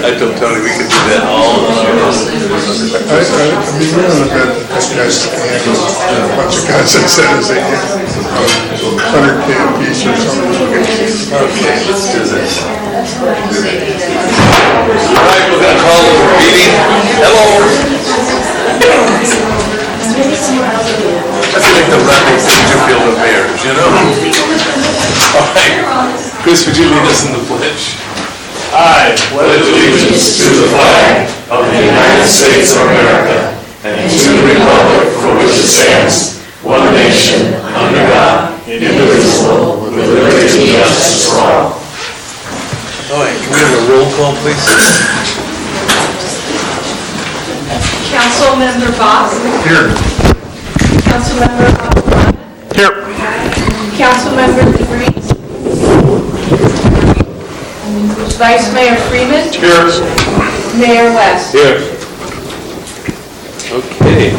I told Tony we could do that all the time. I'd be willing to bet that this guy's handle a bunch of guys that said as they get $100K a piece or something. Okay, let's do this. All right, we're going to call the meeting. Hello. I feel like the rebels in Newfield of Mayors, you know? All right. Chris, would you lead us in the pledge? I pledge allegiance to the flag of the United States of America and to the republic for which it stands, one nation, under God, indivisible, with liberty and justice for all. All right, can we have a roll call, please? Councilmember Box? Here. Councilmember Abdullah? Here. Councilmember DeVries? Vice Mayor Freeman? Here. Mayor West? Here. Okay.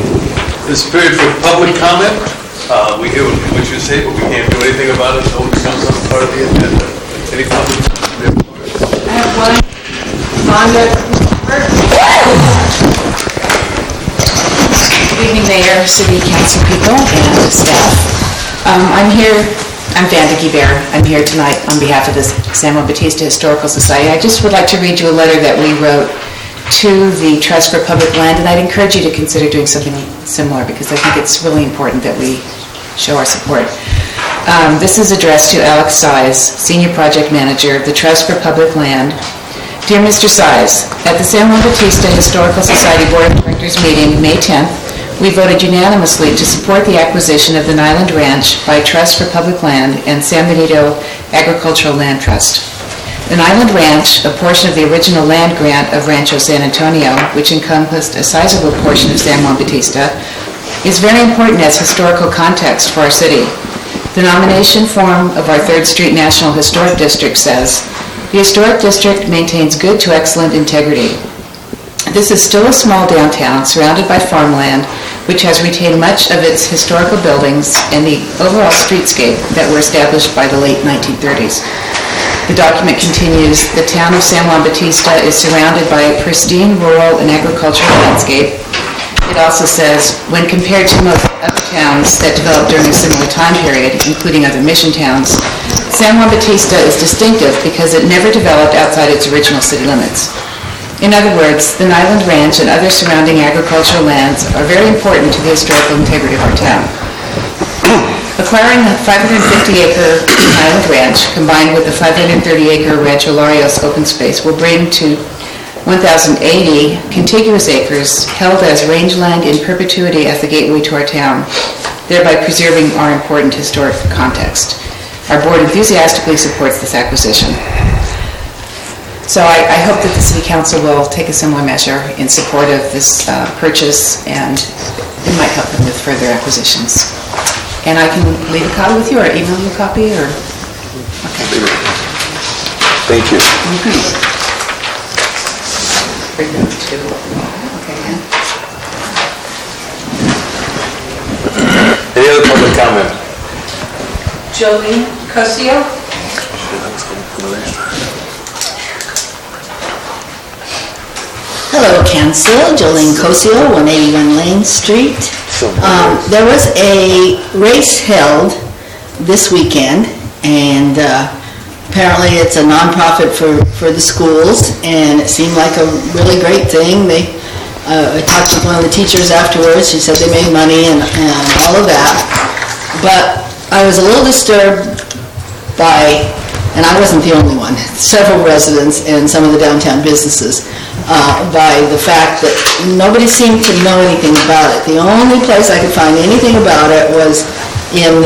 This period for public comment. We hear what you say, but we can't do anything about it until it becomes some part of the agenda. Any public comment? I have one on the... Good evening, Mayor, City Council people, and staff. I'm Vanda Guibert. I'm here tonight on behalf of the San Juan Bautista Historical Society. I just would like to read you a letter that we wrote to the Trust for Public Land, and I'd encourage you to consider doing something similar because I think it's really important that we show our support. This is addressed to Alex Size, Senior Project Manager of the Trust for Public Land. Dear Mr. Size, at the San Juan Bautista Historical Society Board of Directors meeting May 10th, we voted unanimously to support the acquisition of the Nyland Ranch by Trust for Public Land and San Benito Agricultural Land Trust. The Nyland Ranch, a portion of the original land grant of Rancho San Antonio, which encompassed a sizable portion of San Juan Bautista, is very important as historical context for our city. The nomination form of our 3rd Street National Historic District says, "The Historic District maintains good to excellent integrity." This is still a small downtown surrounded by farmland, which has retained much of its historical buildings and the overall streetscape that were established by the late 1930s. The document continues, the town of San Juan Bautista is surrounded by a pristine rural and agricultural landscape. It also says, when compared to most other towns that developed during a similar time period, including other mission towns, San Juan Bautista is distinctive because it never developed outside its original city limits. In other words, the Nyland Ranch and other surrounding agricultural lands are very important to the historical integrity of our town. Acquiring the 550-acre Nyland Ranch, combined with the 530-acre Rancho Larios open space, will bring to 1,080 contiguous acres held as rangeland in perpetuity as the gateway to our town, thereby preserving our important historic context. Our board enthusiastically supports this acquisition. So I hope that the City Council will take a similar measure in support of this purchase, and it might help them with further acquisitions. And I can leave a copy with you or email you a copy, or... Okay. Thank you. Any other public comment? Jolene Cosio? Hello, Council. Jolene Cosio, 181 Lane Street. There was a race held this weekend, and apparently it's a nonprofit for the schools, and it seemed like a really great thing. I talked with one of the teachers afterwards. She said they made money and all of that. But I was a little disturbed by, and I wasn't the only one, several residents and some of the downtown businesses, by the fact that nobody seemed to know anything about it. The only place I could find anything about it was in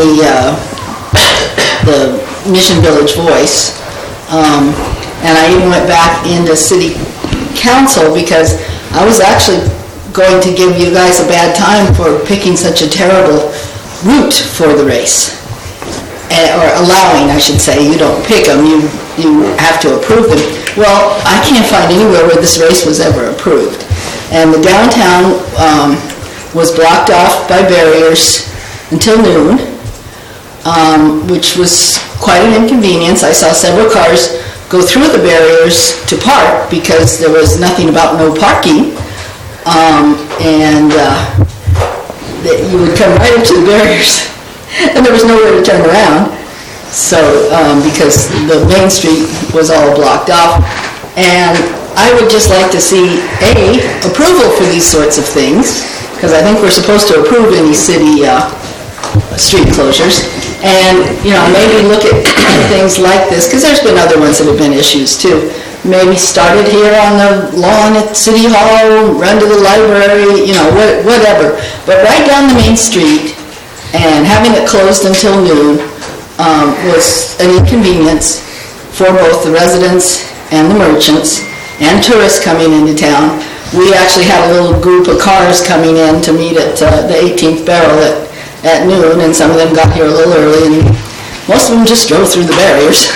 the Mission Village Voice. And I even went back into City Council because I was actually going to give you guys a bad time for picking such a terrible route for the race. Or allowing, I should say. You don't pick them, you have to approve them. Well, I can't find anywhere where this race was ever approved. And the downtown was blocked off by barriers until noon. which was quite an inconvenience. I saw several cars go through the barriers to park because there was nothing about no parking. And that you would come right up to the barriers and there was nowhere to turn around. So, because the main street was all blocked off. And I would just like to see, approval for these sorts of things, because I think we're supposed to approve any city street closures. And, maybe look at things like this, because there's been other ones that have been issues too. Maybe start it here on the lawn at City Hall, run to the library, whatever. But right down the main street and having it closed until noon was an inconvenience for both the residents and the merchants and tourists coming into town. We actually had a little group of cars coming in to meet at the 18th Barrel at noon, and some of them got here a little early, and most of them just drove through the barriers.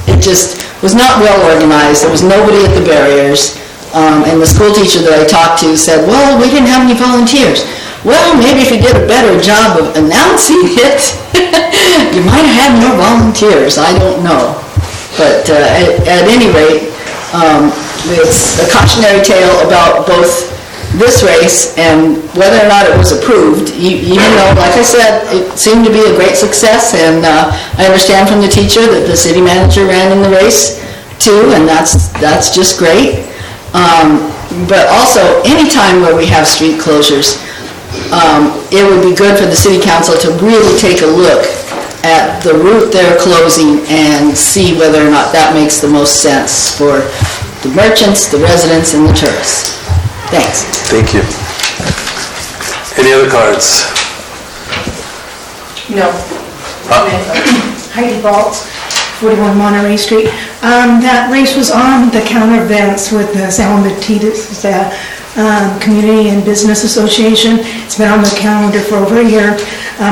It just was not well organized. There was nobody at the barriers. And the school teacher that I talked to said, well, we didn't have any volunteers. Well, maybe if you did a better job of announcing it, you might have had more volunteers. I don't know. But at any rate, it's a cautionary tale about both this race and whether or not it was approved, even though, like I said, it seemed to be a great success, and I understand from the teacher that the city manager ran in the race too, and that's just great. But also, any time where we have street closures, it would be good for the city council to really take a look at the route they're closing and see whether or not that makes the most sense for the merchants, the residents, and the tourists. Thanks. Thank you. Any other cards? No. Heidi Baltz, 41 Monterey Street. That race was on the counter events with the San Juan Bautista Community and Business Association. It's been on the calendar for over a year.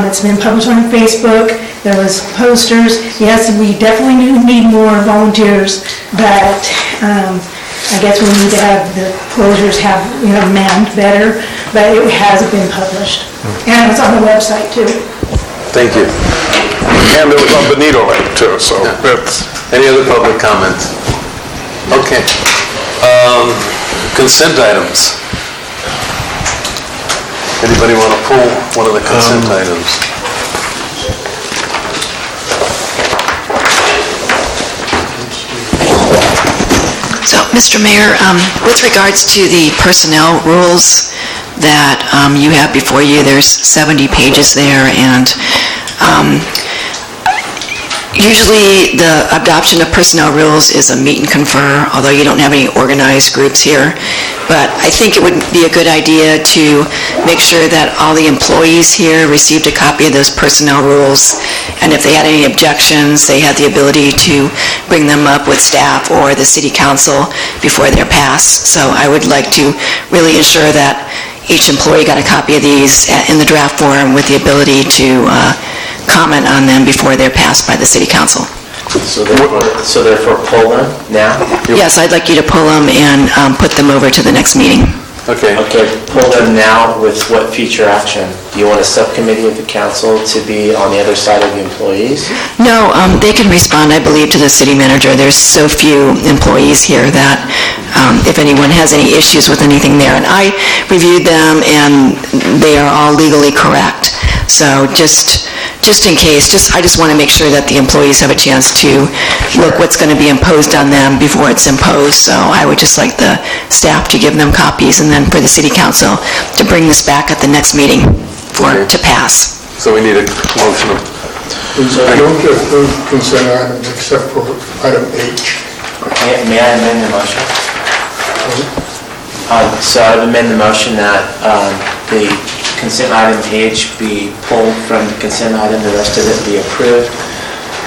It's been published on Facebook. There was posters. Yes, we definitely need more volunteers, but I guess we need to have the closures manned better, but it has been published. And it's on the website too. Thank you. And it was on Benito Lane too, so that's... Any other public comment? Okay. Consent items. Anybody want to pull one of the consent items? So, Mr. Mayor, with regards to the personnel rules that you have before you, there's 70 pages there, and usually the adoption of personnel rules is a meet and confer, although you don't have any organized groups here. But I think it would be a good idea to make sure that all the employees here received a copy of those personnel rules, and if they had any objections, they had the ability to bring them up with staff or the city council before they're passed. So I would like to really ensure that each employee got a copy of these in the draft form with the ability to comment on them before they're passed by the city council. So therefore pull them now? Yes, I'd like you to pull them and put them over to the next meeting. Okay. Okay, pull them now with what future action? Do you want a subcommittee of the council to be on the other side of the employees? No, they can respond, I believe, to the city manager. There's so few employees here that if anyone has any issues with anything there, and I reviewed them and they are all legally correct. So just in case, I just want to make sure that the employees have a chance to look what's going to be imposed on them before it's imposed. So I would just like the staff to give them copies, and then for the city council to bring this back at the next meeting to pass. So we need a motion. I don't get those consent items except for item H. May I amend the motion? So I would amend the motion that the consent item H be pulled from the consent item, the rest of it be approved,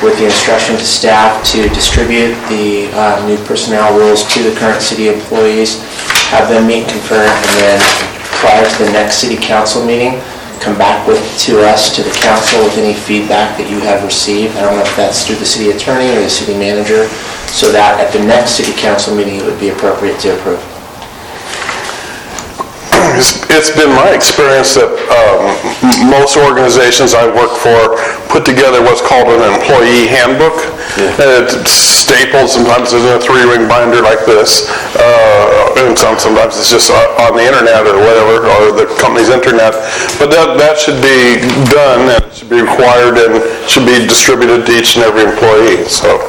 with the instruction to staff to distribute the new personnel rules to the current city employees, have them meet and confer, and then prior to the next city council meeting, come back to us, to the council, with any feedback that you have received. I don't know if that's through the city attorney or the city manager, so that at the next city council meeting it would be appropriate to approve. it's been my experience that most organizations I work for put together what's called an employee handbook. It's stapled, sometimes it's in a 3-ring binder like this, and sometimes it's just on the internet or whatever, or the company's internet. But that should be done, and it should be required, and should be distributed to each and every employee, so.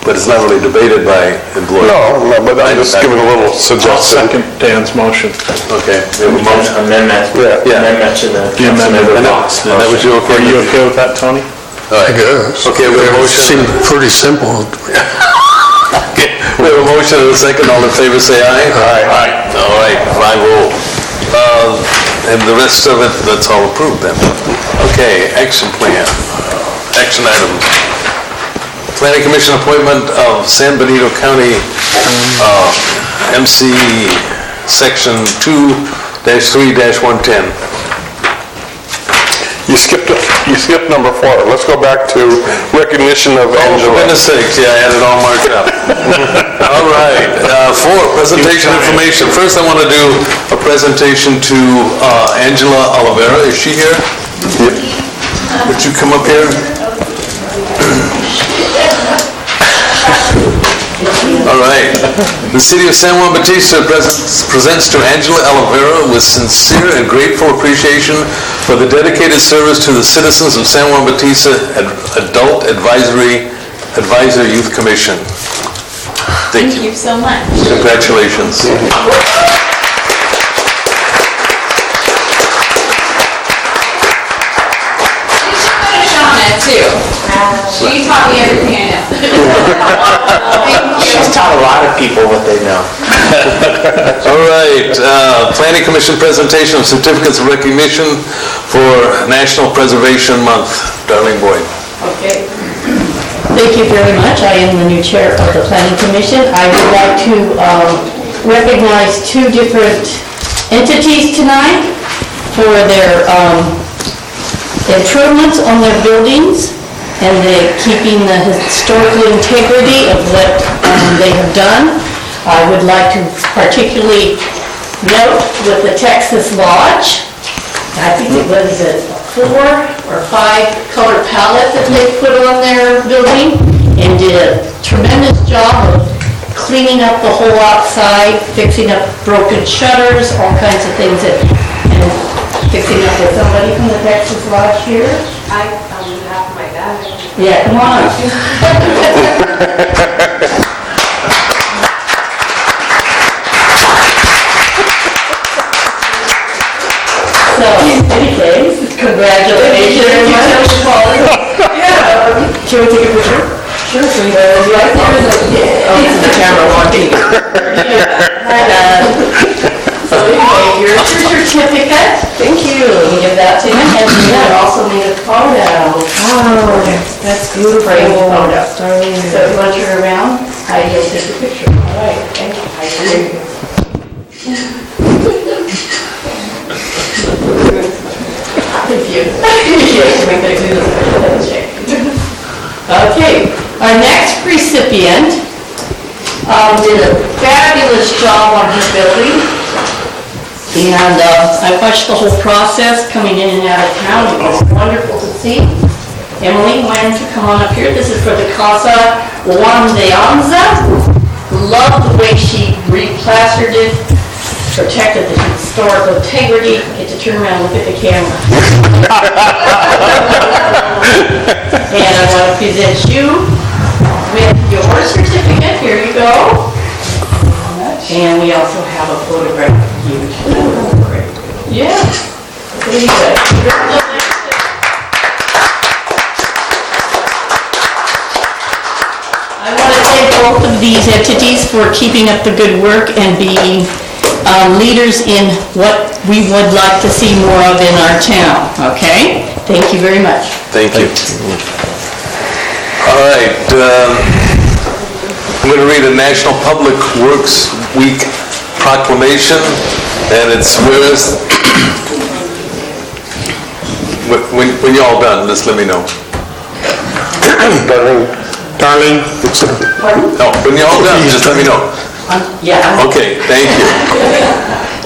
But it's not really debated by employees. No, but I'm just giving a little suggestion. Second Dan's motion. Okay, we have a motion. Amendment. Yeah. Amendment to the The amendment. Councilmember Fox And that was motion. you okay? Are you okay with that, Tony? I guess. Okay, we have a It motion. seemed pretty simple. Okay, we have a motion and a second. All in favor, say aye. Aye. All right, 5-0. And the rest of it, that's all approved then. Okay, action plan. Action items. Planning Commission appointment of San Benito County MC Section 2-3-110. You skipped number 4. Let's go back to recognition of Oh, for Angela. goodness sakes, yeah, I had it all marked up. All right, 4, presentation information. First, I want to do a presentation to Angela Oliveira. Is she here? Would you come up here? All right. The City of San Juan Bautista presents to Angela Oliveira with sincere and grateful appreciation for the dedicated service to the citizens of San Juan Bautista Adult Advisor Youth Commission. Thank you. so much. Congratulations. Too. She taught me everything I know. She's taught a lot of people what they know. All right, Planning Commission presentation of certificates of recognition for National Preservation Month. Darlene Boyd. Okay. Thank you very much. I am the new chair of the Planning Commission. I would like to recognize 2 different entities tonight for their improvements on their buildings and keeping the historical integrity of what they have done. I would like to particularly note with the Texas Lodge, I think it was a 4 or 5 color palette that they put on their building and did a tremendous job of cleaning up the whole outside, fixing up broken shutters, all kinds of things, and fixing up with somebody from the Texas Lodge here. I have my bag. Yeah, come on. So, anyways, congratulations. Yeah. Can we take a picture? Sure. Right there. Oh, it's the camera watching. So anyway, here's your certificate. Thank you. You give that to him, and you also need a photo. Oh, that's beautiful. Frame photo. So if you want to turn around, you'll take a picture. All right, thank you. Thank you. Okay, our next recipient did a fabulous job on his building. And I watched the whole process coming in and out of town. It was wonderful to see. Emily, why don't you come on up here? This is for the Casa Wandeanza. Love the way she replastered it, protected the historical integrity. Get to turn around and look at the camera. And I want to present you with your certificate. Here you go. And we also have a photograph of you. Yeah. Pretty good. I want to thank both of these entities for keeping up the good work and being leaders in what we would like to see more of in our town. Okay? Thank you very much. Thank you. All right, I'm going to read a National Public Works Week proclamation, and it's whereas, when you're all done, just let me know. Darlene? No, when you're all done, just let me know. Yeah. Okay, thank you.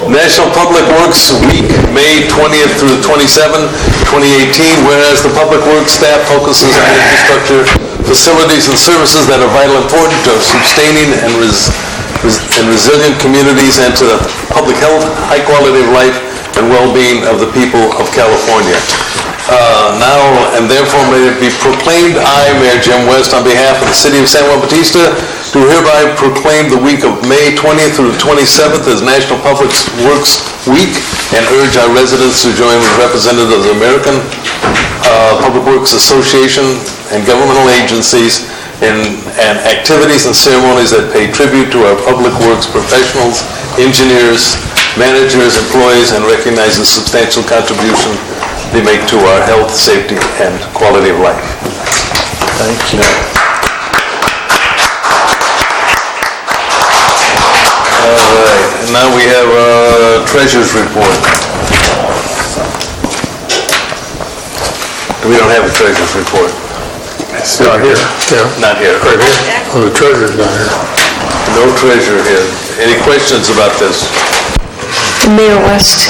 National Public Works Week, May 20th through the 27th, 2018, whereas the Public Works staff focuses on infrastructure, facilities, and services that are vitally important to sustaining and resilient communities and to the public health, high quality of life, and well-being of the people of California. Now and therefore may it be proclaimed, I, Mayor Jim West, on behalf of the City of San Juan Bautista, do hereby proclaim the week of May 20th through the 27th as National Public Works Week and urge our residents to join with representatives of the American Public Works Association and governmental agencies in activities and ceremonies that pay tribute to our public works professionals, engineers, managers, employees, and recognize the substantial contribution they make to our health, safety, and quality of life. Thank you. All right, and now we have a treasurer's report. We don't have a treasurer's report. It's not here. Yeah. Not here. Right here. Oh, the treasurer's not here. No treasurer here. Any questions about this? Mayor West,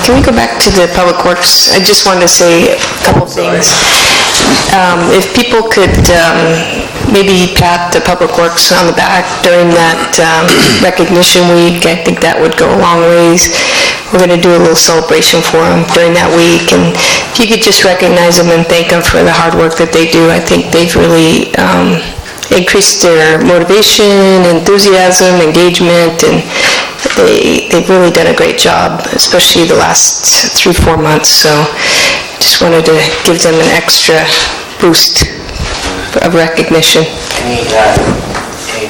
can we go back to the Public Works? I just wanted to say a couple things. If people could maybe pat the Public Works on the back during that recognition week, I think that would go a long ways. We're going to do a little celebration for them during that week, and if you could just recognize them and thank them for the hard work that they do, I think they've really increased their motivation, enthusiasm, engagement, and they've really done a great job, especially the last 3-4 months. So just wanted to give them an extra boost of recognition. Any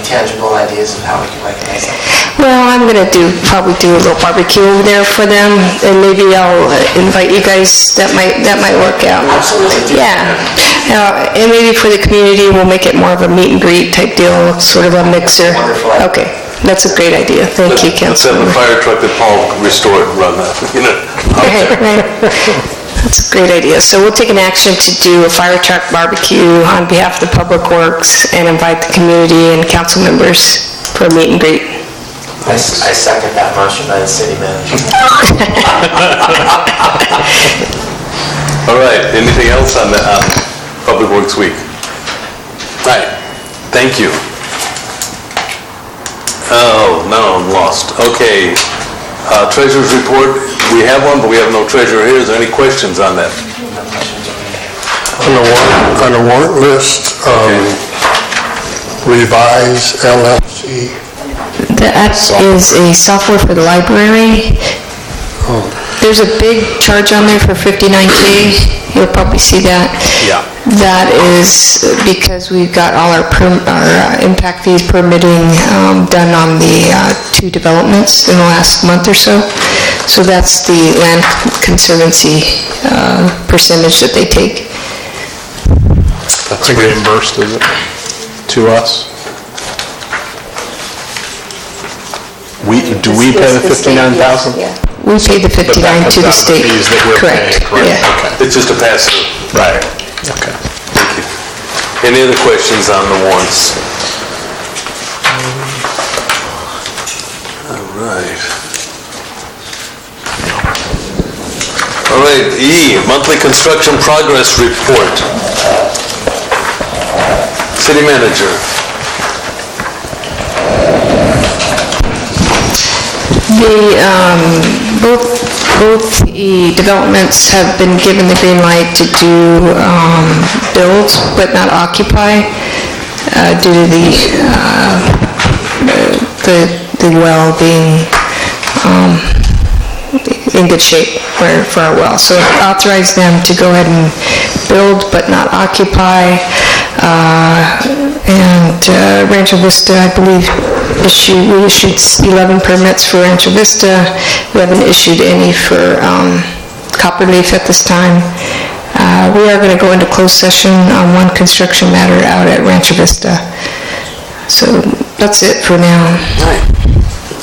tangible ideas of how we can recognize them? Well, I'm going to probably do a little barbecue over there for them, and maybe I'll invite you guys. That might work out. Absolutely. Yeah. And maybe for the community, we'll make it more of a meet and greet type deal, sort of a mixer. Wonderful. Okay. That's a great idea. Thank you, Councilman. Send the fire truck that Paul restored and run that, Right. That's a great idea. So we'll take an action to do a fire truck barbecue on behalf of the Public Works and invite the community and council members for a meet and greet. I second that motion by the city manager. All right, anything else on the Public Works Week? All right, thank you. Oh, no, I'm lost. Okay, treasurer's report, we have one, but we have no treasurer here. Is there any questions on that? On the warrant list, Revise LLC. That is a software for the library. There's a big charge on there for $59K. You'll probably see that. Yeah. That is because we've got all our impact fees permitting done on the 2 developments in the last month or so. So that's the Land Conservancy percentage that they take. That's reimbursed, is it, to us? Do we pay the $59,000? Yeah. We pay the $59 to the state. Fees that we're Correct. paying, correct? Yeah. Okay. It's just a pass-through. Right. Okay. Thank you. Any other questions on the warrants? All right. All right, E, monthly construction progress report. City manager. Both the developments have been given the green light to do build but not occupy due to the well being in good shape for our well. So it authorized them to go ahead and build but not occupy. And Rancho Vista, I believe, we issued 11 permits for Rancho Vista. We haven't issued any for Copperleaf at this time. We are going to go into closed session on one construction matter out at Rancho Vista. So that's it for now. All right.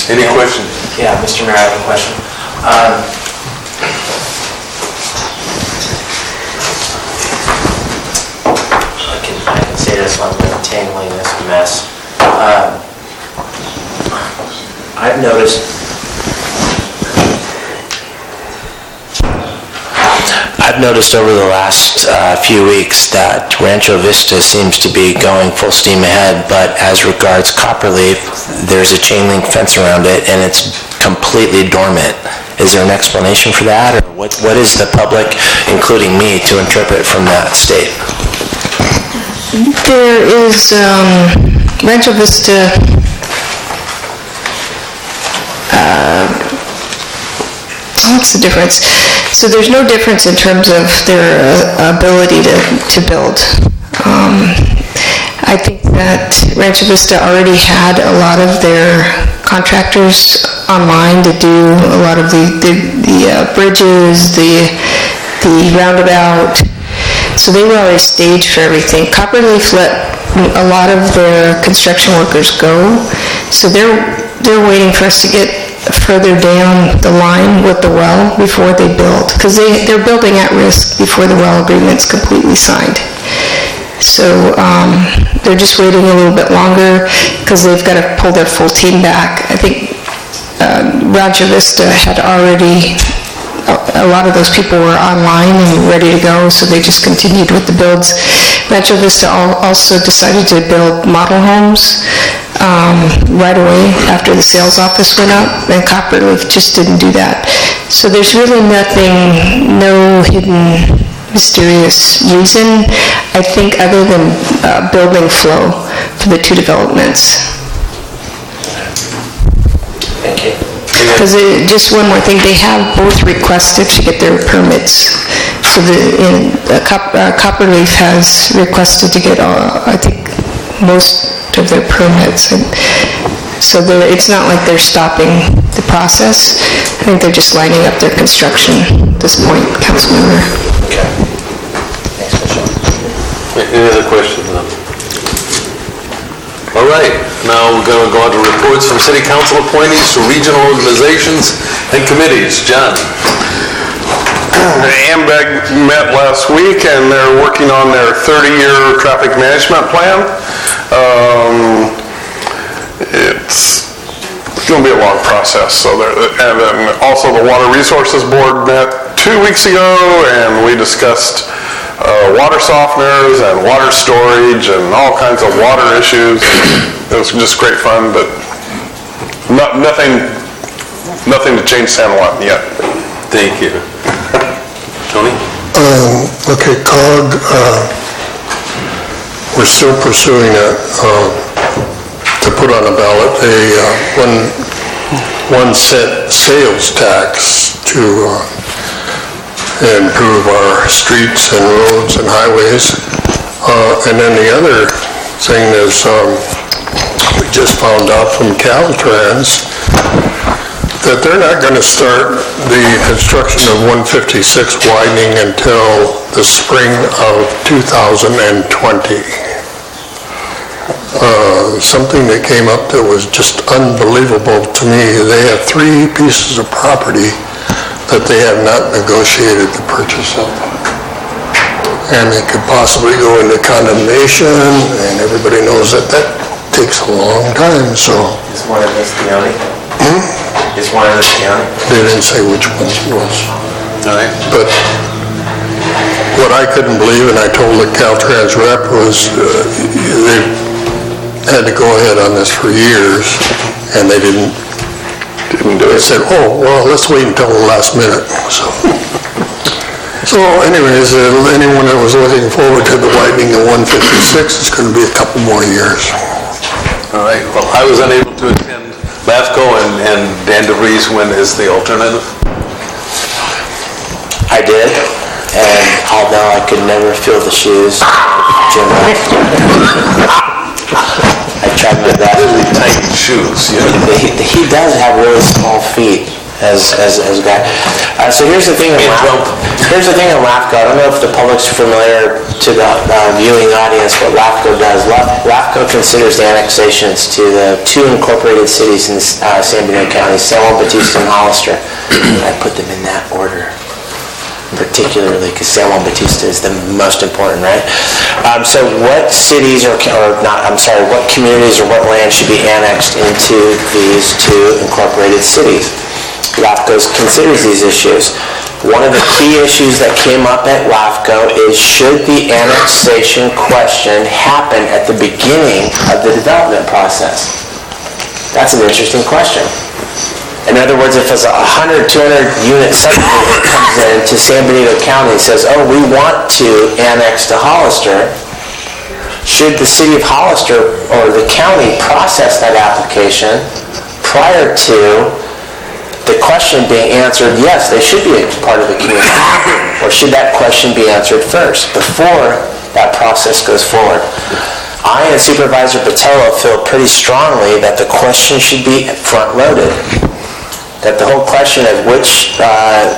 Any questions? Yeah, Mr. Mayor, I have a question. I can say this while I'm untangling this mess. I've noticed I've noticed over the last few weeks that Rancho Vista seems to be going full steam ahead, but as regards Copperleaf, there's a chain link fence around it and it's completely dormant. Is there an explanation for that, or what is the public, including me, to interpret from that state? There is Rancho Vista, what's the difference? So there's no difference in terms of their ability to build. I think that Rancho Vista already had a lot of their contractors online to do a lot of the bridges, the roundabout. So they were already staged for everything. Copperleaf let a lot of their construction workers go, so they're waiting for us to get further down the line with the well before they build, because they're building at risk before the well agreement's completely signed. So they're just waiting a little bit longer because they've got to pull their full team back. I think Rancho Vista had already, a lot of those people were online and ready to go, so they just continued with the builds. Rancho Vista also decided to build model homes right away after the sales office went up, and Copperleaf just didn't do that. So there's really nothing, no hidden mysterious reason, I think, other than building flow for the two developments. Thank you. Because just one more thing, they have both requested to get their permits. So Copperleaf has requested to get, I think, most of their permits. And so it's not like they're stopping the process. I think they're just lining up their construction at this point, Councilmember. Okay. Thanks, Michelle. Any other questions? All right, now we're going to go on to reports from city council appointees to regional organizations and committees. John. AMBEG met last week and they're working on their 30-year traffic management plan. It's going to be a long process. So and then also the Water Resources Board met 2 weeks ago and we discussed water softeners and water storage and all kinds of water issues. It was just great fun, but nothing to change San Juan yet. Thank you. Tony? Okay, COG, we're still pursuing it to put on a ballot a 1 cent sales tax to improve our streets and roads and highways. And then the other thing is we just found out from Caltrans that they're not going to start the construction of 156 widening until the spring of 2020. Something that came up that was just unbelievable to me. They have 3 pieces of property that they have not negotiated the purchase of. And it could possibly go into condemnation, and everybody knows that takes a long time, so. Is one of this county? Is one of this county? They didn't say which one it was. All right. But what I couldn't believe, and I told the Caltrans rep, was they had to go ahead on this for years, and they didn't do it. They said, oh, well, let's wait until the last minute. So anyways, anyone that was looking forward to the widening of 156, it's going to be a couple more years. All right, well, I was unable to attend LAFCO, and Dan DeVries went as the alternative. I did, and although I could never fill the shoes of Jim I tried my best. Really tight shoes, yeah. He does have really small feet as a guy. So here's the thing on LAFCO. I don't know if the public's familiar to the viewing audience what LAFCO does. LAFCO considers the annexations to the 2 incorporated cities in San Benito County, San Juan Bautista and Hollister. I put them in that order, particularly because San Juan Bautista is the most important, right? So what cities what communities or what land should be annexed into these 2 incorporated cities? LAFCO considers these issues. One of the key issues that came up at LAFCO is should the annexation question happen at the beginning of the development process? That's an interesting question. In other words, if it's a 100, 200 unit subdivision comes into San Benito County and says, oh, we want to annex to Hollister, should the city of Hollister or the county process that application prior to the question being answered, yes, they should be a part of the community, or should that question be answered first before that process goes forward? I and Supervisor Botello feel pretty strongly that the question should be front-loaded, that the whole question of which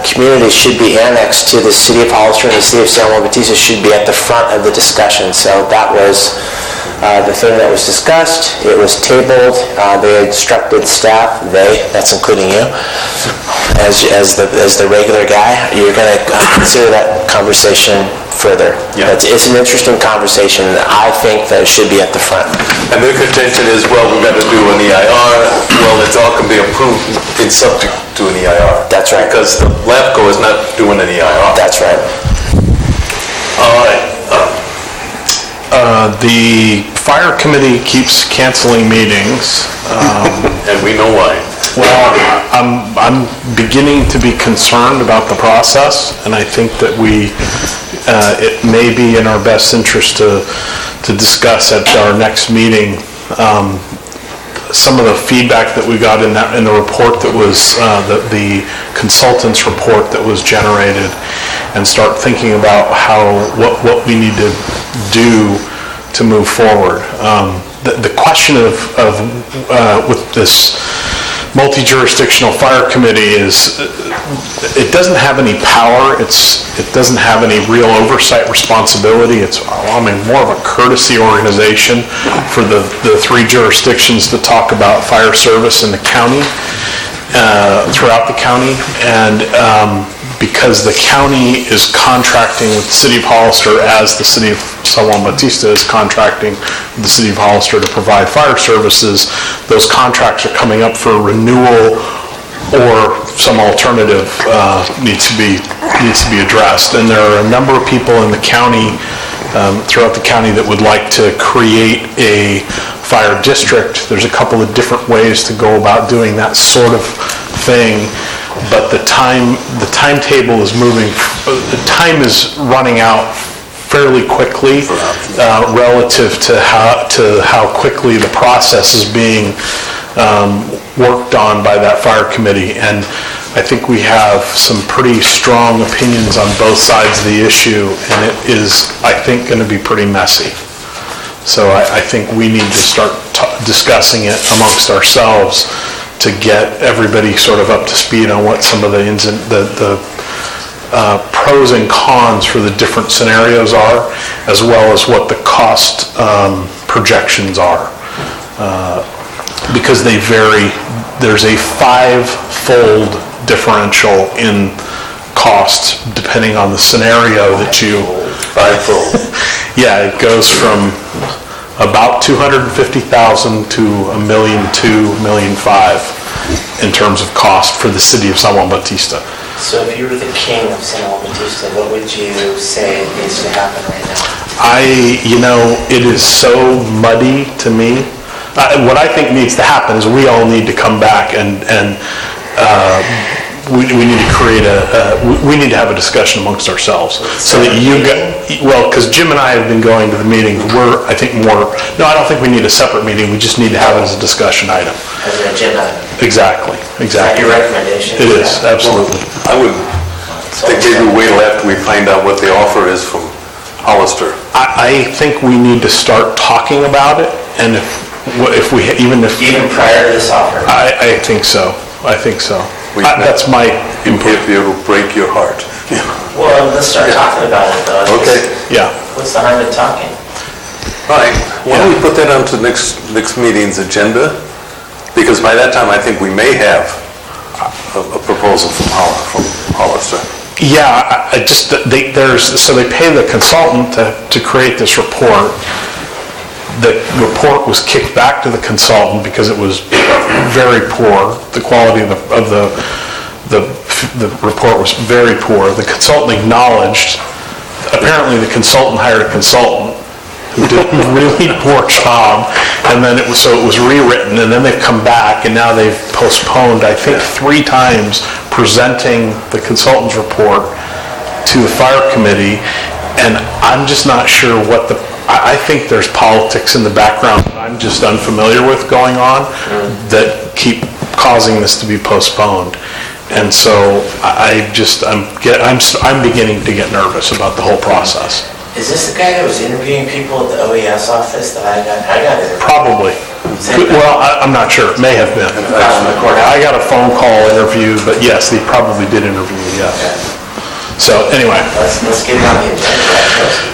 community should be annexed to the city of Hollister and the city of San Juan Bautista should be at the front of the discussion. So that was the thing that was discussed. It was tabled. They instructed staff, that's including you, as the regular guy, you're going to consider that conversation further. Yeah. It's an interesting conversation, and I think that it should be at the front. And their contention is, well, we've got to do an EIR. Well, it's all can be approved in subject to an EIR. That's right. Because the LAFCO is not doing an EIR. That's right. All right. The fire committee keeps canceling meetings. And we know why. Well, I'm beginning to be concerned about the process, and I think that it may be in our best interest to discuss at our next meeting some of the feedback that we got in the report that was the consultant's report that was generated, and start thinking about what we need to do to move forward. The question of with this multi-jurisdictional fire committee is, it doesn't have any power, it doesn't have any real oversight responsibility. It's more of a courtesy organization for the three jurisdictions to talk about fire service in the county, throughout the county, and because the county is contracting with the city of Hollister as the city of San Juan Bautista is contracting with the city of Hollister to provide fire services, those contracts are coming up for renewal, or some alternative needs to be addressed. And there are a number of people in the county, throughout the county, that would like to create a fire district. There's a couple of different ways to go about doing that sort of thing. But the timetable is moving, the time is running out fairly quickly relative to how quickly the process is being worked on by that fire committee. And I think we have some pretty strong opinions on both sides of the issue, and it is, I think, going to be pretty messy. So I think we need to start discussing it amongst ourselves to get everybody sort of up to speed on what some of the pros and cons for the different scenarios are, as well as what the cost projections are. Because they vary. There's a 5-fold differential in costs depending on the scenario that you... 5-fold. Yeah, it goes from about $250,000 to $1.2 million, $1.5 million in terms of cost for the city of San Juan Bautista. So if you were the king of San Juan Bautista, what would you say needs to happen right now? It is so muddy to me. What I think needs to happen is we all need to come back and we need to create we need to have a discussion amongst ourselves so that because Jim and I have been going to the meetings. I don't think we need a separate meeting. We just need to have it as a discussion item. As an agenda item? Exactly. Is that your recommendation? It is, absolutely. I would think maybe wait after we find out what the offer is from Hollister. I think we need to start talking about it, and even prior to this offer? I think so. That's my input. It'll break your heart. Well, let's start talking about it, though. Okay. Yeah. What's the harm in talking? All right. Why don't we put that onto next meeting's agenda? Because by that time, I think we may have a proposal from Hollister. Yeah, so they pay the consultant to create this report. The report was kicked back to the consultant because it was very poor. The quality of the the report was very poor. The consultant acknowledged, apparently the consultant hired a consultant who did a really poor job, and then it was rewritten, and then they've come back, and now they've postponed, I think, 3 times presenting the consultant's report to the fire committee, and I'm just not sure what I think there's politics in the background that I'm just unfamiliar with going on that keep causing this to be postponed. And so I'm beginning to get nervous about the whole process. Is this the guy that was interviewing people at the OES office that I got interviewed? Probably. Well, I'm not sure. It may have been. I got a phone call interview, but yes, he probably did interview me, yes. So anyway. Let's get it on the agenda.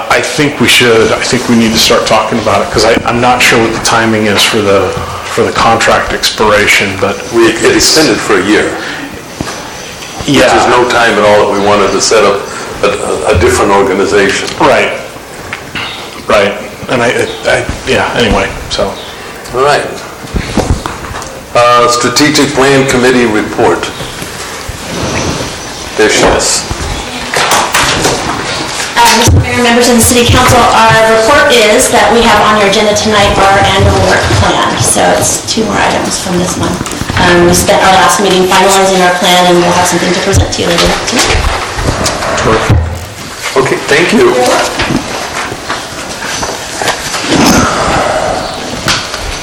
I think we should. I think we need to start talking about it, because I'm not sure what the timing is for the contract expiration, but... It extended for a year. Yeah. Which is no time at all that we wanted to set up a different organization. Right. Right. And anyway, so... All right. Strategic Plan Committee report. There she is. Mr. Mayor, members of the City Council, our report is that we have on your agenda tonight our annual work plan. So it's 2 more items from this month. We spent our last meeting finalizing our plan, and we'll have something to present to you later tonight. Terrific. Okay, thank you.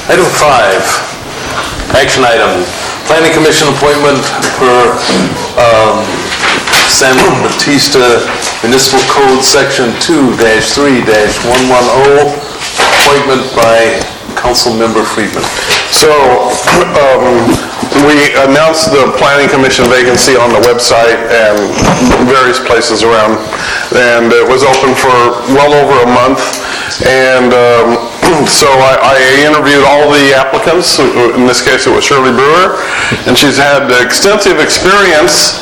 Item 5, action item, Planning Commission appointment for San Batista Municipal Code Section 2-3-110, appointment by Councilmember Friedman. So, we announced the Planning Commission vacancy on the website and various places around, and it was open for well over a month, and so I interviewed all the applicants. In this case, it was Shirley Brewer, and she's had extensive experience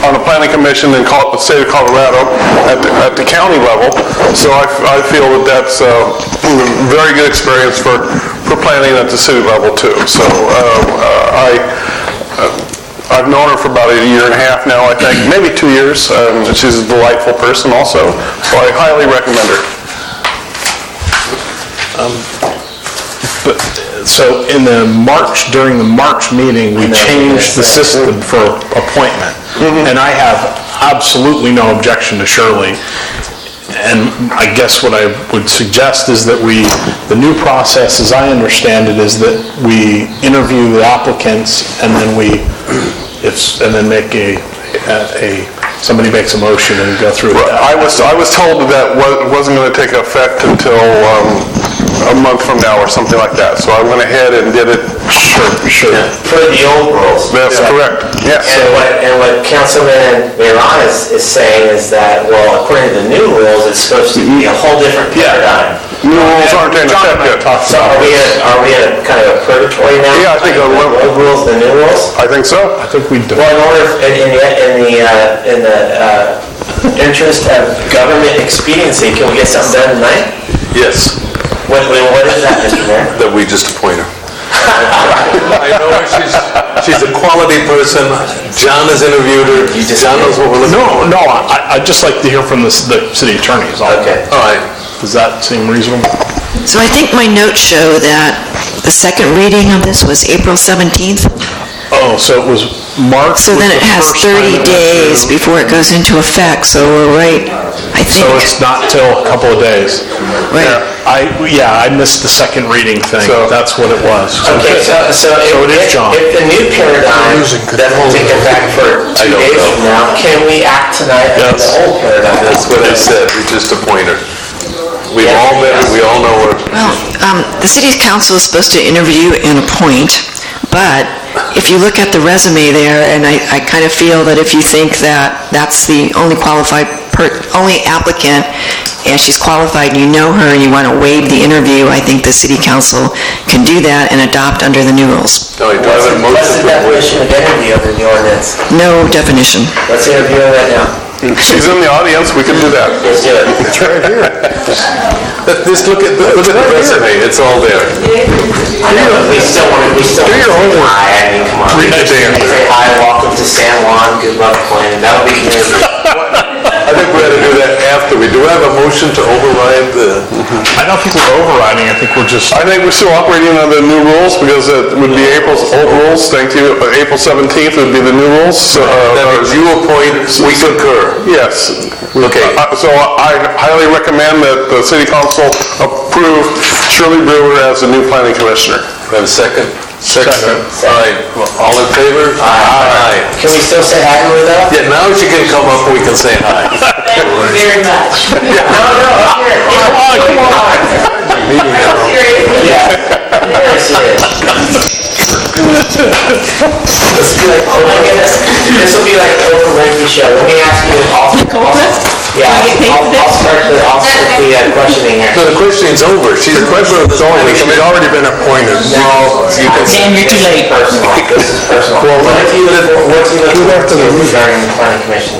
on the Planning Commission in the state of Colorado at the county level. So I feel that that's very good experience for planning at the city level too. So I've known her for about a year and a half now, I think, maybe 2 years. She's a delightful person also, so I highly recommend her. So during the March meeting, we changed the system for appointment. And I have absolutely no objection to Shirley. And I guess what I would suggest is that the new process, as I understand it, is that we interview the applicants and then somebody makes a motion and we go through it. I was told that wasn't going to take effect until a month from now or something like that. So I went ahead and did it. Sure. For the old rules. That's correct. Yeah. And what Councilman Miron is saying is that, well, according to the new rules, it's supposed to be a whole different paradigm. New rules aren't in effect yet. So are we in a kind of a purgatory now? Yeah, I think the old rules, the new rules. I think so. I think we do. Well, in order, in the interest of government expediency, can we get something done tonight? Yes. What is that, Mr. Mayor? That we just appoint her. I know her. She's a quality person. John has interviewed her. John knows what we're looking for. No, I'd just like to hear from the city attorney. Okay. All right. Does that seem reasonable? So I think my notes show that the second reading of this was April 17th. Oh, so it was March. So then it has 30 days before it goes into effect, so we're right, I think. So it's not till a couple of days. Right. I missed the second reading thing. So that's what it was. Okay, so it is John. If the new paradigm doesn't take effect for 2 days from now, can we act tonight under the old paradigm? That's what I said. We just appoint her. We've all met her. We all know her. Well, the city council is supposed to interview and appoint, but if you look at the resume there, and I kind of feel that if you think that that's the only qualified, only applicant, and she's qualified, and you know her, and you want to waive the interview, I think the city council can do that and adopt under the new rules. No, do I have a motion? What's the definition of interview under the ordinance? No definition. Let's interview her right now. She's in the audience, we can do that. Let's do it. It's right here. Just look at the resume, it's all there. I know, we still want to say hi, I mean, come on. Read the damn. Say hi, welcome to San Juan, good luck playing, that'll be interview. I think we ought to do that after. Do I have a motion to override the... I don't think we're overriding, I think we're just... I think we're still operating under the new rules because it would be April's old rules, thank you. April 17th would be the new rules. That means you appoint, we concur. Yes. Okay. So I highly recommend that the city council approve Shirley Brewer as the new planning commissioner. Do I have a second? Second. All right, all in favor? Aye. Can we still say hi to her though? Yeah, now she can come up and we can say hi. Thank you very much. Up here. Come on. Yeah. Very serious. This will be like, oh my goodness, this will be like an Oprah Winfrey show. Let me ask you, I'll start the questioning here. No, the questioning's over. She's the question is over. She's already been appointed. No, you can... Dan, you're too late. This is personal. What's he looking for regarding the planning commission?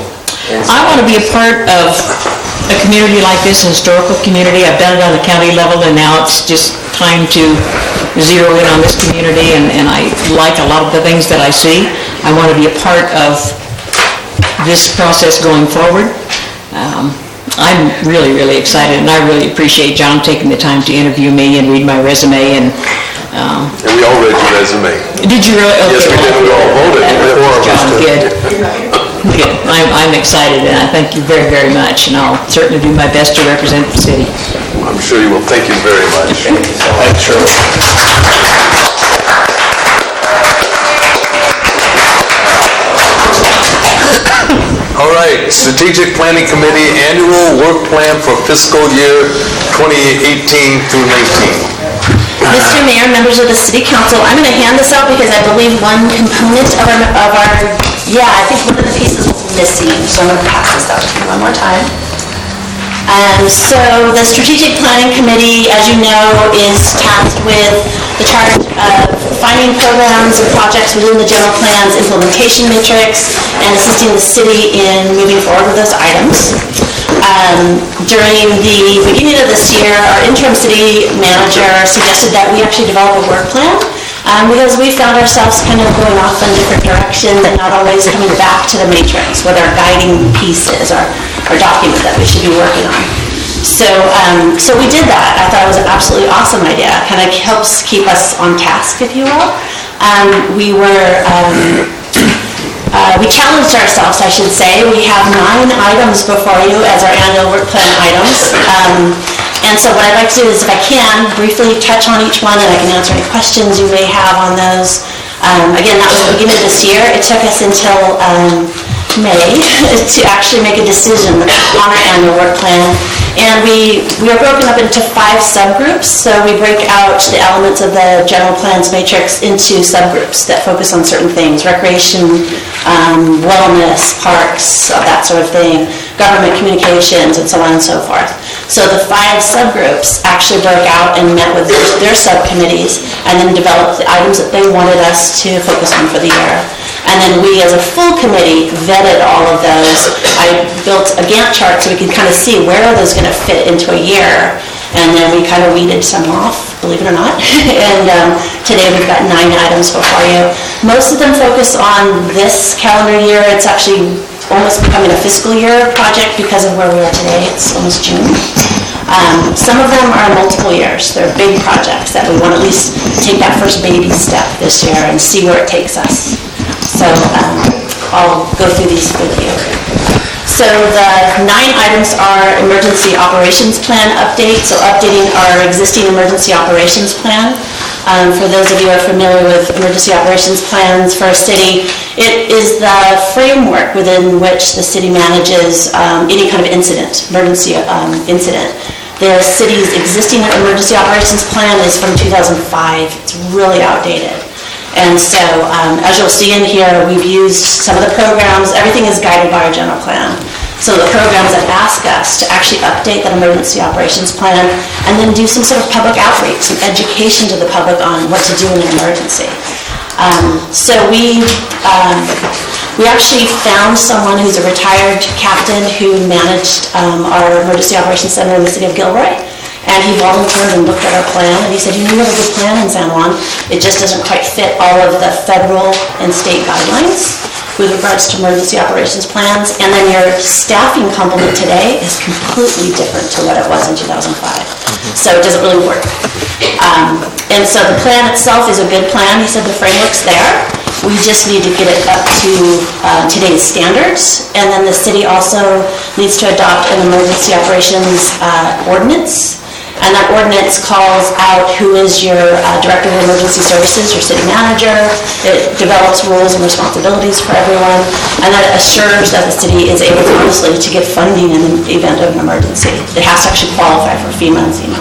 I want to be a part of a community like this, a historical community. I've done it on the county level, and now it's just time to zero in on this community, and I like a lot of the things that I see. I want to be a part of this process going forward. I'm really, really excited, and I really appreciate John taking the time to interview me and read my resume, and And we all read your resume. did you really? Okay. Yes, we did. We all voted. John, good. Good. I'm excited, and I thank you very, very much, and I'll certainly do my best to represent the city. I'm sure you will. Thank you very much. Thanks, Shirley. All right, Strategic Planning Committee Annual Work Plan for Fiscal Year 2018 through 19. Mr. Mayor, members of the City Council, I'm going to hand this out because I believe one component of our, I think one of the pieces was missing, so I'm going to pass this out to you one more time. So the Strategic Planning Committee, as you know, is tasked with the charge of finding programs and projects within the general plan's implementation matrix and assisting the city in moving forward with those items. During the beginning of this year, our interim city manager suggested that we actually develop a work plan because we found ourselves kind of going off in different directions and not always coming back to the matrix, what our guiding piece is, our document that we should be working on. So we did that. I thought it was an absolutely awesome idea. Kind of helps keep us on task, if you will. We challenged ourselves, I should say. We have 9 items before you as our annual work plan items. And so what I'd like to do is, if I can, briefly touch on each one, and I can answer any questions you may have on those. Again, that was the beginning of this year. It took us until May to actually make a decision on our annual work plan. And we are broken up into 5 subgroups. So we break out the elements of the general plan's matrix into subgroups that focus on certain things: recreation, wellness, parks, that sort of thing, government communications, and so on and so forth. So the 5 subgroups actually broke out and met with their subcommittees and then developed the items that they wanted us to focus on for the year. And then we, as a full committee, vetted all of those. I built a Gantt chart so we could kind of see where are those going to fit into a year. And then we kind of weeded some off, believe it or not. And today we've got 9 items before you. Most of them focus on this calendar year. It's actually almost becoming a fiscal year project because of where we are today. It's almost June. Some of them are multiple years. They're big projects that we want to at least take that first baby step this year and see where it takes us. So I'll go through these with you. So the 9 items are emergency operations plan update, so updating our existing emergency operations plan. For those of you who are familiar with emergency operations plans for a city, it is the framework within which the city manages any kind of incident, emergency incident. The city's existing emergency operations plan is from 2005. It's really outdated. And so, as you'll see in here, we've used some of the programs. Everything is guided by our general plan. some of the programs that ask us to actually update that emergency operations plan and then do some sort of public outreach, some education to the public on what to do in an emergency. So we actually found someone who's a retired captain who managed our emergency operations center in the city of Gilroy. And he volunteered and looked at our plan, and he said, you have a good plan in San Juan. It just doesn't quite fit all of the federal and state guidelines with regards to emergency operations plans. And then your staffing complement today is completely different to what it was in 2005. So it doesn't really work. And so the plan itself is a good plan. He said the framework's there. We just need to get it up to today's standards. And then the city also needs to adopt an emergency operations ordinance. And that ordinance calls out who is your director of emergency services, your city manager. It develops rules and responsibilities for everyone. And that assures that the city is able, honestly, to get funding in the event of an emergency. It has to actually qualify for FEMA and SEMA.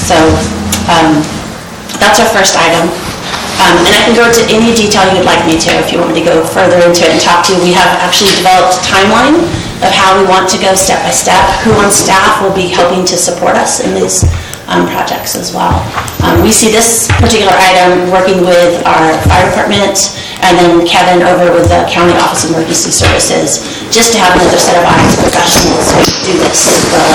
So that's our first item. And I can go into any detail you'd like me to if you want me to go further into it and talk to you. We have actually developed a timeline of how we want to go step by step, who on staff will be helping to support us in these projects as well. We see this particular item working with our fire department and then Kevin over with the County Office of Emergency Services, just to have another set of eyes, professionals who do this well.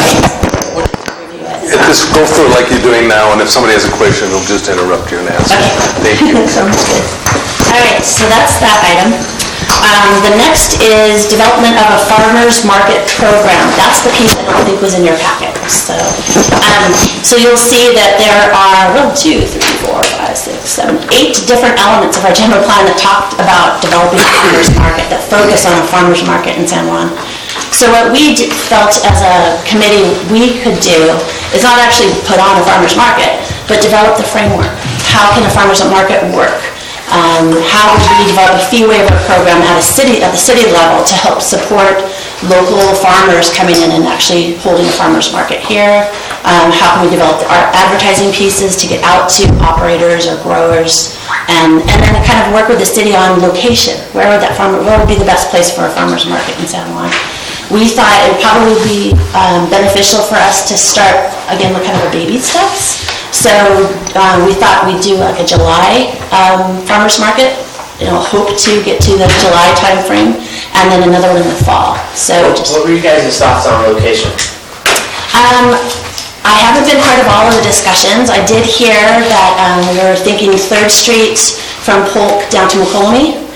Just go through it like you're doing now, and if somebody has a question, we'll just interrupt you and answer. Okay. Thank you. Sounds good. All right, so that's that item. The next is development of a farmer's market program. That's the piece I don't think was in your packet. So you'll see that there are 8 different elements of our general plan that talked about developing a farmer's market, that focus on a farmer's market in San Juan. So what we felt as a committee we could do is not actually put on a farmer's market, but develop the framework. How can a farmer's market work? How would we develop a fee waiver program at the city level to help support local farmers coming in and actually holding a farmer's market here? How can we develop our advertising pieces to get out to operators or growers? And then kind of work with the city on location. Where would be the best place for a farmer's market in San Juan? We thought it would probably be beneficial for us to start, again, with kind of a baby steps. So we thought we'd do like a July farmer's market, hope to get to the July timeframe, and then another one in the fall. So what were you guys' thoughts on location? I haven't been part of all of the discussions. I did hear that we were thinking 3rd Street from Polk down to McCollum,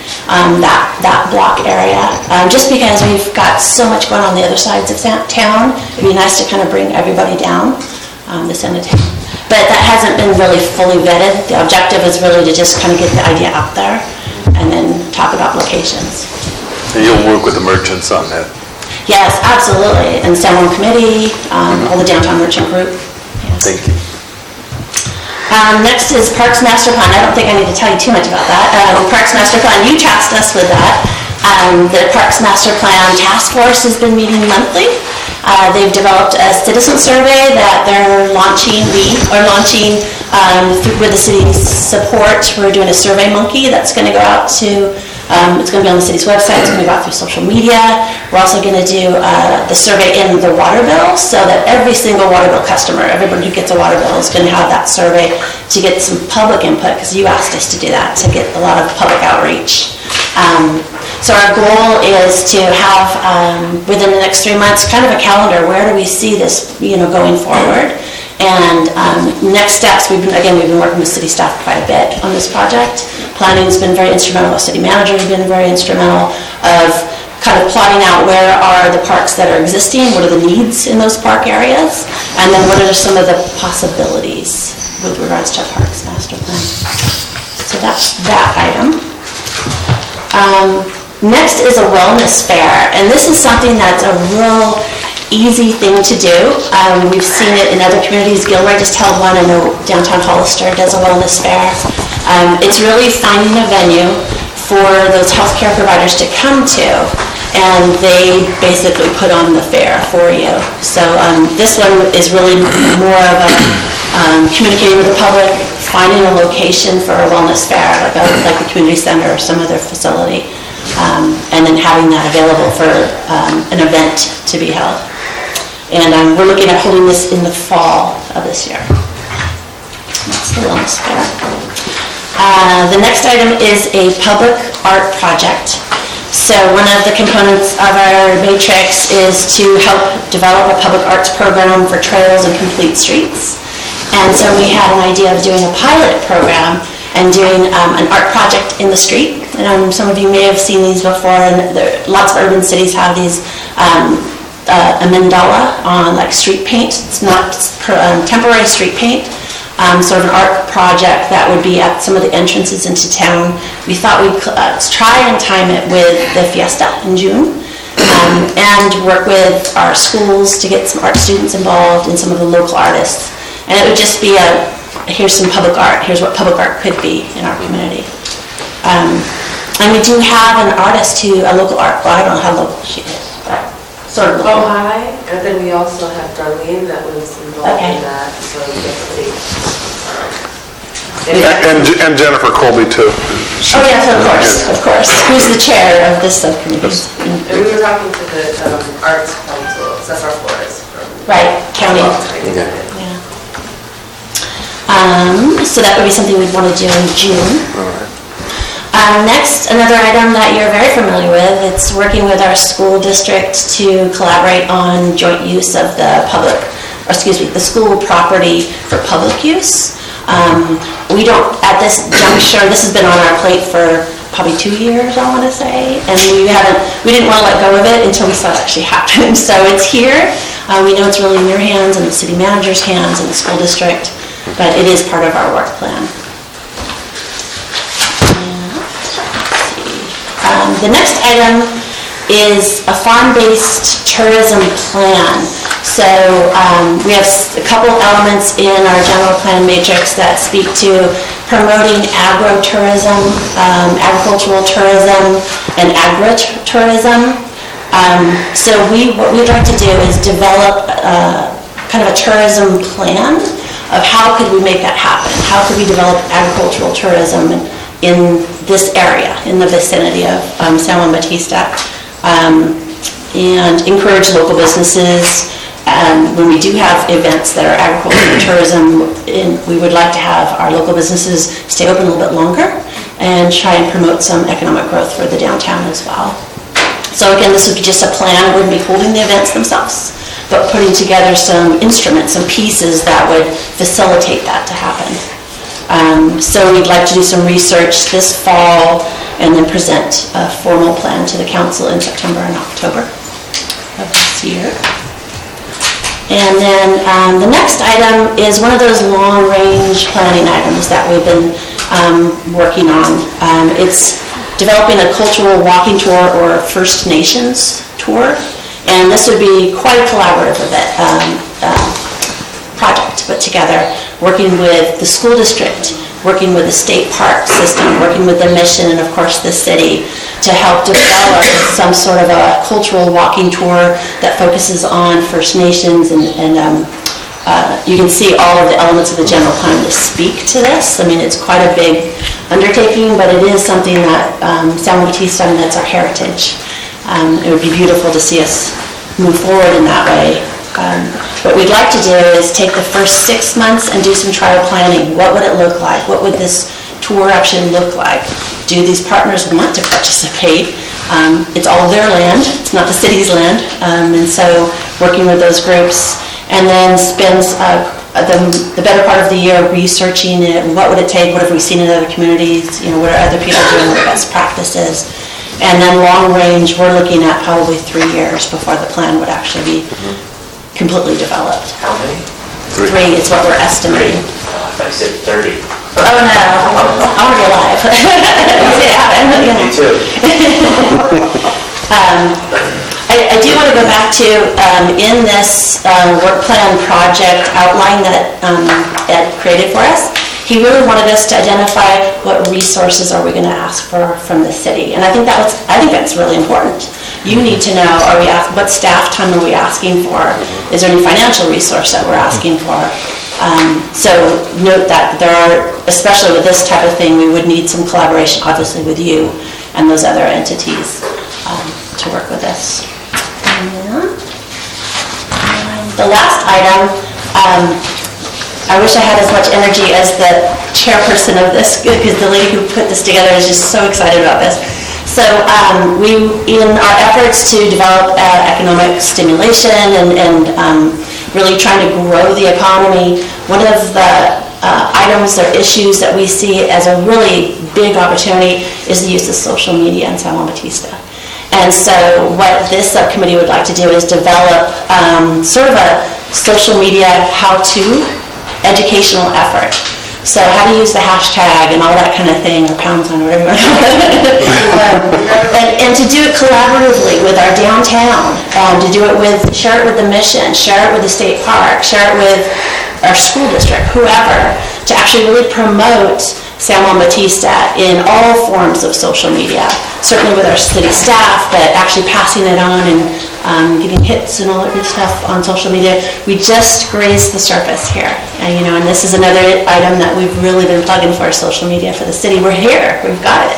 that block area, just because we've got so much going on the other sides of town. It'd be nice to kind of bring everybody down this end of town. But that hasn't been really fully vetted. The objective is really to just kind of get the idea out there and then talk about locations. And you'll work with the merchants on that? Yes, absolutely. And San Juan Committee, all the downtown merchant group. Yes. Thank you. Next is Parks Master Plan. I don't think I need to tell you too much about that. Parks Master Plan, you tasked us with that. The Parks Master Plan Task Force has been meeting monthly. They've developed a citizen survey that they're launching. We are launching with the city's support. We're doing a Survey Monkey that's going to go out to, it's going to be on the city's website. It's going to go out through social media. We're also going to do the survey in the water bill so that every single water bill customer, everybody who gets a water bill is going to have that survey to get some public input, because you asked us to do that, to get a lot of public outreach. So our goal is to have, within the next 3 months, kind of a calendar. Where do we see this, going forward? And next steps, we've been working with city staff quite a bit on this project. Planning's been very instrumental. Our city manager has been very instrumental of kind of plotting out where are the parks that are existing, what are the needs in those park areas, and then what are some of the possibilities with regards to our Parks Master Plan. So that's that item. Next is a wellness fair, and this is something that's a real easy thing to do. We've seen it in other communities. Gilroy just held one. I know downtown Hollister does a wellness fair. It's really finding a venue for those healthcare providers to come to, and they basically put on the fair for you. So this one is really more of a communicating with the public, finding a location for a wellness fair, like the community center or some other facility. and then having that available for an event to be held. And we're looking at holding this in the fall of this year. That's the list there. The next item is a public art project. So one of the components of our matrix is to help develop a public arts program for trails and complete streets. And so we had an idea of doing a pilot program and doing an art project in the street. Some of you may have seen these before, and lots of urban cities have these, a mandala on like street paint. It's not temporary street paint. Sort of an art project that would be at some of the entrances into town. We thought we'd try and time it with the fiesta in June, and work with our schools to get some art students involved and some of the local artists. And it would just be here's some public art, here's what public art could be in our community. And we do have an artist a local art, well, I don't know how local she is, but sort of local. Oh, hi. And then we also have Darlene that was involved in that, so let's see. And Jennifer Colby, too. Oh, yes, of course. Who's the chair of this subcommittee? And we were talking to the Arts Council, Cesar Flores. Right, county. Yeah. So that would be something we'd want to do in June. Next, another item that you're very familiar with, it's working with our school district to collaborate on joint use of the school property for public use. We don't, at this juncture, this has been on our plate for probably 2 years, I want to say, and we didn't want to let go of it until we saw it actually happen. So it's here. We know it's really in your hands and the city manager's hands and the school district, but it is part of our work plan. The next item is a farm-based tourism plan. So we have a couple elements in our general plan matrix that speak to promoting agro-tourism, agricultural tourism, and agri-tourism. So what we'd like to do is develop kind of a tourism plan of how could we make that happen? How could we develop agricultural tourism in this area, in the vicinity of San Juan Bautista, and encourage local businesses. When we do have events that are agricultural tourism, we would like to have our local businesses stay open a little bit longer and try and promote some economic growth for the downtown as well. So again, this would be just a plan. We wouldn't be holding the events themselves, but putting together some instruments, some pieces that would facilitate that to happen. So we'd like to do some research this fall and then present a formal plan to the council in September and October of this year. And then the next item is one of those long-range planning items that we've been working on. It's developing a cultural walking tour or First Nations tour, and this would be quite a collaborative project to put together, working with the school district, working with the state park system, working with the mission, and of course the city, to help develop some sort of a cultural walking tour that focuses on First Nations, and you can see all of the elements of the general plan to speak to this. I mean, it's quite a big undertaking, but it is something that San Juan Bautista, and that's our heritage. It would be beautiful to see us move forward in that way. What we'd like to do is take the first 6 months and do some trial planning. What would it look like? What would this tour actually look like? Do these partners want to participate? It's all their land, it's not the city's land, and so working with those groups, and then spends the better part of the year researching it. What would it take? What have we seen in other communities? What are other people doing? What are best practices? And then long range, we're looking at probably 3 years before the plan would actually be completely developed. How many? 3 is what we're estimating. I said 30. Oh no, I want to be alive. Me too. I do want to go back to, in this work plan project outline that Ed created for us, he really wanted us to identify what resources are we going to ask for from the city. And I think that's really important. You need to know, what staff time are we asking for? Is there any financial resource that we're asking for? So note that there are, especially with this type of thing, we would need some collaboration, obviously, with you and those other entities to work with us. And the last item, I wish I had as much energy as the chairperson of this, because the lady who put this together is just so excited about this. So we, in our efforts to develop economic stimulation and really trying to grow the economy, one of the items or issues that we see as a really big opportunity is the use of social media in San Juan Bautista. And so what this subcommittee would like to do is develop sort of a social media how-to educational effort. So how to use the hashtag and all that kind of thing, or pound sign, or whatever you want to call it. And to do it collaboratively with our downtown, to do it with, share it with the mission, share it with the state park, share it with our school district, whoever, to actually really promote San Juan Bautista in all forms of social media. Certainly with our city staff, but actually passing it on and giving hits and all that good stuff on social media. We just grazed the surface here. And, and this is another item that we've really been plugging for social media for the city. We're here, we've got it.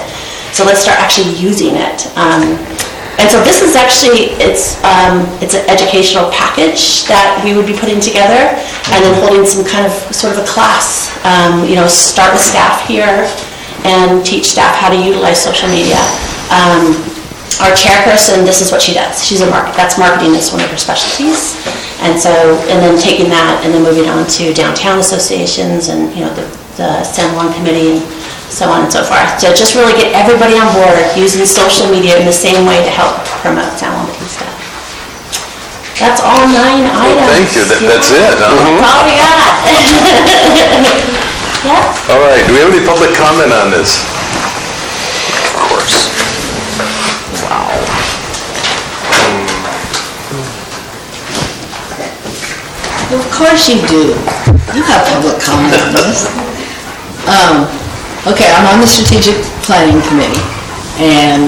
So let's start actually using it. And so this is actually, it's an educational package that we would be putting together and then holding some kind of sort of a class, start with staff here and teach staff how to utilize social media. Our chairperson, this is what she does. She's that's marketing is one of her specialties. And then taking that and then moving on to downtown associations and, the San Juan committee and so on and so forth. So just really get everybody on board using social media in the same way to help promote San Juan Bautista. That's all 9 items. Well, thank you. That's it, huh? That's all we got. Yeah. All right. Do we have any public comment on this? Of course. Wow. Of course you do. You have public comment on this. Okay, I'm on the Strategic Planning Committee, and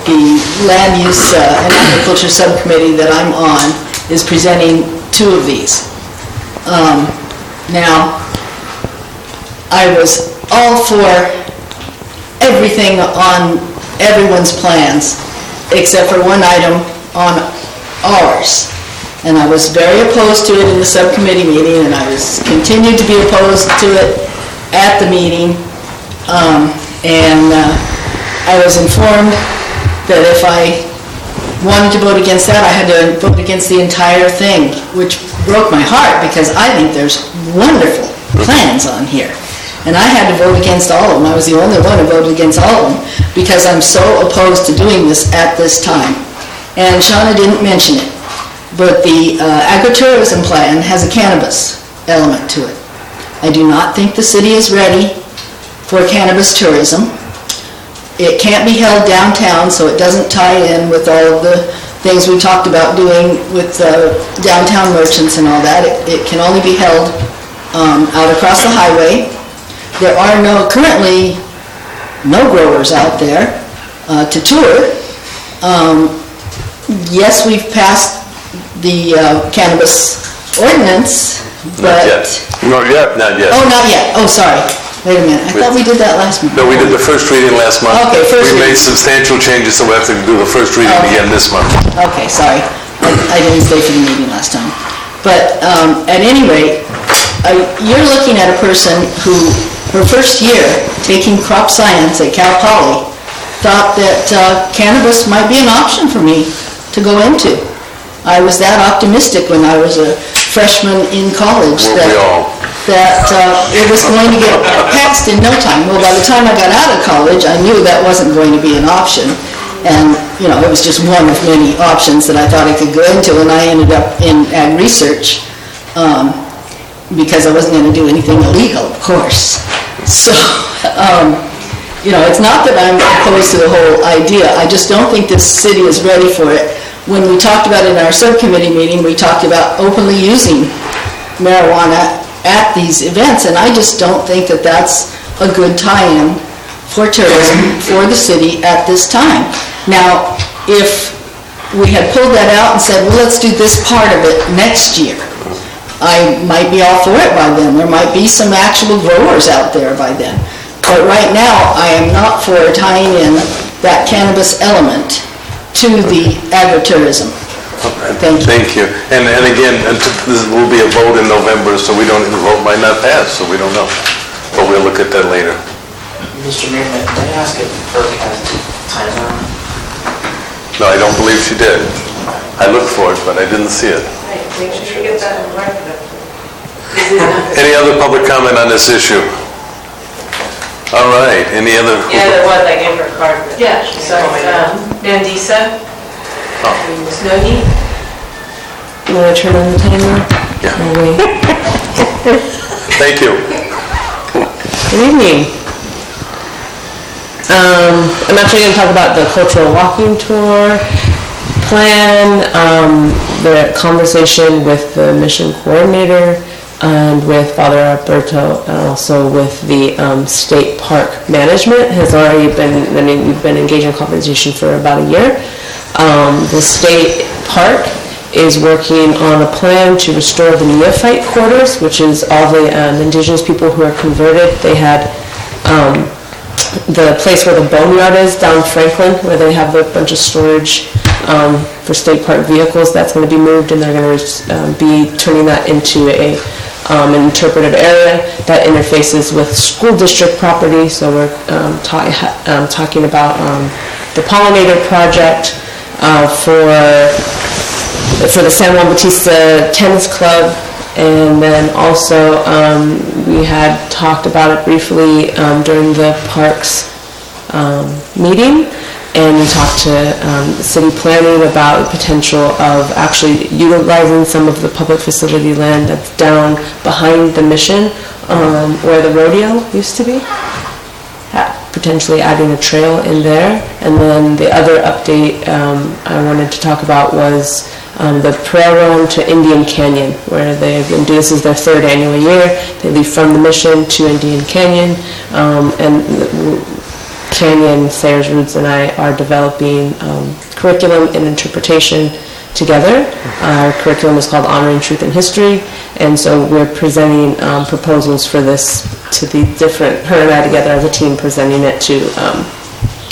the Land Use and Agriculture Subcommittee that I'm on is presenting 2 of these. Now, I was all for everything on everyone's plans, except for one item on ours. And I was very opposed to it in the subcommittee meeting, and I was continued to be opposed to it at the meeting. I was informed that if I wanted to vote against that, I had to vote against the entire thing, which broke my heart because I think there's wonderful plans on here. And I had to vote against all of them. I was the only one who voted against all of them because I'm so opposed to doing this at this time. And Shauna didn't mention it, but the agritourism plan has a cannabis element to it. I do not think the city is ready for cannabis tourism. It can't be held downtown, so it doesn't tie in with all of the things we talked about doing with downtown merchants and all that. It can only be held out across the highway. There are currently no growers out there to tour. Yes, we've passed the cannabis ordinance, but... Not yet. Not yet. Oh, not yet. Oh, sorry. Wait a minute. I thought we did that last month. No, we did the first reading last month. Okay, first reading. We made substantial changes, so we have to do the first reading again this month. Okay, sorry. I didn't stay for the meeting last time. But at any rate, you're looking at a person who, her first year taking crop science at Cal Poly, thought that cannabis might be an option for me to go into. I was that optimistic when I was a freshman in college that it was going to get passed in no time. Well, by the time I got out of college, I knew that wasn't going to be an option. And, it was just one of many options that I thought I could go into, and I ended up in ag research because I wasn't going to do anything illegal, of course. So, it's not that I'm opposed to the whole idea. I just don't think this city is ready for it. When we talked about it in our subcommittee meeting, we talked about openly using marijuana at these events, and I just don't think that that's a good tie-in for tourism for the city at this time. Now, if we had pulled that out and said, well, let's do this part of it next year, I might be all for it by then. There might be some actual growers out there by then. But right now, I am not for tying in that cannabis element to the agritourism. Thank you. Thank you. And again, this will be a vote in November, so we don't, the vote might not pass, so we don't know. But we'll look at that later. Mr. Mayor, may I ask if FERC has a timeline? No, I don't believe she did. I looked for it, but I didn't see it. Make sure you get that in record. Any other public comment on this issue? All right, any other? Yeah, there was, I gave her a card. Yeah, so, Mandisa, Ms. Nogi. You want to turn on the timer? Yeah. Oh, wait. Thank you. Good evening. I'm actually going to talk about the cultural walking tour plan, the conversation with the mission coordinator, and with Father Alberto, and also with the state park management has already been, we've been engaged in conversation for about a year. The state park is working on a plan to restore the neophyte quarters, which is all the indigenous people who are converted. They had the place where the boneyard is down Franklin, where they have a bunch of storage for state park vehicles. That's going to be moved, and they're going to be turning that into an interpretive area that interfaces with school district property. So we're talking about the pollinator project for the San Juan Bautista Tennis Club, and then also we had talked about it briefly during the parks meeting, and we talked to city planning about the potential of actually utilizing some of the public facility land that's down behind the mission where the rodeo used to be, potentially adding a trail in there. And then the other update I wanted to talk about was the prayer run to Indian Canyon, where they've been doing, this is their third annual year. They leave from the mission to Indian Canyon, and Canyon, Sayers Roots, and I are developing curriculum and interpretation together. Our curriculum is called Honoring Truth and History, and so we're presenting proposals for this to the different, her and I together as a team presenting it to,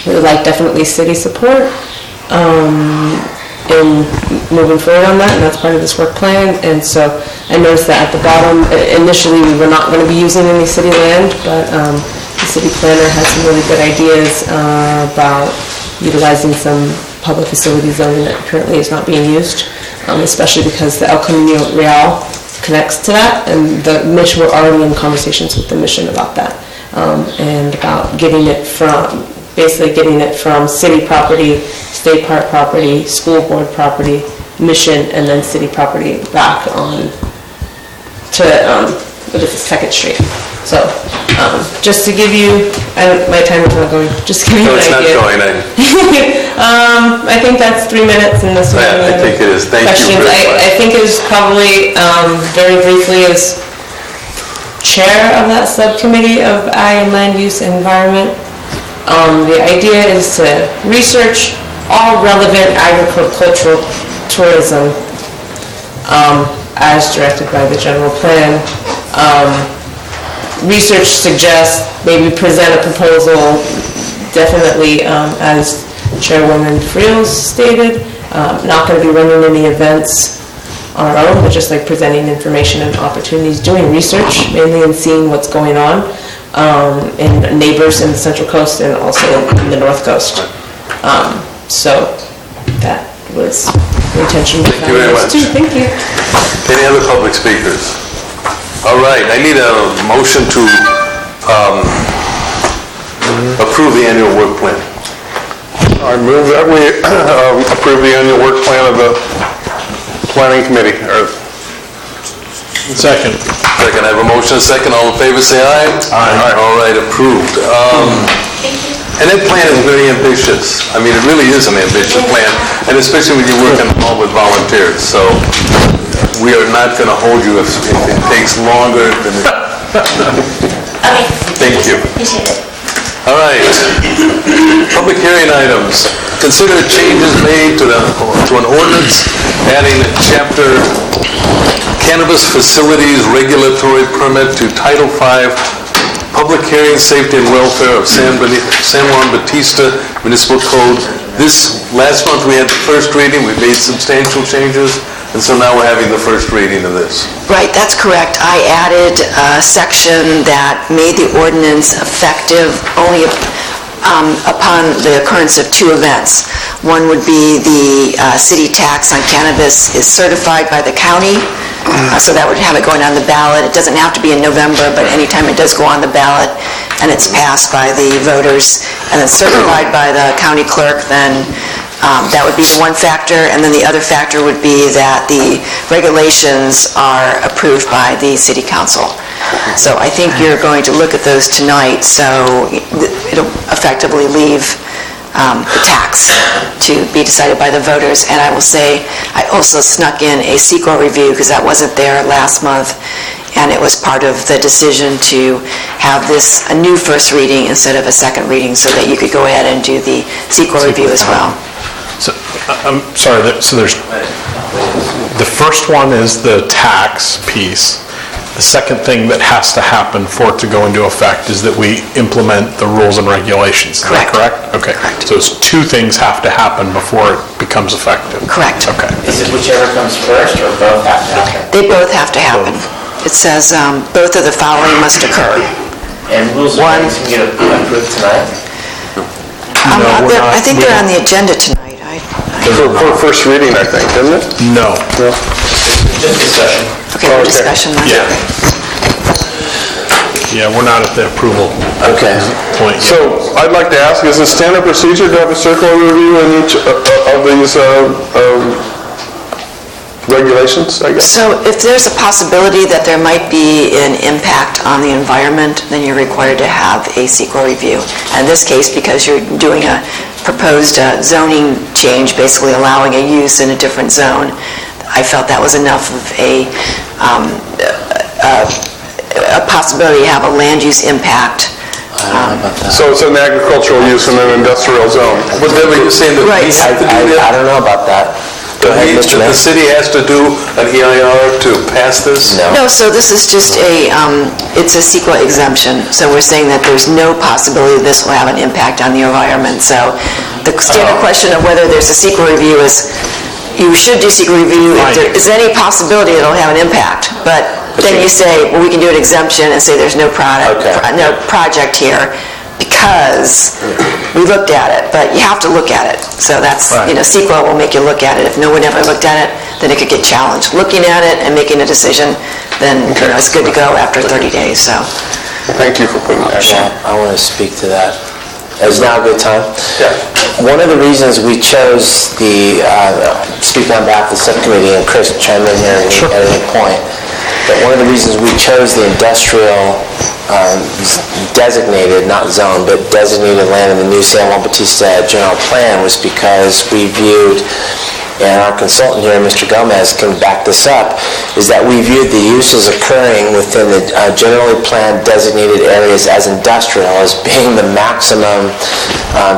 we would like definitely city support in moving forward on that, and that's part of this work plan. And so I noticed that at the bottom, initially we were not going to be using any city land, but the city planner had some really good ideas about utilizing some public facility zoning that currently is not being used, especially because the El Camino Real connects to that, and the mission, we're already in conversations with the mission about that, and about getting it from, basically getting it from city property, state park property, school board property, mission, and then city property back on to, what is it, 2nd Street. So, just to give you, my timer's not going, just to give you an idea. No, it's not going. I think that's 3 minutes in this one. Yeah, I think it is. Thank you very much. I think it was probably, very briefly, as chair of that subcommittee of Ag and Land Use and Environment. The idea is to research all relevant agricultural tourism as directed by the general plan. Research suggests maybe present a proposal, definitely as Chairwoman Friels stated, not going to be running any events on our own, but just like presenting information and opportunities, doing research mainly and seeing what's going on in neighbors in the Central Coast and also in the North Coast. So that was the intention. Thank you very much. Thank you. Any other public speakers? All right, I need a motion to approve the annual work plan. I move that we approve the annual work plan of the planning committee. Second. Second, I have a motion, second. All in favor, say aye. Aye. All right, approved. And that plan is very ambitious. I mean, it really is an ambitious plan, and especially when you're working all with volunteers. So we are not going to hold you if it takes longer than it... Okay. Thank you. Appreciate it. All right. Public hearing items. Consider changes made to an ordinance adding a chapter Cannabis Facilities Regulatory Permit to Title V public hearing, safety and welfare of San Juan Bautista Municipal Code. Last month we had the first reading, we made substantial changes, and so now we're having the first reading of this. Right, that's correct. I added a section that made the ordinance effective only upon the occurrence of two events. One would be the city tax on cannabis is certified by the county, so that would have it going on the ballot. It doesn't have to be in November, but anytime it does go on the ballot and it's passed by the voters and it's certified by the county clerk, then that would be one factor. And then the other factor would be that the regulations are approved by the city council. So I think you're going to look at those tonight, so it'll effectively leave the tax to be decided by the voters. And I will say, I also snuck in a CEQA review because that wasn't there last month, and it was part of the decision to have this a new first reading instead of a second reading, so that you could go ahead and do the CEQA review as well. So, I'm sorry, so there's, the first one is the tax piece. The second thing that has to happen for it to go into effect is that we implement the rules and regulations. Is that correct? Okay. Correct. So it's two things have to happen before it becomes effective. Correct. Okay. Is it whichever comes first, or both have to happen? They both have to happen. It says both of the following must occur. And rules and regs can get approved tonight? I think they're on the agenda tonight. For first reading, I think, isn't it? No. Just discussion. Okay, for discussion then. Yeah. Yeah, we're not at the approval point yet. So I'd like to ask, is it standard procedure to have a circular review in each of these regulations, I guess? So if there's a possibility that there might be an impact on the environment, then you're required to have a CEQA review. And in this case, because you're doing a proposed zoning change, basically allowing a use in a different zone, I felt that was enough of a possibility to have a land use impact. So it's an agricultural use in an industrial zone? Whatever you're saying that we have to do that? I don't know about that. The city has to do an EIR to pass this? No, so this is just it's a CEQA exemption. So we're saying that there's no possibility this will have an impact on the environment. So the standard question of whether there's a CEQA review is, you should do CEQA review if there is any possibility it'll have an impact. But then you say, well, we can do an exemption and say there's no project here, because we looked at it, but you have to look at it. So that's, CEQA will make you look at it. If no one ever looked at it, then it could get challenged. Looking at it and making a decision, then it's good to go after 30 days, so. Thank you for putting that on. I want to speak to that. Is now a good time? Yeah. One of the reasons we chose the, speaking on behalf of the subcommittee, and Chris chime in here at any point, but one of the reasons we chose the industrial designated, not zone, but designated land in the new San Juan Bautista general plan was because we viewed, and our consultant here, Mr. Gomez, can back this up, is that we viewed the uses occurring within the generally planned designated areas as industrial as being the maximum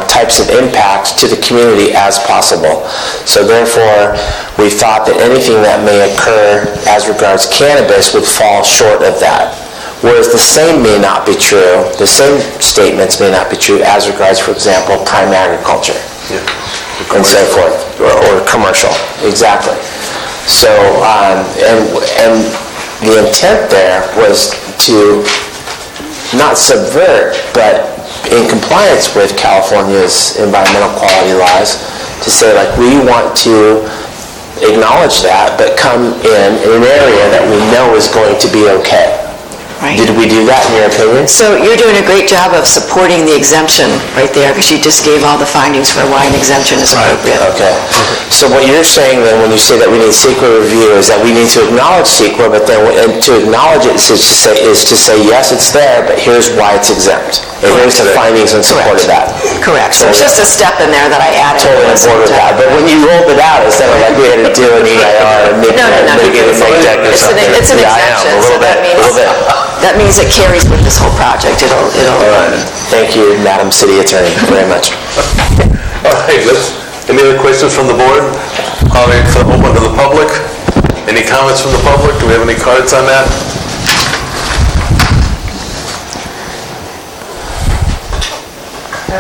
types of impacts to the community as possible. So therefore, we thought that anything that may occur as regards cannabis would fall short of that. Whereas the same may not be true, the same statements may not be true as regards, for example, prime agriculture. And so forth, or commercial, exactly. So, and the intent there was to not subvert, but in compliance with California's environmental quality laws, to say, like, we want to acknowledge that, but come in an area that we know is going to be okay. Right. Did we do that in your opinion? So you're doing a great job of supporting the exemption right there, because you just gave all the findings for why an exemption is appropriate. Okay. So what you're saying then, when you say that we need CEQA review, is that we need to acknowledge CEQA, but then to acknowledge it is to say, yes, it's there, but here's why it's exempt. And here's the findings in support of that. Correct. So there's just a step in there that I added. Totally on board with that. But when you rolled it out, instead of like we had to do an EIR and mitigate it like that or something. It's an exemption, so that means it carries with this whole project. It'll. Thank you, Madam City Attorney, very much. All right, any other questions from the board? All right, open to the public. Any comments from the public? Do we have any cards on that? I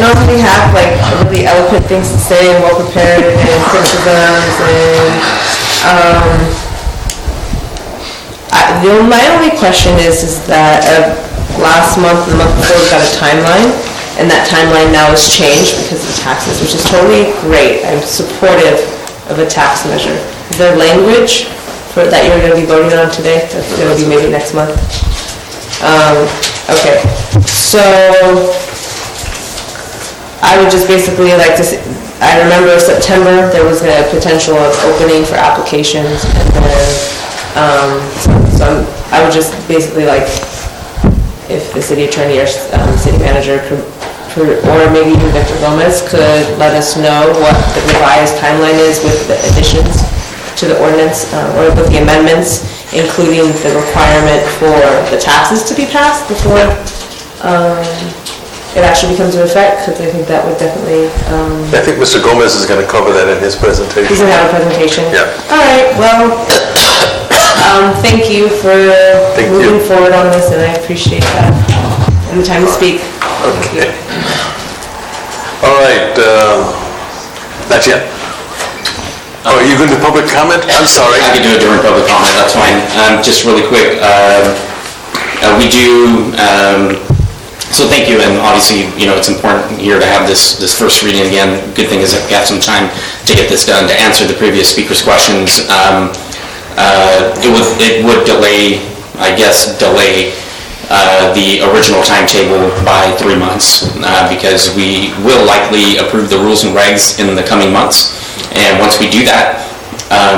normally have like really eloquent things to say and well prepared and criticisms and my only question is that last month, the month before, we got a timeline, and that timeline now has changed because of taxes, which is totally great. I'm supportive of a tax measure. Is there language that you're going to be voting on today? That's going to be maybe next month. Okay, so I would just basically like to see, I remember September, there was a potential of opening for applications, and then, I would just basically like, if the city attorney or city manager could, or maybe even Victor Gomez could let us know what the revised timeline is with the additions to the ordinance, or with the amendments, including the requirement for the taxes to be passed before it actually becomes in effect, because I think that would definitely... I think Mr. Gomez is going to cover that in his presentation. He's going to have a presentation? Yeah. All right, well, thank you for moving forward on this, and I appreciate that, and the time to speak. Okay. All right, not yet. Oh, are you going to public comment? I'm sorry. I can do it during public comment, that's fine. Just really quick, we do, so thank you, and obviously, it's important here to have this first reading again. Good thing is that we have some time to get this done. To answer the previous speaker's questions, it would delay the original timetable by 3 months, because we will likely approve the rules and regs in the coming months. And once we do that,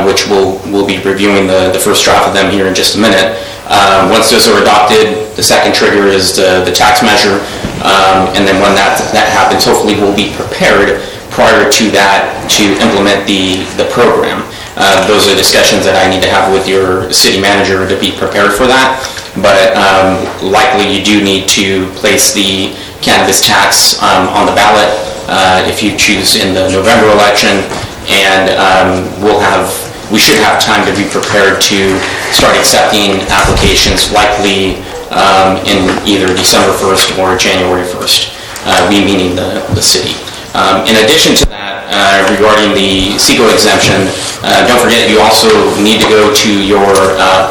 which we'll be reviewing the first draft of them here in just a minute, once those are adopted, the second trigger is the tax measure, and then when that happens, hopefully we'll be prepared prior to that to implement the program. Those are discussions that I need to have with your city manager to be prepared for that, but likely you do need to place the cannabis tax on the ballot if you choose in the November election, and we should have time to be prepared to start accepting applications likely in either December 1st or January 1st, we meaning the city. In addition to that, regarding the SECO exemption, don't forget you also need to go to your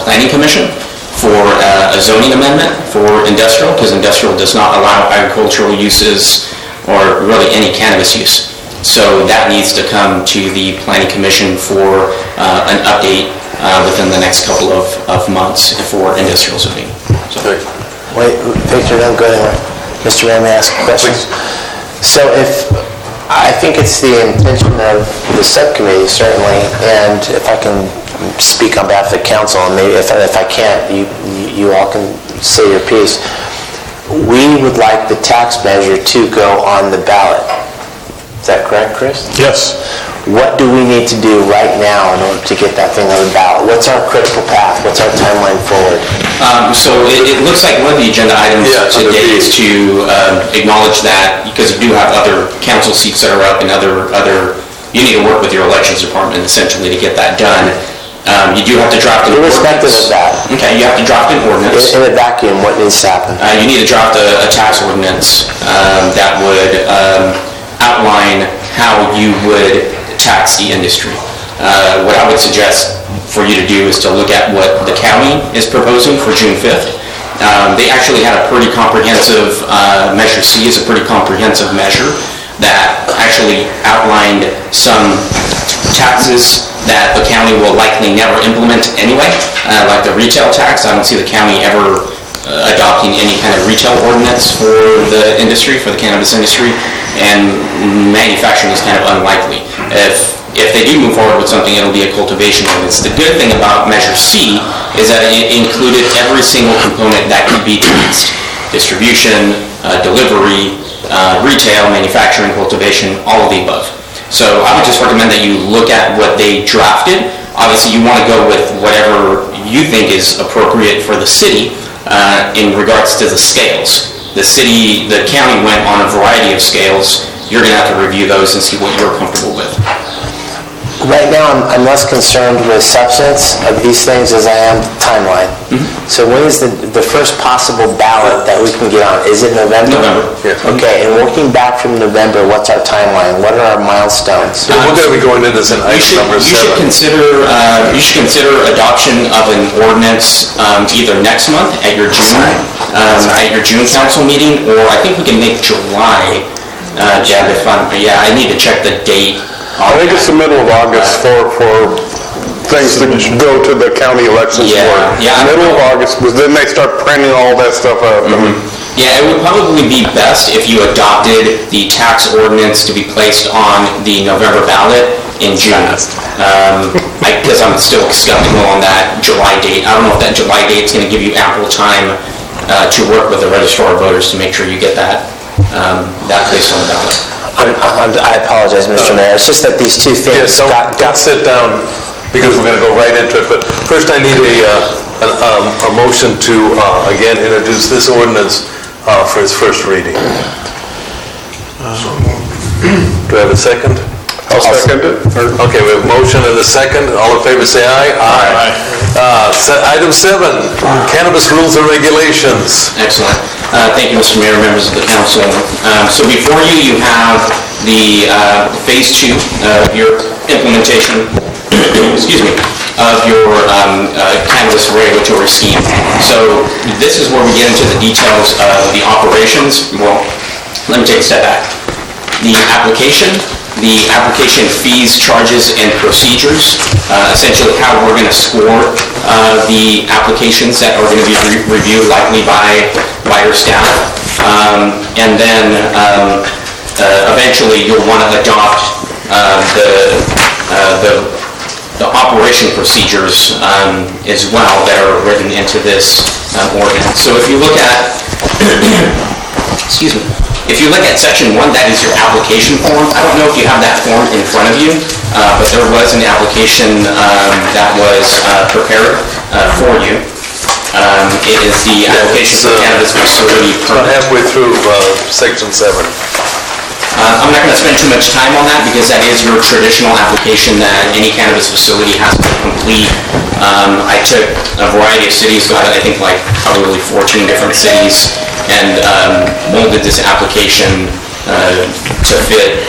planning commission for a zoning amendment for industrial, because industrial does not allow agricultural uses or really any cannabis use. So that needs to come to the planning commission for an update within the next couple of months for industrial zoning. So. Wait, Victor, don't go anywhere. Mr. Mayor, may I ask a question? Please. So I think it's the intention of the subcommittee, certainly, and if I can speak on behalf of the council, and maybe if I can't, you all can say your piece. We would like the tax measure to go on the ballot. Is that correct, Chris? Yes. What do we need to do right now in order to get that thing on the ballot? What's our critical path? What's our timeline forward? So it looks like one of the agenda items today is to acknowledge that, because you do have other council seats that are up and you need to work with your elections department essentially to get that done. You do have to draft an ordinance. Irrespective of that. Okay, you have to draft an ordinance. In a vacuum, what needs to happen? You need to draft a tax ordinance that would outline how you would tax the industry. What I would suggest for you to do is to look at what the county is proposing for June 5th. They actually had a pretty comprehensive, Measure C is a pretty comprehensive measure that actually outlined some taxes that the county will likely never implement anyway, like the retail tax. I don't see the county ever adopting any kind of retail ordinance for the industry, for the cannabis industry, and manufacturing is kind of unlikely. If they do move forward with something, it'll be a cultivation ordinance. The good thing about Measure C is that it included every single component that could be taxed: distribution, delivery, retail, manufacturing, cultivation, all of the above. So I would just recommend that you look at what they drafted. Obviously, you want to go with whatever you think is appropriate for the city in regards to the scales. The county went on a variety of scales. You're going to have to review those and see what you're comfortable with. Right now, I'm less concerned with substance of these things as I am timeline. So when is the first possible ballot that we can get on? Is it November? November. Okay, and working back from November, what's our timeline? What are our milestones? We're going to be going into this in item number 7. You should consider adoption of an ordinance either next month at your June council meeting, or I think we can make July. Deb, I need to check the date. I think it's the middle of August for things to go to the county elections board. Middle of August, because then they start printing all that stuff out. Yeah, it would probably be best if you adopted the tax ordinance to be placed on the November ballot in June. Because I'm still skeptical on that July date. I don't know if that July date's going to give you ample time to work with the registrar of voters to make sure you get that placed on the ballot. I apologize, Mr. Mayor. It's just that these two things Don't sit down, because we're going to go right into it. But first, I need a motion to, again, introduce this ordinance for its first reading. Do I have a second? I'll second it. Okay, we have a motion and a second. All in favor, say aye. Aye. Item 7, cannabis rules and regulations. Excellent. Thank you, Mr. Mayor, members of the council. So before you have the phase 2 of your implementation, of your cannabis regulatory scheme. So this is where we get into the details of the operations. Well, let me take a step back. The application fees, charges, and procedures, essentially how we're going to score the applications that are going to be reviewed likely by your staff. And then eventually you'll want to adopt the operation procedures as well that are written into this ordinance. So if you look at, if you look at section 1, that is your application form. I don't know if you have that form in front of you, but there was an application that was prepared for you. It is the application for cannabis facility permit. Halfway through section 7. I'm not going to spend too much time on that because that is your traditional application that any cannabis facility has to complete. I took a variety of cities, I think like probably 14 different cities, and molded this application to fit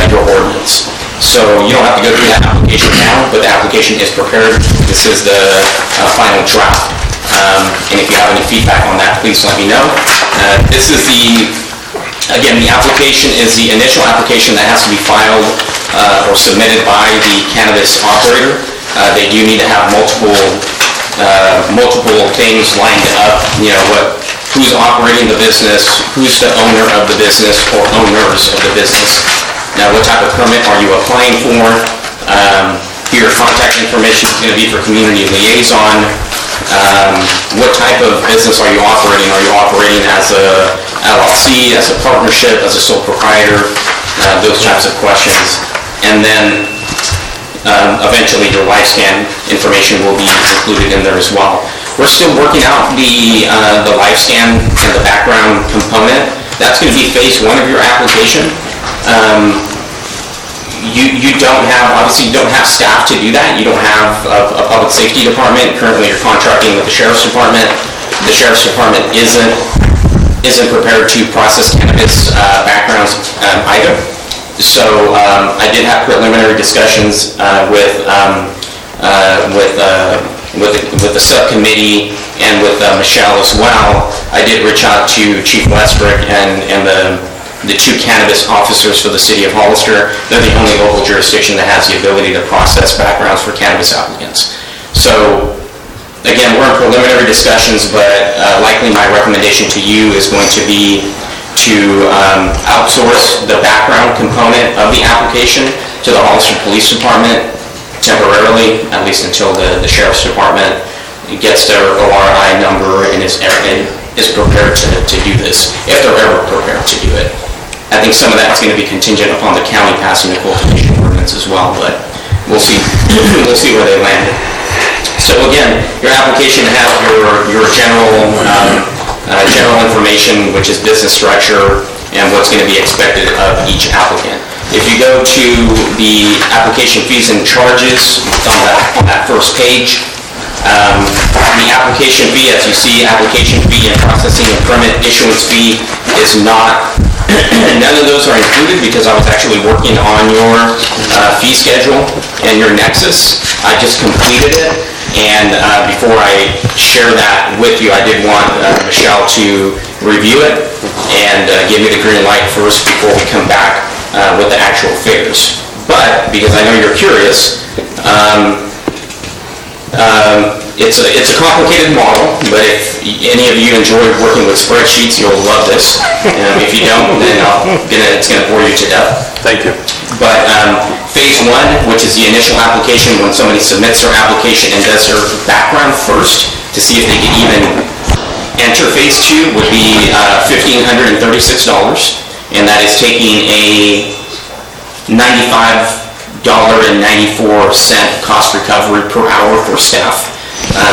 your ordinance. So you don't have to go through that application now, but the application is prepared. This is the final draft. And if you have any feedback on that, please let me know. This is again, the application is the initial application that has to be filed or submitted by the cannabis operator. They do need to have multiple things lined up, who's operating the business, who's the owner of the business or owners of the business. Now, what type of permit are you applying for? Who your contact information is going to be for community liaison. What type of business are you operating? Are you operating as a LLC, as a partnership, as a sole proprietor? Those types of questions. And then eventually your lifespan information will be included in there as well. We're still working out the lifespan and the background component. That's going to be phase 1 of your application. Obviously you don't have staff to do that. You don't have a public safety department. Currently you're contracting with the sheriff's department. The sheriff's department isn't prepared to process cannabis backgrounds either. So I did have preliminary discussions with the subcommittee and with Michelle as well. I did reach out to Chief Westbrook and the 2 cannabis officers for the city of Hollister. They're the only local jurisdiction that has the ability to process backgrounds for cannabis applicants. So again, we're in preliminary discussions, but likely my recommendation to you is going to be to outsource the background component of the application to the Hollister Police Department temporarily, at least until the Sheriff's Department gets their ORI number and is prepared to do this, if they're ever prepared to do it. I think some of that's going to be contingent upon the county passing the cultivation ordinance as well, but we'll see. We'll see where they land. So again, your application has your general information, which is business structure and what's going to be expected of each applicant. If you go to the application fees and charges on that first page, the application fee, as you see, application fee and processing and permit issuance fee is not, none of those are included because I was actually working on your fee schedule and your nexus. I just completed it, and before I share that with you, I did want Michelle to review it and give me the green light first before we come back with the actual figures. But, because I know you're curious, it's a complicated model, but if any of you enjoy working with spreadsheets, you'll love this. If you don't, then it's going to bore you to death. Thank you. But phase one, which is the initial application, when somebody submits their application and does their background first to see if they can even enter phase two, would be $1,536, and that is taking a $95.94 cost recovery per hour for staff.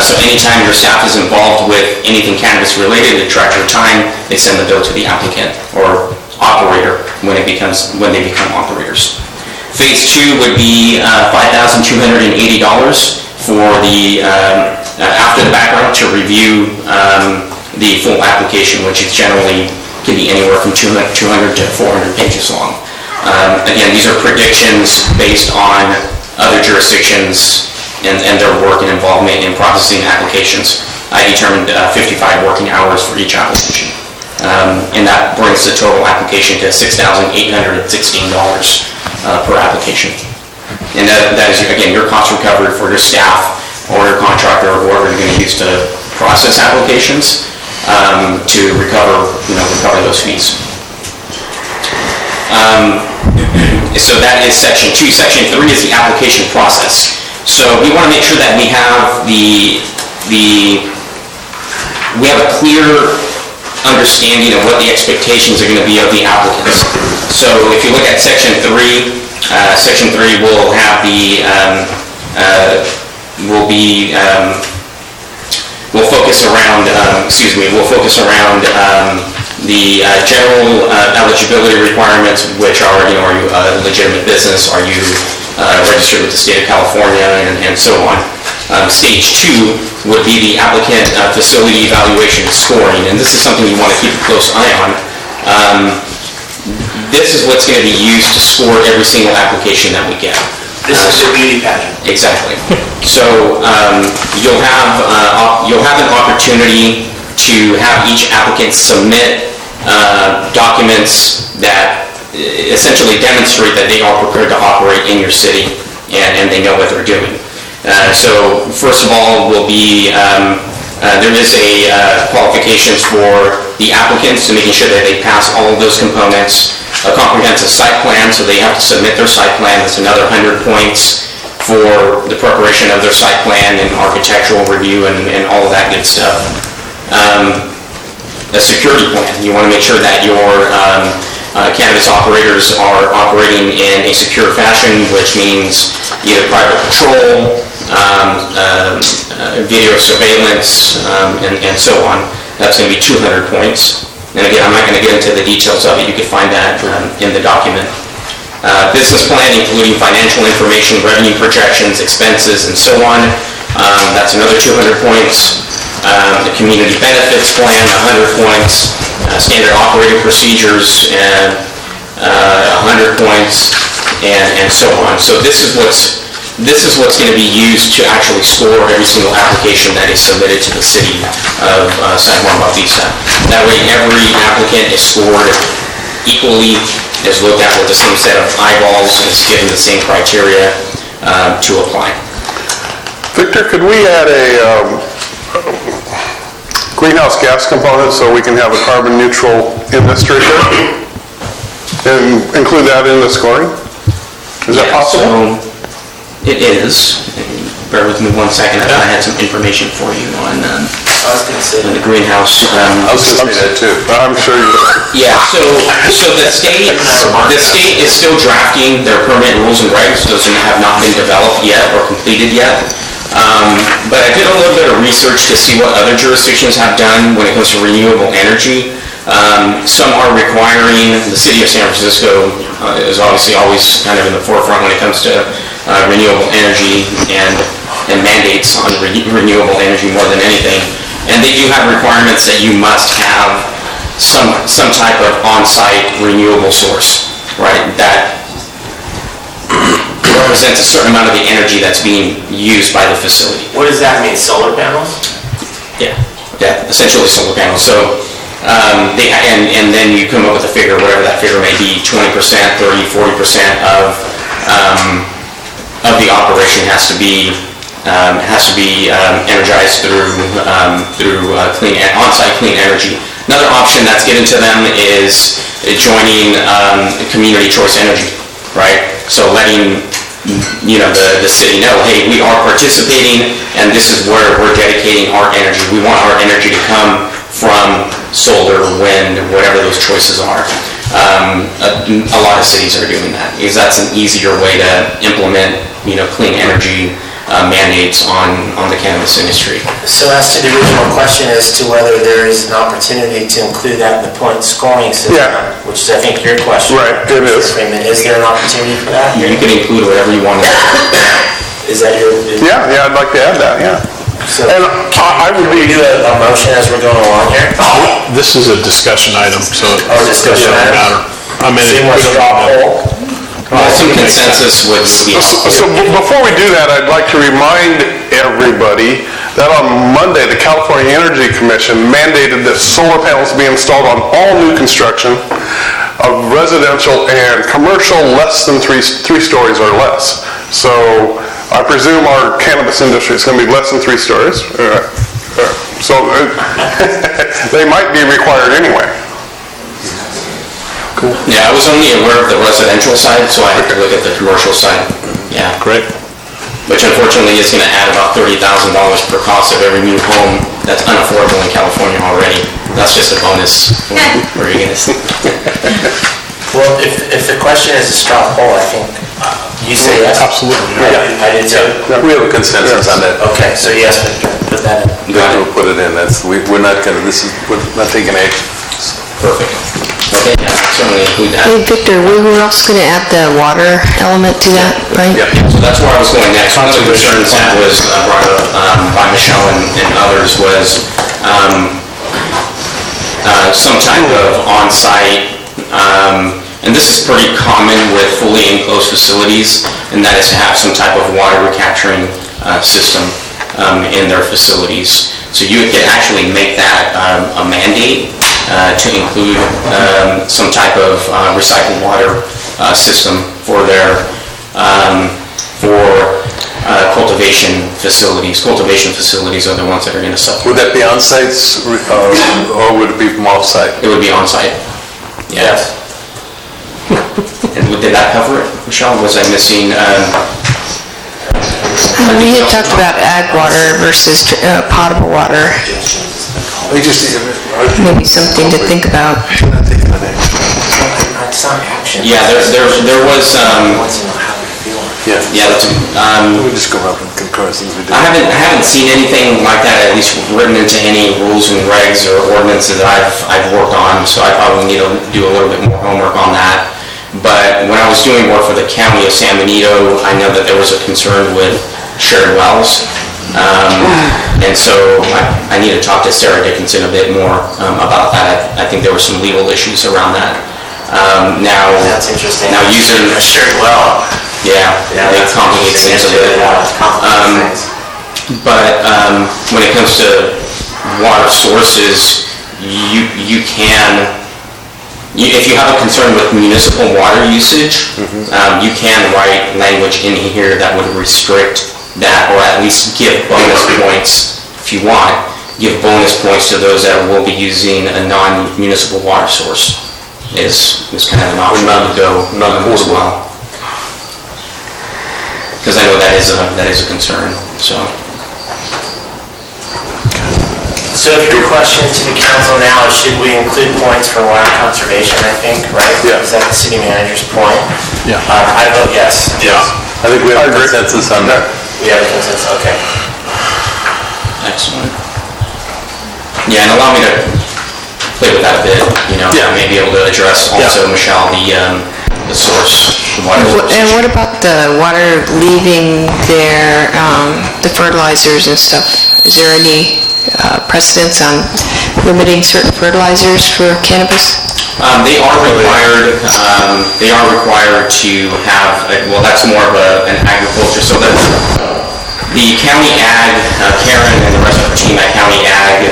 So anytime your staff is involved with anything cannabis related, to track your time, they send the bill to the applicant or operator when they become operators. Phase two would be $5,280 for the after the background to review the full application, which is generally can be anywhere from 200 to 400 pages long. Again, these are predictions based on other jurisdictions and their work and involvement in processing applications. I determined 55 working hours for each application. And that brings the total application to $6,816 per application. And that is, again, your cost recovery for your staff or your contractor or whoever you're going to use to process applications to recover those fees. So that is section 2. Section 3 is the application process. So we want to make sure that we have we have a clear understanding of what the expectations are going to be of the applicants. So if you look at section 3, section 3 will have will focus around the general eligibility requirements, which are, are you a legitimate business, are you registered with the state of California, and so on. Stage 2 would be the applicant facility evaluation scoring, and this is something you want to keep a close eye on. This is what's going to be used to score every single application that we get. This is a beauty pageant. Exactly. So you'll have an opportunity to have each applicant submit documents that essentially demonstrate that they are prepared to operate in your city and they know what they're doing. So first of all will be, there is a qualifications for the applicants to making sure that they pass all of those components. A comprehensive site plan, so they have to submit their site plan. That's another 100 points for the preparation of their site plan and architectural review and all of that good stuff. A security plan. You want to make sure that your cannabis operators are operating in a secure fashion, which means either private patrol, video surveillance, and so on. That's going to be 200 points. And again, I'm not going to get into the details of it. You can find that in the document. Business plan, including financial information, revenue projections, expenses, and so on. That's another 200 points. The community benefits plan, 100 points. Standard operating procedures, 100 points, and so on. So this is what's going to be used to actually score every single application that is submitted to the city of San Juan Bautista. That way every applicant is scored equally, is looked at with the same set of eyeballs, and is given the same criteria to apply. Victor, could we add a greenhouse gas component so we can have a carbon neutral industry here? And include that in the scoring? Is that possible? So it is. Bear with me 1 second. I had some information for you on the greenhouse. I was going to say that too. I'm sure you will. Yeah, so the state is still drafting their permit rules and regs. Those have not been developed yet or completed yet. But I did a little bit of research to see what other jurisdictions have done when it comes to renewable energy. Some are requiring, the city of San Francisco is obviously always kind of in the forefront when it comes to renewable energy and mandates on renewable energy more than anything. And they do have requirements that you must have some type of on-site renewable source, right? That represents a certain amount of the energy that's being used by the facility. What does that mean, solar panels? Yeah, essentially solar panels. So, and then you come up with a figure, whatever that figure may be, 20%, 30, 40% of the operation has to be energized through clean on-site clean energy. Another option that's given to them is joining community choice energy, right? So letting the city know, hey, we are participating, and this is where we're dedicating our energy. We want our energy to come from solar, wind, whatever those choices are. A lot of cities are doing that because that's an easier way to implement, clean energy mandates on the cannabis industry. So as to the original question as to whether there is an opportunity to include that in the point scoring system, which is I think your question. Right, it is. Is there an opportunity for that? You can include whatever you want. Is that your? Yeah, I'd like to add that, yeah. So and I would be... do a motion as we're going along here? This is a discussion item, so it discussion doesn't item. matter. I mean, So you want to straw poll? Some consensus would be... So before we do that, I'd like to remind everybody that on Monday, the California Energy Commission mandated that solar panels be installed on all new construction of residential and commercial less than three stories or less. So I presume our cannabis industry is going to be less than 3 stories. So they might be required anyway. Cool. Yeah, I was only aware of the residential side, so I had to look at the commercial side. Yeah. Great. Which unfortunately is going to add about $30,000 per cost of every new home that's unaffordable in California already. That's just a bonus for you guys. Well, if the question is a straw poll, I think you say yes? Absolutely. I did too. We have a consensus on that. Okay, so yes, Victor, put that in. Victor will put it in. We're not taking action. Perfect. Okay, yeah, certainly include that. Hey, Victor, we were also going to add the water element to that, right? Yeah, so that's where I was going next. One of the concerns that was brought up by Michelle and others was some type of on-site, and this is pretty common with fully enclosed facilities, and that is to have some type of water recapturing system in their facilities. So you could actually make that a mandate to include some type of recycled water system for their cultivation facilities. Cultivation facilities are the ones that are going to suffer. Would that be on-site or would it be from off-site? It would be on-site. Yes. And did that cover it, Michelle? Was I missing? We had talked about ag water versus potable water. Maybe something to think about. Yeah, there was. Yeah, that's. We just go up and concur. I haven't seen anything like that, at least written into any rules and regs or ordinances that I've worked on. So I probably need to do a little bit more homework on that. But when I was doing work for the county of San Benito, I know that there was a concern with shared wells. And so I need to talk to Sarah Dickinson a bit more about that. I think there were some legal issues around that. Now, that's interesting. Now using a shared well. Yeah, it complicates things a bit. But when it comes to water sources, you can. If you have a concern with municipal water usage, you can write language in here that would restrict that, or at least give bonus points, if you want, give bonus points to those that will be using a non-municipal water source, is kind of an option to go as well. Because I know that is a concern, so. So if your question to the council now is, should we include points for water conservation, I think, right? Yeah. Is that the city manager's point? Yeah. I vote yes. Yeah. I think we have a consensus on that. We have a consensus, okay. Excellent. Yeah, and allow me to play with that a bit, maybe able to address also, Michelle, the source, the water source. And what about the water leaving there, the fertilizers and stuff? Is there any precedence on limiting certain fertilizers for cannabis? They are required. They are required to have. Well, that's more of an agriculture. So the county ag, Karen and the rest of her team at county ag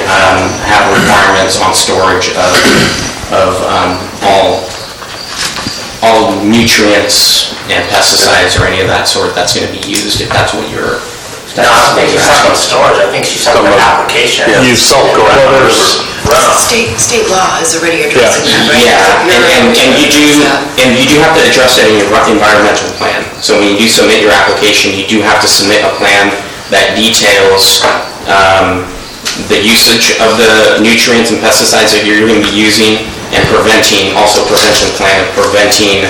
have requirements on storage of all nutrients and pesticides or any of that sort that's going to be used. If that's what you're. No, I don't think she's talking about storage, I think she's talking about application. You don't go out on the river. State law is already addressing that, right? Yeah, and you do have to address that in your environmental plan. So when you do submit your application, you do have to submit a plan that details the usage of the nutrients and pesticides that you're going to be using, and prevention plan of preventing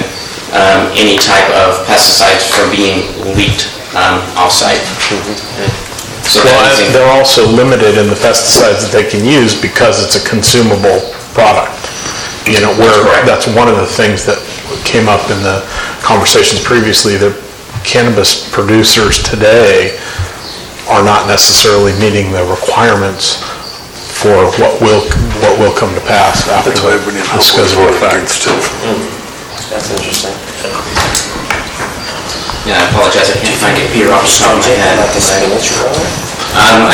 any type of pesticides from being leaked off-site. So they're also limited in the pesticides that they can use because it's a consumable product. That's one of the things that came up in the conversations previously, that cannabis producers today are not necessarily meeting the requirements for what will come to pass after the schedule of facts. That's interesting. Yeah, I apologize, I can't find it here off the top of my head. I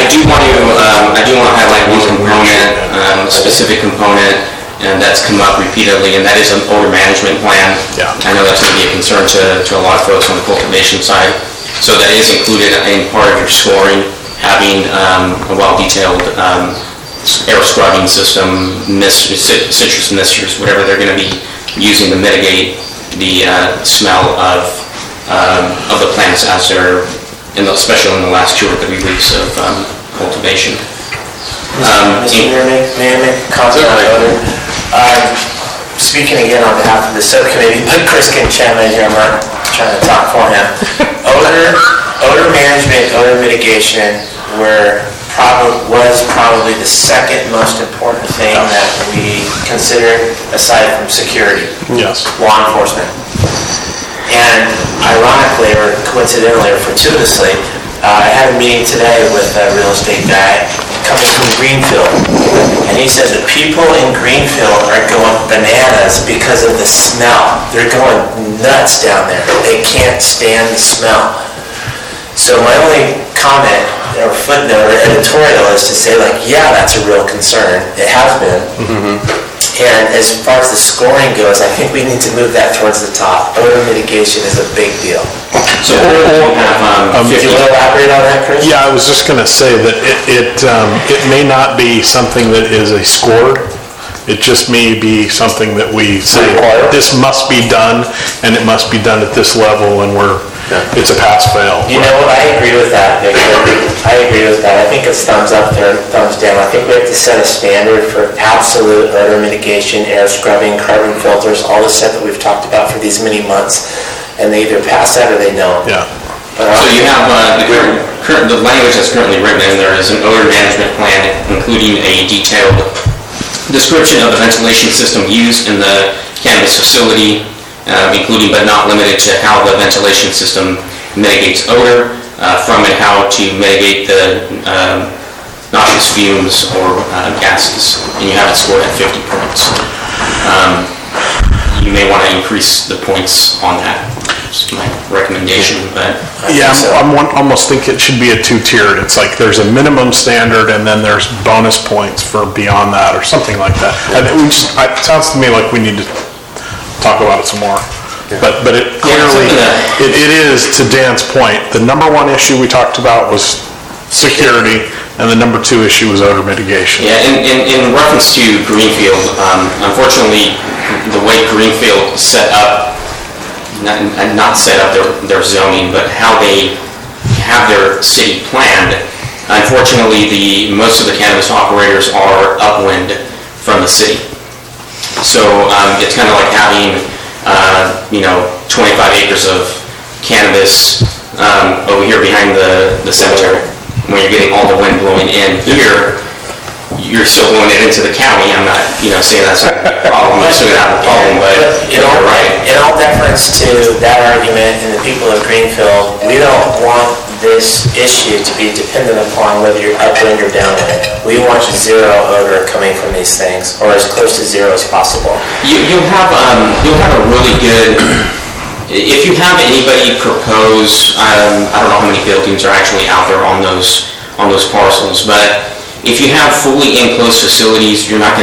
do want to highlight one component, a specific component, and that's come up repeatedly, and that is an odor management plan. Yeah. I know that's going to be a concern to a lot of folks on the cultivation side. So that is included in part of your scoring, having a well-detailed air scrubbing system, citrus misters, whatever they're going to be using to mitigate the smell of the plants as they're, especially in the last 2 or 3 weeks of cultivation. Mr. Mayor, may I make a comment on odor? Speaking again on behalf of the subcommittee, but Chris can chime in here, I'm not trying to talk for him. Odor management, odor mitigation was probably the second most important thing that we considered aside from security. Yes. Law enforcement. And ironically, or coincidentally, or fortuitously, I had a meeting today with a real estate guy coming from Greenfield. And he said the people in Greenfield are going bananas because of the smell. They're going nuts down there. They can't stand the smell. So my only comment or footnote or editorial is to say, yeah, that's a real concern. It has been. Mm-hmm. And as far as the scoring goes, I think we need to move that towards the top. Odor mitigation is a big deal. So if you want to elaborate on that, Chris? Yeah, I was just going to say that it may not be something that is a scored. It just may be something that we say, this must be done, and it must be done at this level, and it's a pass-fail. You know what, I agree with that, Victor. I agree with that. I think it's thumbs up there, thumbs down. I think we have to set a standard for absolute odor mitigation, air scrubbing, carbon filters, all the stuff that we've talked about for these many months, and they either pass that or they don't. Yeah. So you have the language that's currently written in there is an odor management plan, including a detailed description of the ventilation system used in the cannabis facility, including but not limited to how the ventilation system mitigates odor from and how to mitigate the noxious fumes or gases. And you have it scored at 50 points. You may want to increase the points on that. It's my recommendation, but... Yeah, I almost think it should be a two-tiered. It's like there's a minimum standard and then there's bonus points for beyond that or something like that. And it sounds to me like we need to talk about it some more. But it clearly, it is, to Dan's point, the number one issue we talked about was security, and the number two issue was odor mitigation. Yeah, in reference to Greenfield, unfortunately, the way Greenfield set up, not set up their zoning, but how they have their city planned, unfortunately, most of the cannabis operators are upwind from the city. So it's kind of like having 25 acres of cannabis over here behind the cemetery, when you're getting all the wind blowing in. Here, you're still going into the county. I'm not, saying that's not a problem, I'm still not a problem, but you're right. In all deference to that argument and the people of Greenfield, we don't want this issue to be dependent upon whether you're upwind or downwind. We want zero odor coming from these things, or as close to zero as possible. You'll have a really good, if you have anybody propose, I don't know how many buildings are actually out there on those parcels, but if you have fully enclosed facilities, you're gonna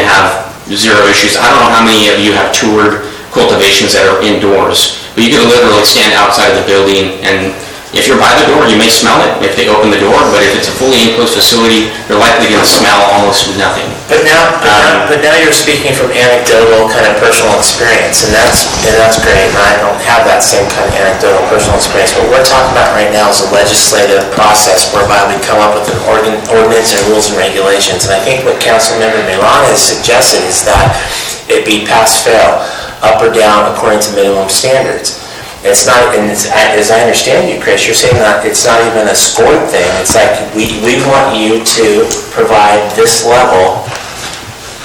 have zero issues. I don't know how many of you have toured cultivations that are indoors, but you can literally stand outside of the building, and if you're by the door, you may smell it if they open the door, but if it's a fully enclosed facility, you're likely going to smell almost nothing. But now you're speaking from anecdotal kind of personal experience, and that's great, and I don't have that same kind of anecdotal personal experience. What we're talking about right now is a legislative process whereby we come up with an ordinance and rules and regulations, and I think what Councilmember Milan has suggested is that it be pass-fail, up or down according to minimum standards. It's not, and as I understand you, Chris, you're saying that it's not even a scored thing. It's like, we want you to provide this level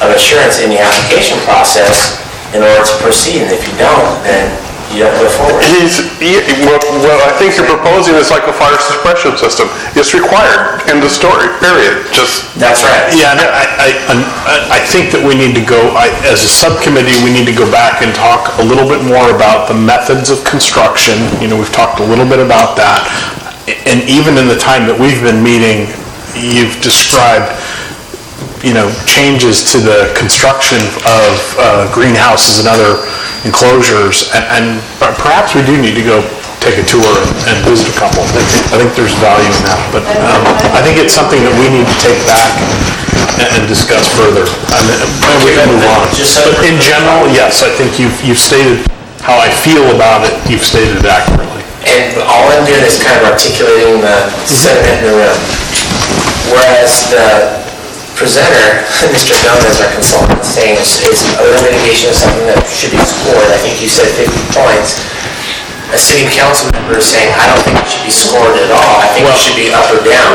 of assurance in the application process in order to proceed, and if you don't, then you don't go forward. What I think you're proposing is like a fire suppression system. It's required, end of story, period. That's right. Yeah, I think that we need to go, as a subcommittee, we need to go back and talk a little bit more about the methods of construction. We've talked a little bit about that. And even in the time that we've been meeting, you've described, changes to the construction of greenhouses and other enclosures, and perhaps we do need to go take a tour and visit a couple. I think there's value in that, but I think it's something that we need to take back and discuss further. And we can move on. But in general, yes, I think you've stated how I feel about it. You've stated it accurately. And all I'm doing is kind of articulating the sentiment in the room. Whereas the presenter, Mr. Gomez, our consultant, saying odor mitigation is something that should be scored. I think you said 50 points. A city council member is saying, I don't think it should be scored at all. I think it should be up or down.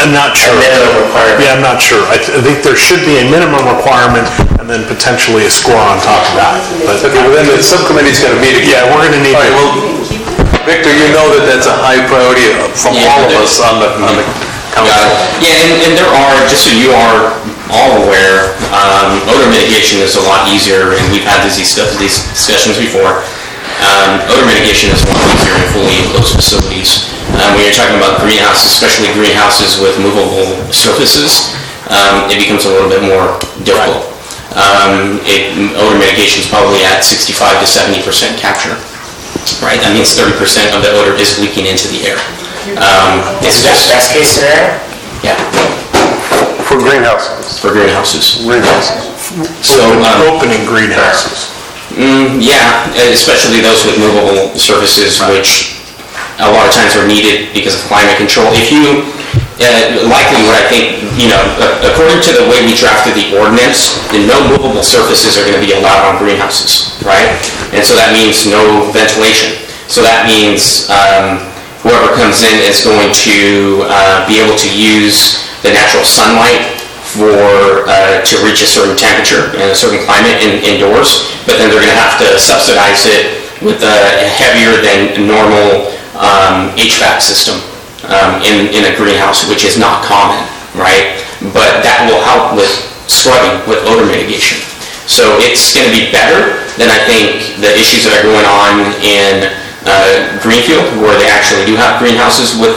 I'm not sure. A minimum requirement. Yeah, I'm not sure. I think there should be a minimum requirement and then potentially a score on top of that. Okay, well then the subcommittee's got to meet again. Yeah, we're going to need to. Well, Victor, you know that's a high priority from all of us on the council. Yeah, and there are, just so you are all aware, odor mitigation is a lot easier, and we've had these discussions before. Odor mitigation is a lot easier in fully enclosed facilities. When you're talking about greenhouses, especially greenhouses with movable surfaces, it becomes a little bit more difficult. Odor mitigation is probably at 65 to 70% capture, right? That means 30% of the odor is leaking into the air. Is that best case scenario? Yeah. For greenhouses. For greenhouses. So opening greenhouses. Yeah, especially those with movable surfaces, which a lot of times are needed because of climate control. If you, likely what I think, according to the way we drafted the ordinance, then no movable surfaces are going to be allowed on greenhouses, right? And so that means no ventilation. So that means whoever comes in is going to be able to use the natural sunlight to reach a certain temperature and a certain climate indoors, but then they're going to have to subsidize it with a heavier than normal HVAC system in a greenhouse, which is not common, right? But that will help with scrubbing, with odor mitigation. So it's going to be better than I think the issues that are going on in Greenfield, where they actually do have greenhouses with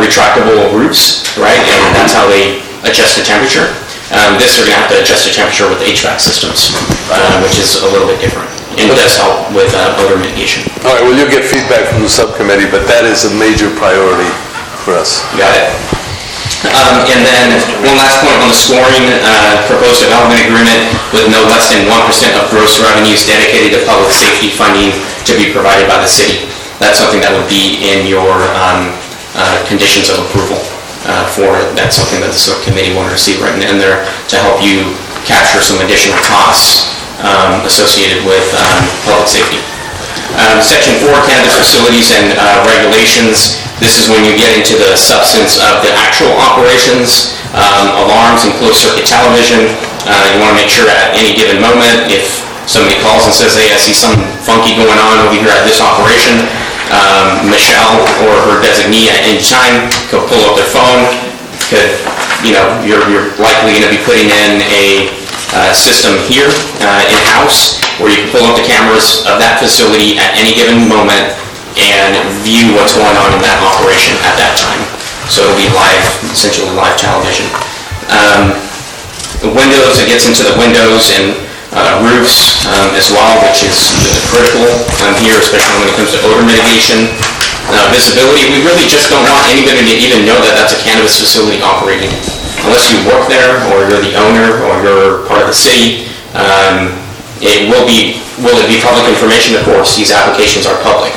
retractable roofs, right? And that's how they adjust the temperature. This, they're going to have to adjust the temperature with HVAC systems, which is a little bit different. And it does help with odor mitigation. All right, well, you'll get feedback from the subcommittee, but that is a major priority for us. Got it. And then one last point on the scoring, proposed development agreement with no less than 1% of gross revenues dedicated to public safety funding to be provided by the city. That's something that would be in your conditions of approval for it. That's something that the subcommittee wanted to see written in there to help you capture some additional costs associated with public safety. Section 4, cannabis facilities and regulations. This is when you get into the substance of the actual operations, alarms and closed-circuit television. You want to make sure at any given moment, if somebody calls and says, hey, I see something funky going on over here at this operation, Michelle or her designee at any time could pull up their phone, you're likely going to be putting in a system here in-house where you can pull up the cameras of that facility at any given moment and view what's going on in that operation at that time. So it'll be live, essentially live television. The windows, it gets into the windows and roofs as well, which is critical here, especially when it comes to odor mitigation. Visibility, we really just don't want anybody to even know that that's a cannabis facility operating. Unless you work there, or you're the owner, or you're part of the city, it will be public information, of course. These applications are public.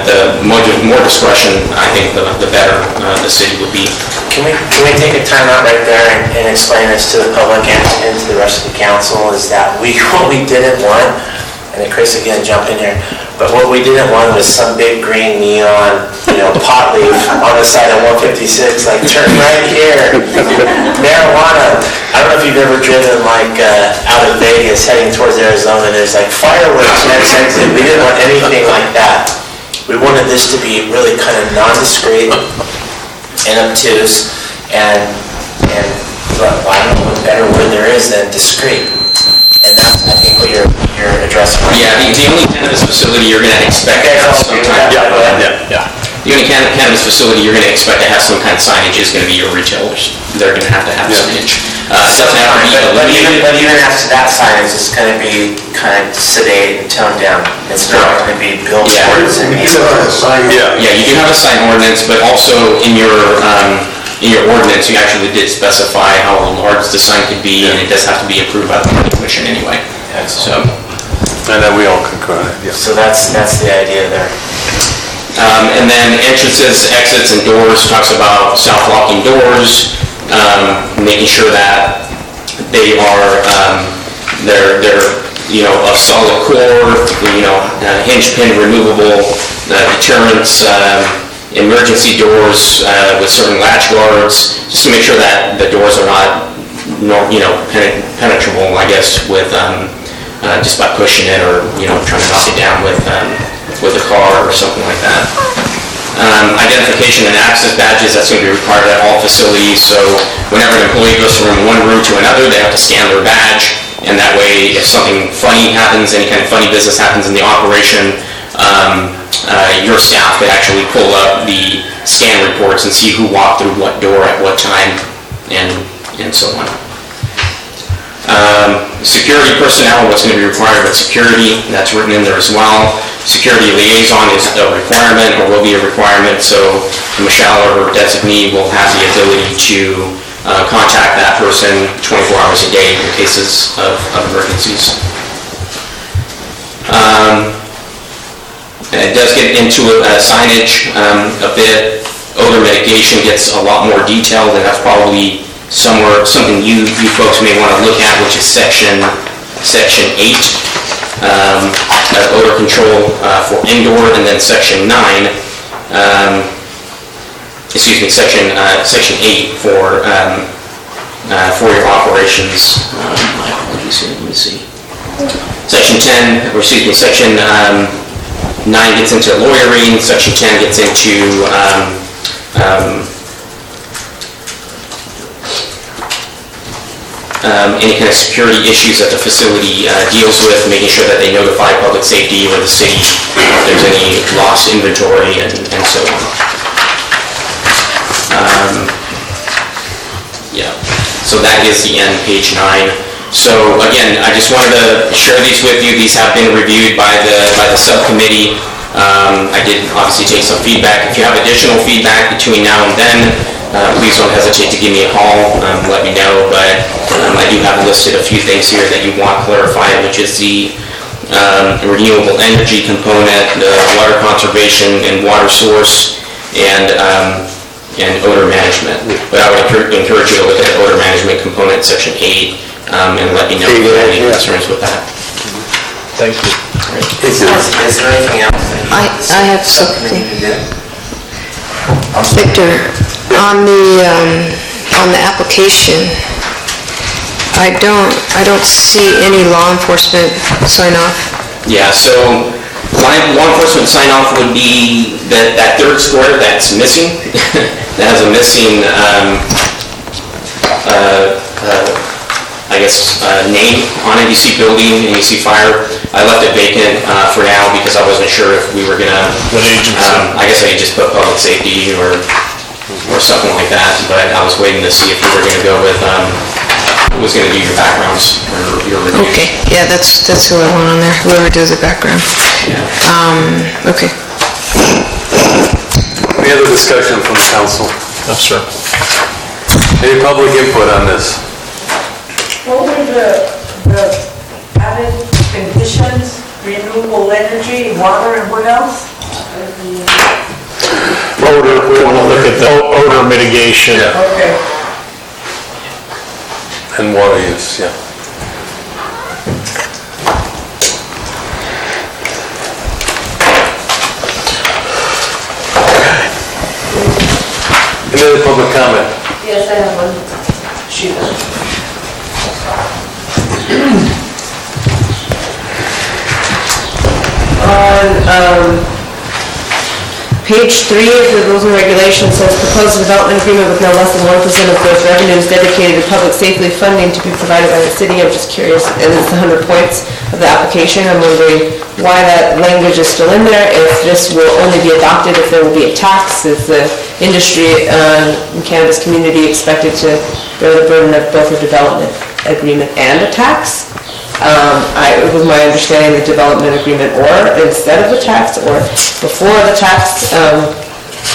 The more discretion, I think, the better the city would be. Can we take a time out right there and explain this to the public and to the rest of the council, is that what we didn't want, and Chris again jump in here, but what we didn't want was some big green neon, pot leaf on the side of 156, like turn right here, marijuana. I don't know if you've ever driven out of Vegas heading towards Arizona, there's fireworks next exit. We didn't want anything like that. We wanted this to be really kind of non-discreet and obtuse, and well, I don't know what better word there is than discreet. And that's, I think, what you're addressing. Yeah, the only cannabis facility you're going to expect to have some kind of... The only cannabis facility you're going to expect to have some kind of signage is going to be your retailers. They're going to have signage. It doesn't have to be illuminated. But even after that signage, it's going to be kind of sedate and toned down. It's not going to be billboards and... Yeah, you do have a sign ordinance, but also in your ordinance, you actually did specify how large the sign could be, and it does have to be approved by the planning commission anyway. So, and then we all concur. Yeah. So that's the idea there. And then entrances, exits, and doors talks about self-locking doors, making sure that they are they're of solid core, hinge pin removable, deterrents. Emergency doors with certain latch guards, just to make sure that the doors are not, penetrable, I guess, with just by pushing it or trying to knock it down with a car or something like that. Identification and access badges, that's going to be required at all facilities. So whenever an employee goes from one room to another, they have to scan their badge, and that way, if something funny happens, any kind of funny business happens in the operation, your staff could actually pull up the scan reports and see who walked through what door at what time, and so on. Security personnel, what's going to be required with security, that's written in there as well. Security liaison is a requirement, or will be a requirement, so Michelle or her designee will have the ability to contact that person 24 hours a day in cases of emergencies. It does get into signage a bit. Odor mitigation gets a lot more detailed, and that's probably something you folks may want to look at, which is section 8 of odor control for indoor, and then section 9. Section 8 for your operations. My apologies here. Let me see. Section 9 gets into lawyering, section 10 gets into any kind of security issues that the facility deals with, making sure that they notify public safety or the city if there's any lost inventory and so on. So that is the end, page 9. So again, I just wanted to share these with you. These have been reviewed by the subcommittee. I did obviously take some feedback. If you have additional feedback between now and then, please don't hesitate to give me a call, let me know. But I do have listed a few things here that you want clarified, which is the renewable energy component, the water conservation and water source, and odor management. But I would encourage you to look at the odor management component, section 8, and let me know if you have any concerns with that. Thank you. Is there anything else? I have something. Victor, on the application, I don't see any law enforcement sign off. Yeah, so law enforcement sign off would be that third square that's missing, that has a missing, name on it. You see building and you see fire. I left it vacant for now because I wasn't sure if we were gonna. What agency? I guess I could just put public safety or something like that, but I was waiting to see if we were gonna go with, who was gonna do your backgrounds or your review. Okay, yeah, that's who I want on there, whoever does the background. Yeah. Okay. Any other discussion from the council? No, sir. Any public input on this? What were the added conditions? Renewable energy, water, and what else? Odor, we want to look at the odor mitigation. Okay. And water use, yeah. Any other public comment? Yes, I have one. Shoot. On page 3 of the rules and regulations says proposed development agreement with no less than 1% of gross revenues dedicated to public safety funding to be provided by the city. I'm just curious, and it's the 100 points of the application. I'm wondering why that language is still in there, if this will only be adopted if there will be a tax, is the industry and cannabis community expected to bear the burden of both a development agreement and a tax? It was my understanding the development agreement or instead of the tax or before the tax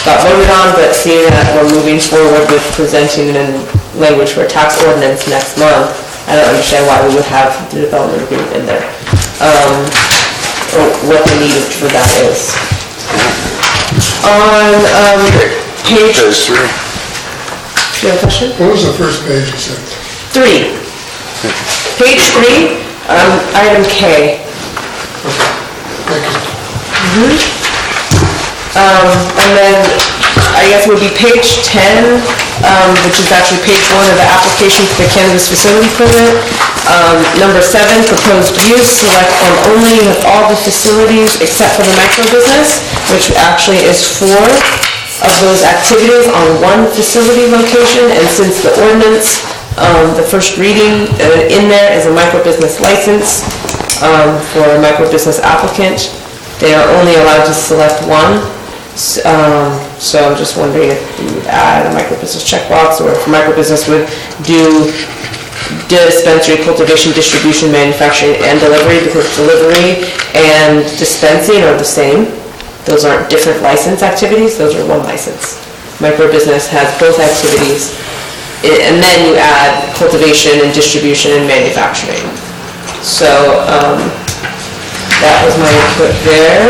got voted on, but seeing that we're moving forward with presenting in language for a tax ordinance next month, I don't understand why we would have the development agreement in there. Or what the need for that is. On page 3. Do you have a question? What was the first page you said? 3. Page 3, item K. And then, I guess it would be page 10, which is actually page 1 of the application for the cannabis facility permit. Number 7, proposed use, select on only of all the facilities except for the micro business, which actually is 4 of those activities on one facility location, and since the ordinance, the first reading in there is a micro business license for a micro business applicant. They are only allowed to select one. So I'm just wondering if you would add a micro business checkbox, or if micro business would do dispensary, cultivation, distribution, manufacturing, and delivery, because delivery and dispensing are the same. Those aren't different license activities, those are one license. Micro business has both activities, and then you add cultivation and distribution and manufacturing. So that was my input there.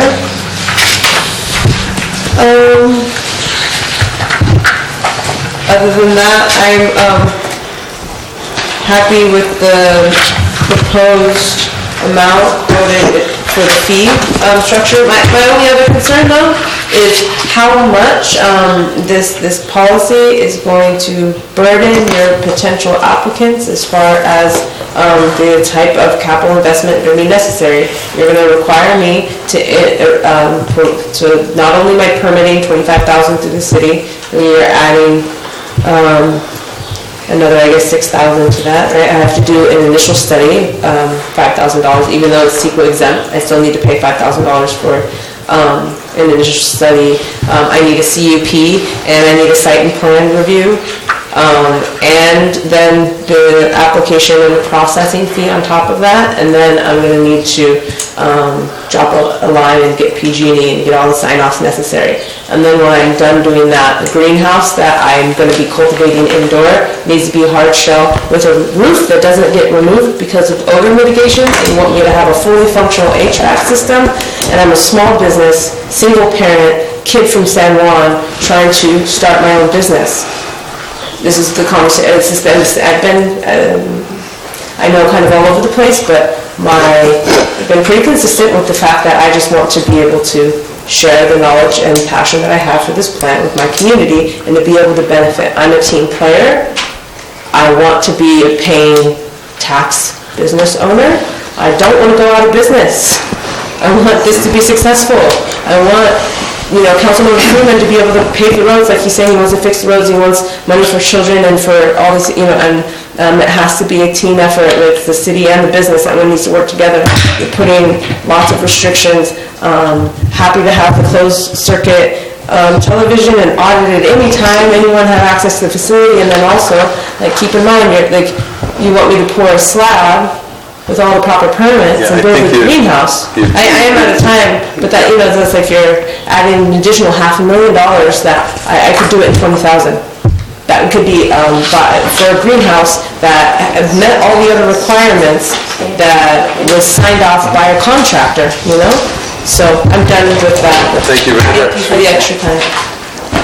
Other than that, I'm happy with the proposed amount voted for the fee structure. My only other concern though is how much this policy is going to burden your potential applicants as far as the type of capital investment going to be necessary. You're going to require me to not only my permitting, $25,000 through the city, and you're adding another, I guess, $6,000 to that, right? I have to do an initial study, $5,000, even though it's CEQA exempt, I still need to pay $5,000 for an initial study. I need a CUP, and I need a site and plan review, and then the application and the processing fee on top of that, and then I'm going to need to drop a line and get PG&E and get all the sign-offs necessary. And then when I'm done doing that, the greenhouse that I'm going to be cultivating indoor needs to be a hard shell with a roof that doesn't get removed because of odor mitigation, and you want me to have a fully functional HVAC system, and I'm a small business, single parent, kid from San Juan, trying to start my own business. This is the conversation. I've been, I know, kind of all over the place, but I've been pretty consistent with the fact that I just want to be able to share the knowledge and passion that I have for this plant with my community and to be able to benefit. I'm a team player. I want to be a paying tax business owner. I don't want to go out of business. I want this to be successful. I want, Councilmember Freeman to be able to pave the roads, like he's saying, he wants to fix the roads, he wants money for children and for all this, and it has to be a team effort with the city and the business. Everyone needs to work together. We're putting lots of restrictions. Happy to have the closed circuit television and audited anytime anyone had access to the facility, and then also, keep in mind, you want me to pour a slab with all the proper permits and build a greenhouse. I am out of time, but that, that's like you're adding an additional $500,000 that I could do it in 20,000. That could be for a greenhouse that met all the other requirements that was signed off by a contractor, So I'm done with that. Thank you very much. Thank you for the extra time.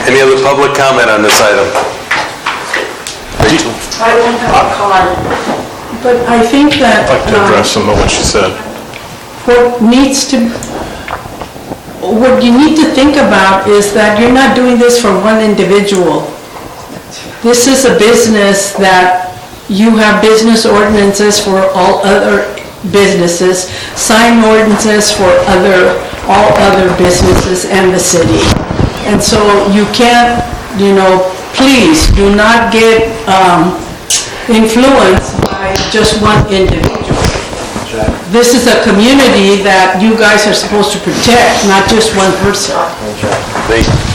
Any other public comment on this item? Rachel? I don't have a comment, but I think that I'd like to address some of what she said. what you need to think about is that you're not doing this for one individual. This is a business that you have business ordinances for all other businesses, sign ordinances for all other businesses and the city. And so you can't, please do not get influenced by just one individual. This is a community that you guys are supposed to protect, not just one person.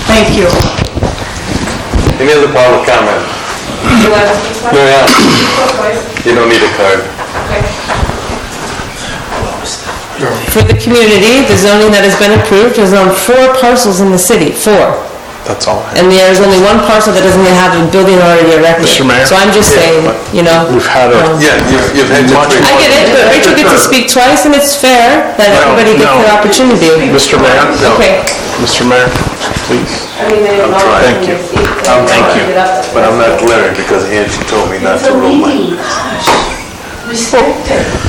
Thank you. Any other public comment? Mary Ann? You don't need a card. For the community, the zoning that has been approved is on 4 parcels in the city, 4. That's all. And there's only 1 parcel that doesn't even have a building already erected. Mr. Mayor? So I'm just saying, We've had a... You've had much... I get it, but Rachel gets to speak twice, and it's fair that everybody gets their opportunity. Mr. Mayor? Okay. Mr. Mayor, please. I'm trying. Thank you. Thank you. But I'm not glaring because Angie told me not to roll my...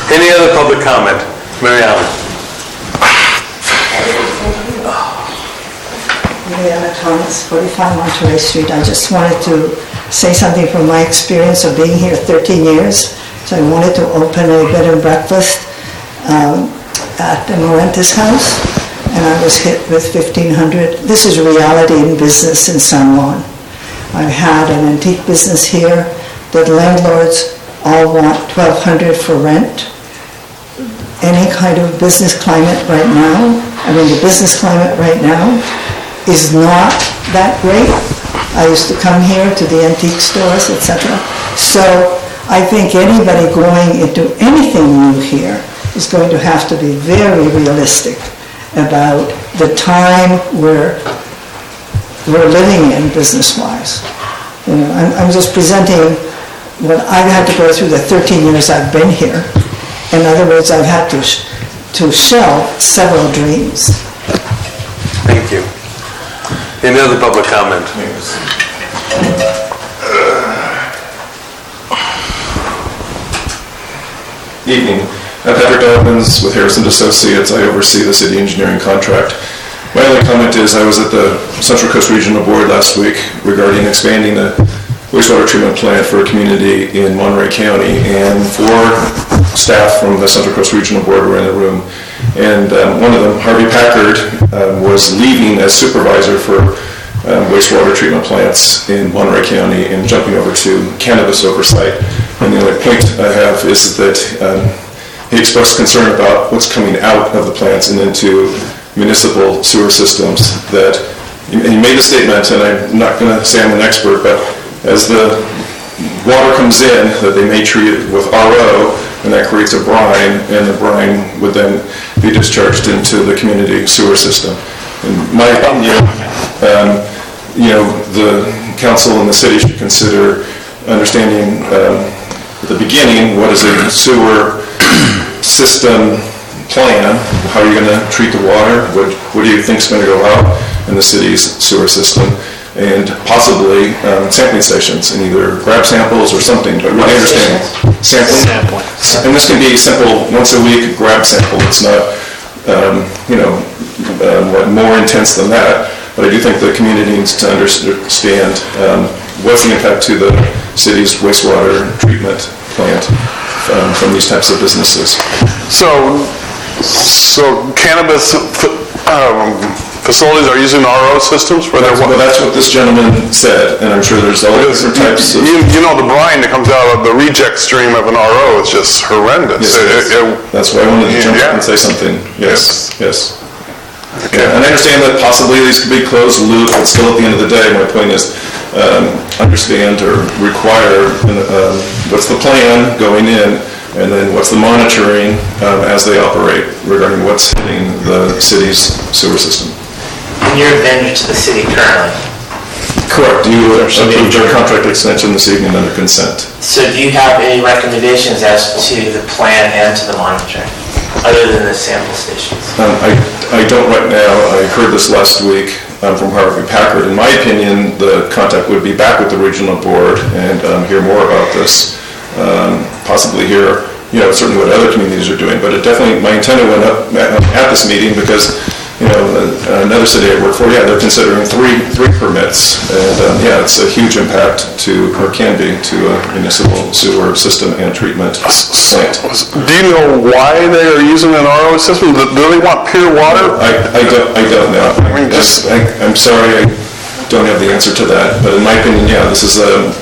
Any other public comment? Mary Ellen? Mariana Thomas, 45 Monterey Street. I just wanted to say something from my experience of being here 13 years. So I wanted to open a bed and breakfast at the Morentis house, and I was hit with $1,500. This is reality in business in San Juan. I've had an antique business here. The landlords all want $1,200 for rent. Any kind of business climate right now, the business climate right now is not that great. I used to come here to the antique stores, etc. So I think anybody going into anything new here is going to have to be very realistic about the time we're living in business-wise. I'm just presenting what I've had to go through the 13 years I've been here. In other words, I've had to shelve several dreams. Thank you. Any other public comment? Evening. I'm Patrick Dobbins with Harrison Associates. I oversee the city engineering contract. My only comment is I was at the Central Coast Regional Board last week regarding expanding the wastewater treatment plant for a community in Monterey County, and 4 staff from the Central Coast Regional Board were in the room. And one of them, Harvey Packard, was leaving as supervisor for wastewater treatment plants in Monterey County and jumping over to cannabis oversight. And the only point I have is that he expressed concern about what's coming out of the plants and into municipal sewer systems. That he made a statement, and I'm not going to say I'm an expert, but as the water comes in, that they may treat it with RO, and that creates a brine, and the brine would then be discharged into the community sewer system. In my opinion, the council and the city should consider understanding at the beginning what is a sewer system plan, how are you going to treat the water, what do you think is going to go out in the city's sewer system, and possibly sampling stations, and either grab samples or something, but really understand. Sampling. And this can be simple, once a week, grab sample. It's not, more intense than that, but I do think the community needs to understand what's the impact to the city's wastewater treatment plant from these types of businesses. So cannabis facilities are using RO systems for their... Well, that's what this gentleman said, and I'm sure there's all different types of... You know, the brine that comes out of the reject stream of an RO is just horrendous. Yes, that's why I wanted to jump in and say something. Yes. Okay. And I understand that possibly these could be closed loop, but still at the end of the day, my point is understand or require what's the plan going in, and then what's the monitoring as they operate regarding what's hitting the city's sewer system. And you're a vendor to the city currently? Correct. You approved your contract extension this evening under consent. So do you have any recommendations as to the plan and to the monitoring, other than the sample stations? I don't right now. I heard this last week from Harvey Packard. In my opinion, the contact would be back with the regional board and hear more about this. Possibly hear, certainly what other communities are doing, but it definitely, my antenna went up at this meeting because, another city I work for, they're considering three permits, and it's a huge impact to, or can be, to a municipal sewer system and treatment plant. Do you know why they are using an RO system? Do they want pure water? I don't know. I'm sorry, I don't have the answer to that, but in my opinion, this is a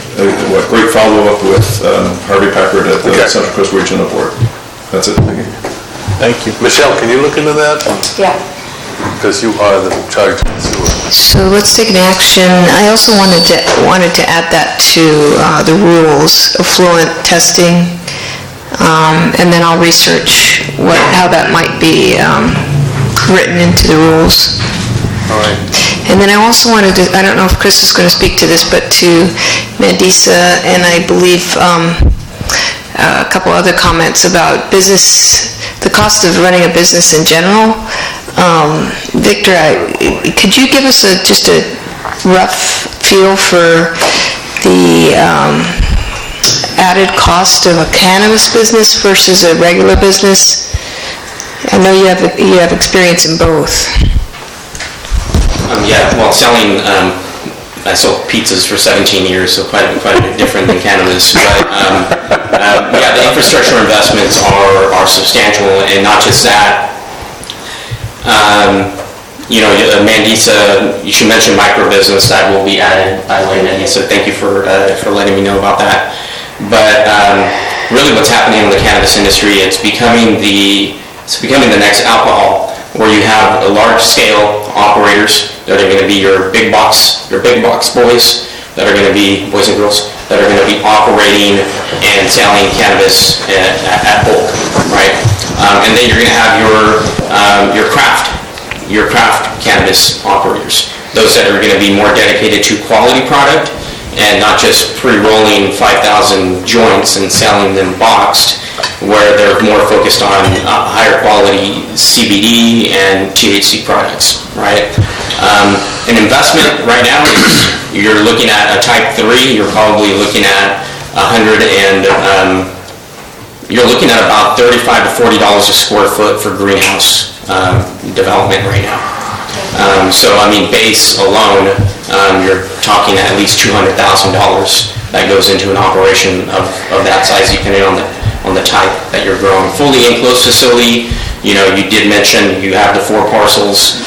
great follow-up with Harvey Packard at the Central Coast Regional Board. That's it. Thank you. Michelle, can you look into that? Yeah. Because you are the charge of the sewer. So let's take an action. I also wanted to add that to the rules, effluent testing, and then I'll research how that might be written into the rules. All right. And then I also wanted to, I don't know if Chris is going to speak to this, but to Mandisa, and I believe a couple other comments about business, the cost of running a business in general. Victor, could you give us just a rough feel for the added cost of a cannabis business versus a regular business? I know you have experience in both. Selling, I sold pizzas for 17 years, so quite a bit different than cannabis. But the infrastructure investments are substantial, and not just that. Mandisa, you should mention microbusiness. That will be added by the way, Mandisa. Thank you for letting me know about that. But really, what's happening in the cannabis industry, it's becoming the next alcohol, where you have large-scale operators that are going to be your big box boys, that are going to be boys and girls, that are going to be operating and selling cannabis at bulk, right? And then you're going to have your craft cannabis operators, those that are going to be more dedicated to quality product and not just pre-rolling 5,000 joints and selling them boxed, where they're more focused on higher quality CBD and THC products, right? An investment right now is, you're looking at a type 3, you're probably looking at you're looking at about $35 to $40 a square foot for greenhouse development right now. Base alone, you're talking at least $200,000 that goes into an operation of that size, depending on the type that you're growing. Fully enclosed facility, you did mention you have the 4 parcels.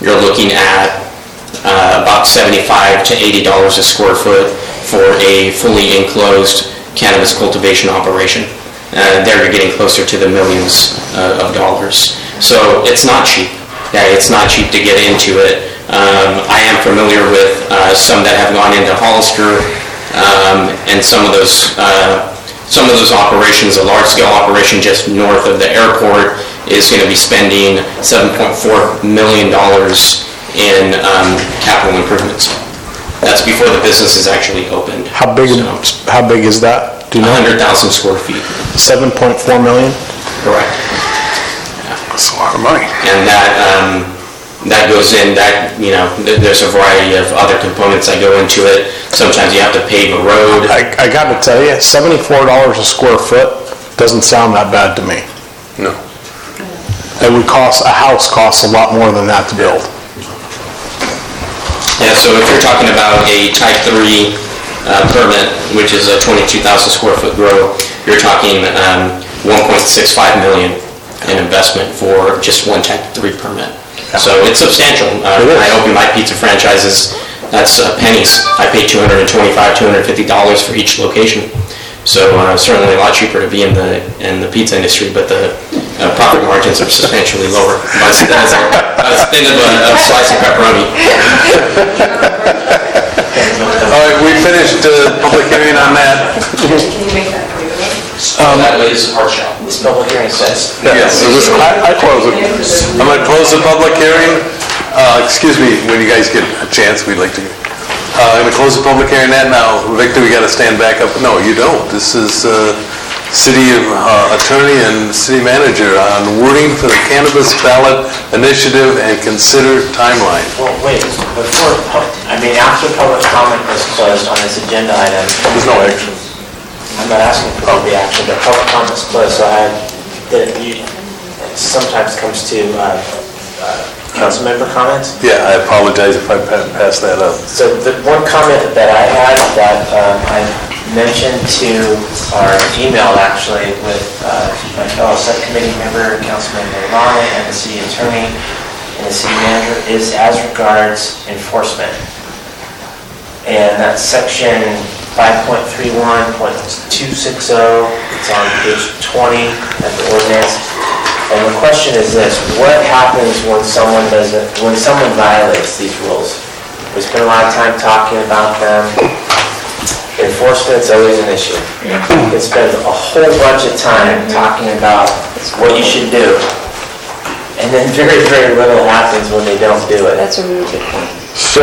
You're looking at about $75 to $80 a square foot for a fully enclosed cannabis cultivation operation. There you're getting closer to the millions of dollars. So it's not cheap. It's not cheap to get into it. I am familiar with some that have gone into Hollister, and some of those operations, a large-scale operation just north of the airport, is going to be spending $7.4 million in capital improvements. That's before the business is actually opened. How big is that? Do you know? 100,000 square feet. 7.4 million? Correct. That's a lot of money. And that goes in, there's a variety of other components that go into it. Sometimes you have to pave a road. I gotta tell you, $74 a square foot doesn't sound that bad to me. No. It would a house costs a lot more than that to build. Yeah, so if you're talking about a type 3 permit, which is a 22,000 square foot grow, you're talking 1.65 million in investment for just one type 3 permit. So it's substantial. When I opened my pizza franchises, that's pennies. I pay $225, $250 for each location. So certainly a lot cheaper to be in the pizza industry, but the profit margins are substantially lower. That's thin of a slice of pepperoni. All right, we finished public hearing on that. That is hard shell. This public hearing says. Yes, I close it. I'm going to close the public hearing. Excuse me, when you guys get a chance, we'd like to. I'm going to close the public hearing that now. Victor, we got to stand back up. No, you don't. This is city attorney and city manager on wording for the cannabis ballot initiative and consider timeline. Well, wait, after public comment is closed on this agenda item. There's no action. I'm not asking for the action, but public comment is closed, so it sometimes comes to council member comments. Yeah, I apologize if I passed that up. So the one comment that I had that I mentioned to our email actually with my fellow subcommittee member, Councilmember Lana, and the city attorney and the city manager is as regards enforcement. And that's section 5.31.260, it's on page 20 of the ordinance. And the question is this: what happens when someone violates these rules? We spend a lot of time talking about them. Enforcement's always an issue. We spend a whole bunch of time talking about what you should do, and then very, very little happens when they don't do it. That's a really good point. So,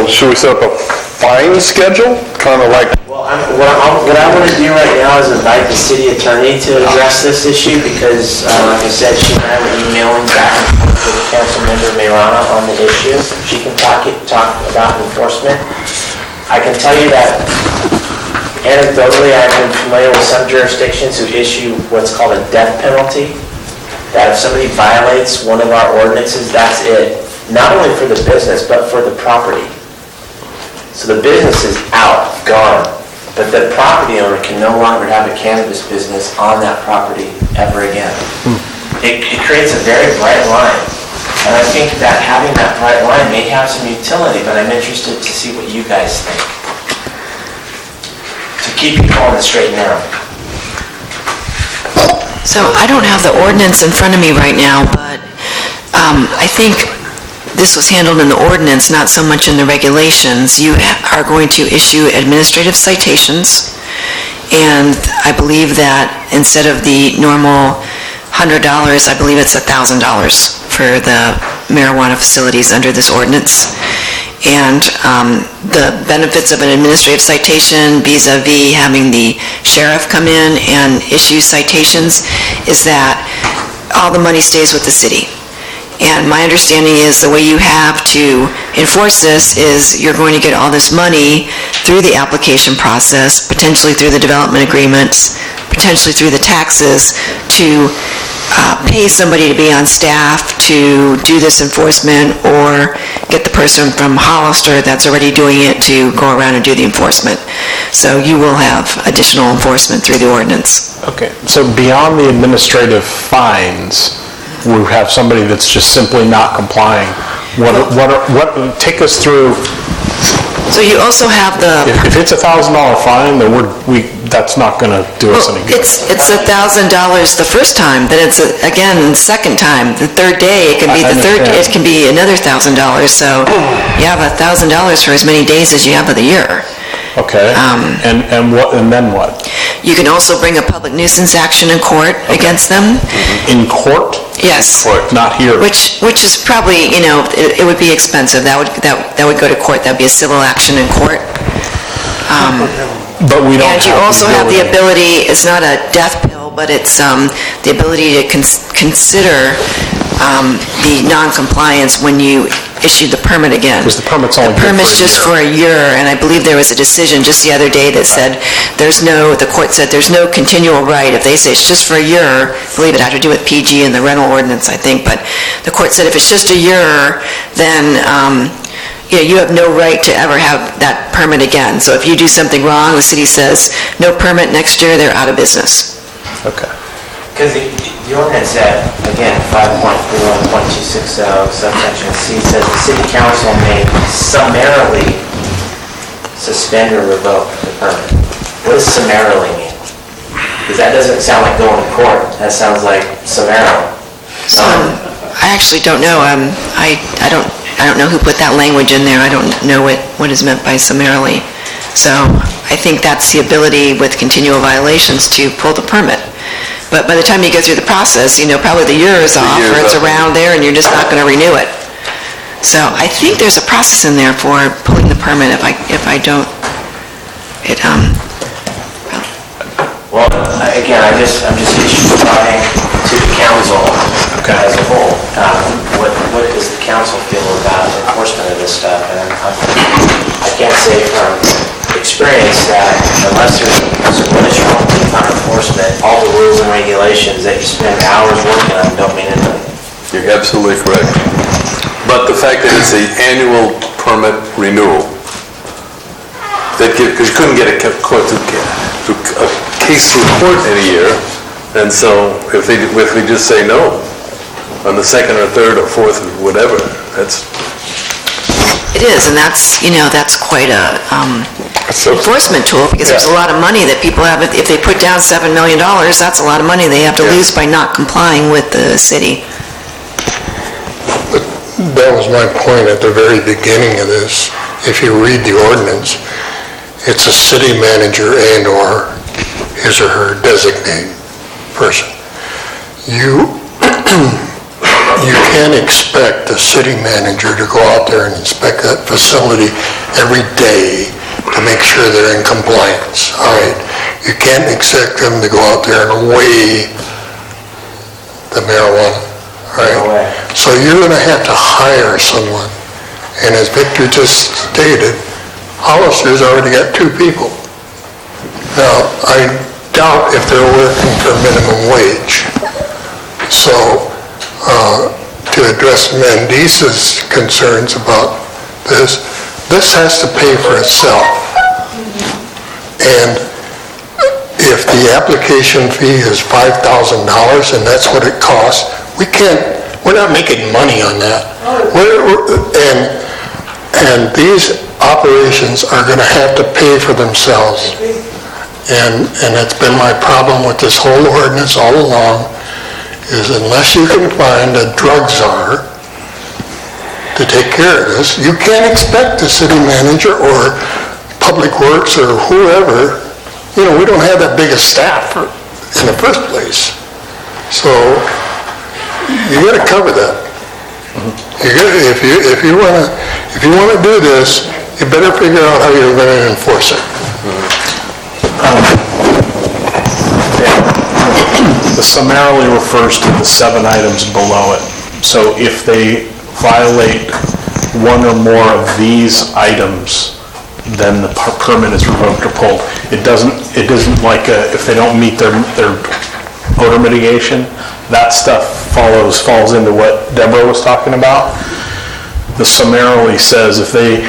should we set up a fine schedule? Kind of like... Well, what I want to do right now is invite the city attorney to address this issue because, like I said, she and I were emailing back and forth with Councilmember Mayrana on the issue. She can talk about enforcement. I can tell you that anecdotally, I've been familiar with some jurisdictions who issue what's called a death penalty. That if somebody violates one of our ordinances, that's it. Not only for the business, but for the property. So the business is out, gone, but the property owner can no longer have a cannabis business on that property ever again. It creates a very bright line. And I think that having that bright line may have some utility, but I'm interested to see what you guys think. To keep people on the straight and narrow. So I don't have the ordinance in front of me right now, but I think this was handled in the ordinance, not so much in the regulations. You are going to issue administrative citations, and I believe that instead of the normal $100, I believe it's $1,000 for the marijuana facilities under this ordinance. And the benefits of an administrative citation vis-a-vis having the sheriff come in and issue citations is that all the money stays with the city. And my understanding is the way you have to enforce this is you're going to get all this money through the application process, potentially through the development agreements, potentially through the taxes, to pay somebody to be on staff to do this enforcement, or get the person from Hollister that's already doing it to go around and do the enforcement. So you will have additional enforcement through the ordinance. Okay, so beyond the administrative fines, we have somebody that's just simply not complying. Take us through. So you also have the... If it's $1,000 fine, then that's not going to do us any good. It's $1,000 the first time, then it's again second time, the third day, it can be it can be another $1,000. So you have $1,000 for as many days as you have of the year. Okay. And then what? You can also bring a public nuisance action in court against them. In court? Yes. Not here. Which is probably, it would be expensive. That would go to court. That'd be a civil action in court. But we don't. And you also have the ability. It's not a death pill, but it's the ability to consider the non-compliance when you issue the permit again. Because the permit's only good for a year. The permit's just for a year, and I believe there was a decision just the other day that said the court said there's no continual right. If they say it's just for a year, I believe it had to do with PG and the rental ordinance, I think, but the court said if it's just a year, then you have no right to ever have that permit again. So if you do something wrong, the city says no permit next year, they're out of business. Okay. Because the ordinance at, again, 5.41.260 subsection C says the city council may summarily suspend or revoke the permit. What does summarily mean? Because that doesn't sound like going to court. That sounds like summarily. I actually don't know. I don't know who put that language in there. I don't know what is meant by summarily. So I think that's the ability with continual violations to pull the permit. But by the time you go through the process, probably the year is off, or it's around there, and you're just not going to renew it. So I think there's a process in there for pulling the permit if I don't. Well, again, I'm just providing to the council as a whole. What does the council feel about enforcement of this stuff? And I can't say from experience that unless there's some really strong on enforcement, all the rules and regulations that you spend hours working on don't mean anything. You're absolutely correct. But the fact that it's an annual permit renewal, because you couldn't get a case through court in a year, and so if we just say no on the second or third or fourth or whatever, that's... It is, and that's quite a enforcement tool, because there's a lot of money that people have. If they put down $7 million, that's a lot of money they have to lose by not complying with the city. That was my point at the very beginning of this. If you read the ordinance, it's a city manager and/or his or her designate person. You can't expect the city manager to go out there and inspect that facility every day to make sure they're in compliance, all right? You can't expect them to go out there and weigh the marijuana, all right? So you're going to have to hire someone. And as Victor just stated, Hollister's already got 2 people. Now, I doubt if they're working for minimum wage. So, to address Mendisa's concerns about this has to pay for itself. And if the application fee is $5,000 and that's what it costs, we're not making money on that. And these operations are going to have to pay for themselves. And it's been my problem with this whole ordinance all along, is unless you can find a drug czar to take care of this, you can't expect the city manager or public works or whoever. We don't have that big a staff in the first place. So you got to cover that. If you want to do this, you better figure out how you're going to enforce it. The summarily refers to the 7 items below it. So if they violate one or more of these items, then the permit is revoked or pulled. It isn't like if they don't meet their odor mitigation, that stuff falls into what Deborah was talking about. The summarily says if they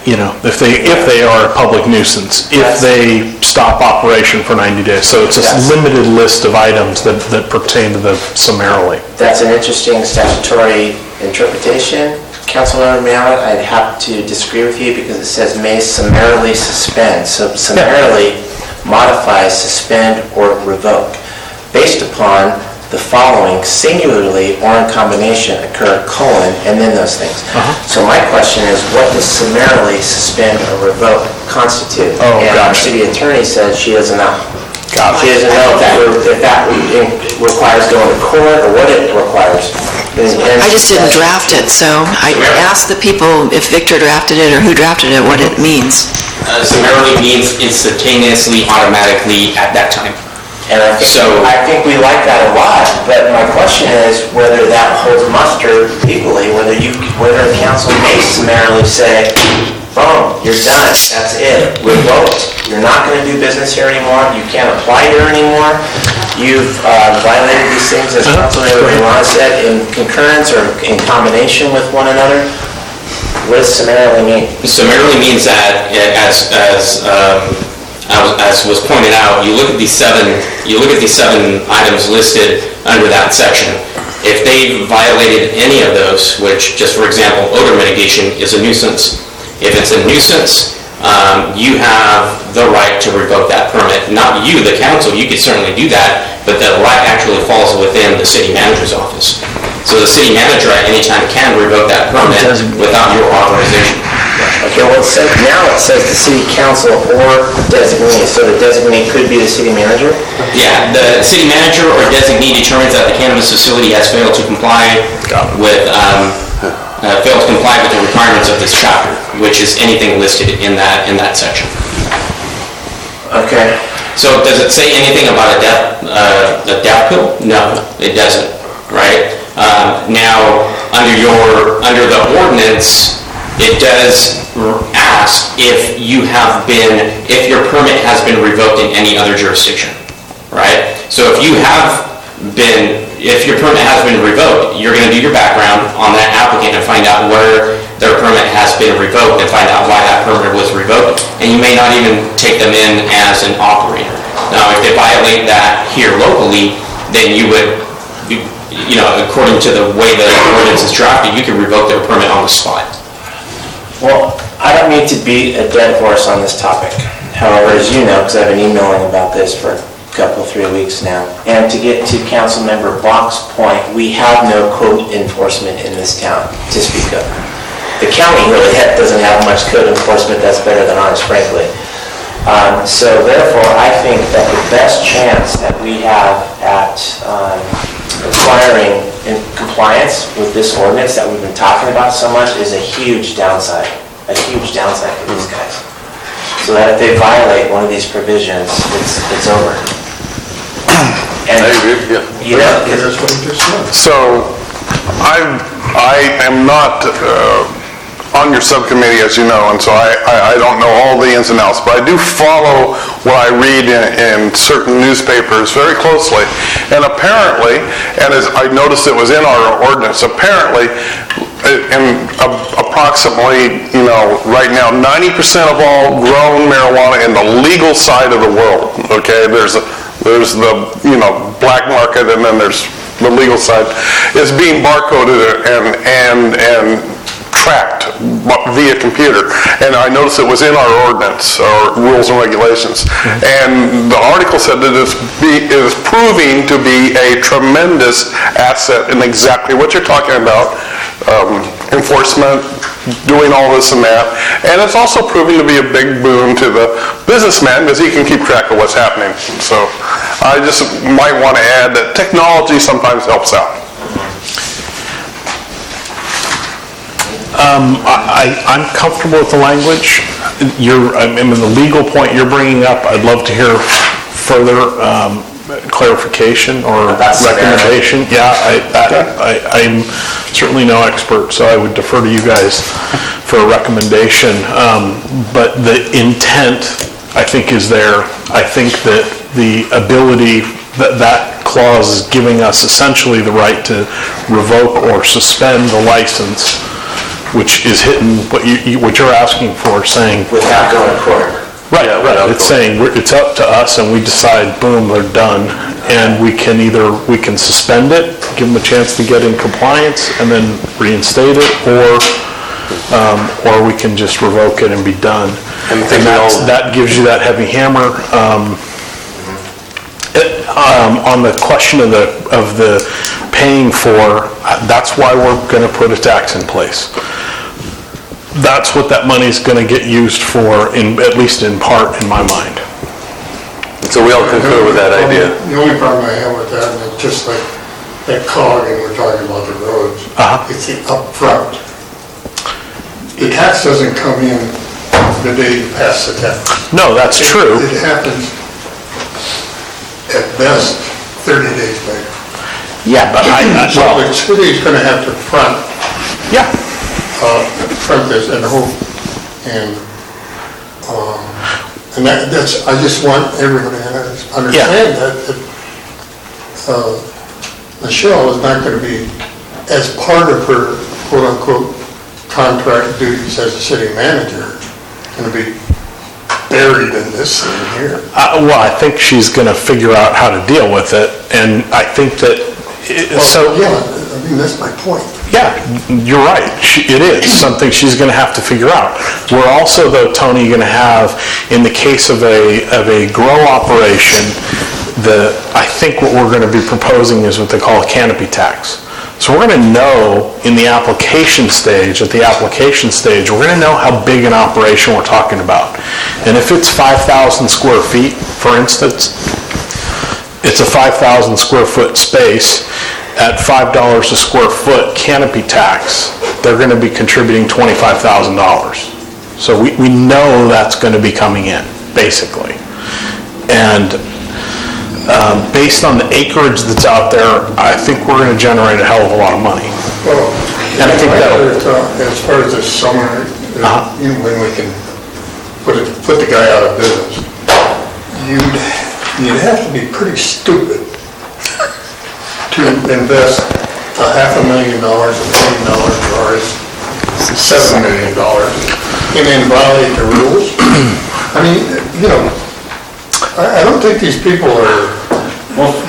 if they are a public nuisance, if they stop operation for 90 days. So it's a limited list of items that pertain to the summarily. That's an interesting statutory interpretation. Councilmember Mallett, I'd have to disagree with you because it says may summarily suspend. So summarily modifies suspend or revoke based upon the following singularly or in combination occur, and then those things. So my question is, what does summarily suspend or revoke constitute? And our city attorney said she doesn't know. She doesn't know if that requires going to court or what it requires. I just didn't draft it, so I asked the people if Victor drafted it or who drafted it, what it means. Summarily means instantaneously, automatically, at that time. And I think we like that a lot, but my question is whether that holds muster legally, whether a council may summarily say, boom, you're done, that's it, revoked. You're not gonna do business here anymore, you can't apply here anymore, you've violated these things, as Councilmember Milano said, in concurrence or in combination with one another. What does summarily mean? Summarily means that, as was pointed out, you look at these seven items listed under that section. If they violated any of those, which, just for example, odor mitigation is a nuisance. If it's a nuisance, you have the right to revoke that permit. Not you, the council, you could certainly do that, but the right actually falls within the city manager's office. So the city manager at any time can revoke that permit without your authorization. Okay, well, now it says the city council or designee, so the designee could be the city manager? Yeah, the city manager or designee determines that the cannabis facility has failed to comply with the requirements of this chapter, which is anything listed in that section. Okay. So does it say anything about a death pill? No, it doesn't, right? Now, under the ordinance, it does ask if your permit has been revoked in any other jurisdiction, right? So if your permit has been revoked, you're going to do your background on that applicant and find out where their permit has been revoked and find out why that permit was revoked. And you may not even take them in as an operator. Now, if they violate that here locally, then you would, according to the way the ordinance is drafted, you can revoke their permit on the spot. Well, I don't mean to beat a dead horse on this topic. However, as you know, because I've been emailing about this for a couple, 3 weeks now, and to get to Councilmember Bach's point, we have no code enforcement in this town to speak of. The county really doesn't have much code enforcement that's better than ours, frankly. So therefore, I think that the best chance that we have at acquiring in compliance with this ordinance that we've been talking about so much is a huge downside for these guys. So that if they violate one of these provisions, it's over. And I agree, yeah. So, I am not on your subcommittee, as you know, and so I don't know all the ins and outs, but I do follow what I read in certain newspapers very closely. And apparently, and as I noticed it was in our ordinance, apparently, approximately, right now, 90% of all grown marijuana in the legal side of the world, okay, there's the, black market, and then there's the legal side, is being barcoded and tracked via computer. And I noticed it was in our ordinance, or rules and regulations. And the article said that it is proving to be a tremendous asset in exactly what you're talking about, enforcement, doing all this and that. And it's also proving to be a big boon to the businessman because he can keep track of what's happening. So I just might want to add that technology sometimes helps out. I'm comfortable with the language. The legal point you're bringing up, I'd love to hear further clarification or recommendation. Yeah, I'm certainly no expert, so I would defer to you guys for a recommendation. But the intent, I think, is there. I think that the ability, that clause is giving us essentially the right to revoke or suspend the license, which is hitting what you're asking for, saying... Without going to court. Right. It's saying it's up to us, and we decide, boom, they're done. And we can suspend it, give them a chance to get in compliance, and then reinstate it, or we can just revoke it and be done. And that gives you that heavy hammer. On the question of the paying for, that's why we're going to put a tax in place. That's what that money is going to get used for, at least in part, in my mind. So we all concur with that idea. The only problem I have with that, and it's just like that cog, and we're talking about the roads, it's the upfront. The tax doesn't come in the day you pass the tax. No, that's true. It happens at best 30 days later. Yeah, but So the city's gonna have to front this and hope, and that's, I just want everybody to understand that Michelle is not gonna be, as part of her quote-unquote contract duties as a city manager, gonna be buried in this thing here. Well, I think she's going to figure out how to deal with it, and I think that, Yeah, I mean, that's my point. Yeah, you're right. It is something she's going to have to figure out. We're also, though, Tony, going to have, in the case of a grow operation, I think what we're going to be proposing is what they call a canopy tax. So we're going to know in the application stage, we're going to know how big an operation we're talking about. And if it's 5,000 square feet, for instance, it's a 5,000 square foot space at $5 a square foot canopy tax, they're going to be contributing $25,000. So we know that's going to be coming in, basically. And based on the acreage that's out there, I think we're going to generate a hell of a lot of money. Well, and I think as far as this summer, you know, when we can put the guy out of business, you'd have to be pretty stupid to invest $500,000, $1 million, or $7 million and then violate the rules. I mean, you know, I don't think these people are,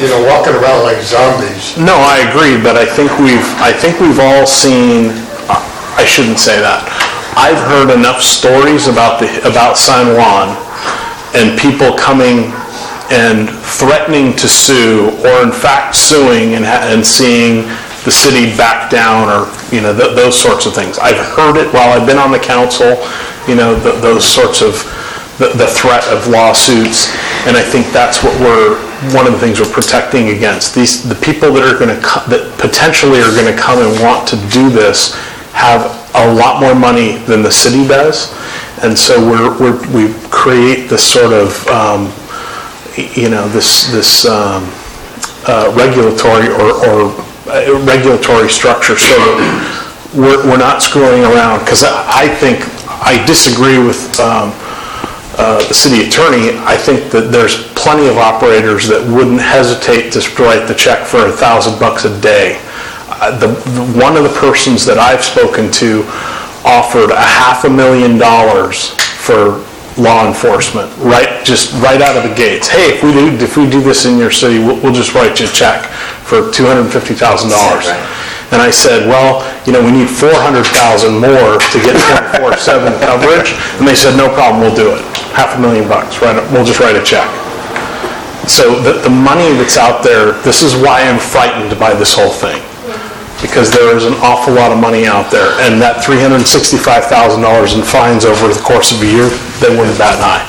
you know, walking around like zombies. No, I agree, but I think we've all seen, I shouldn't say that. I've heard enough stories about San Juan and people coming and threatening to sue, or in fact suing and seeing the city back down, or, you know, those sorts of things. I've heard it while I've been on the council, you know, those sorts of, the threat of lawsuits, and I think that's what one of the things we're protecting against. The people that are going to that potentially are going to come and want to do this have a lot more money than the city does, and so we create this sort of you know, this regulatory or regulatory structure, so that we're not screwing around. Because I think I disagree with the city attorney. I think that there's plenty of operators that wouldn't hesitate to write the check for $1,000 a day. One of the persons that I've spoken to offered $500,000 for law enforcement, just right out of the gates. Hey, if we do this in your city, we'll just write you a check for $250,000. And I said, well, you know, we need $400,000 more to get 24/7 coverage. And they said, no problem, we'll do it. $500,000, we'll just write a check. So the money that's out there, this is why I'm frightened by this whole thing. Because there is an awful lot of money out there, and that $365,000 in fines over the course of a year, they wouldn't bat an eye.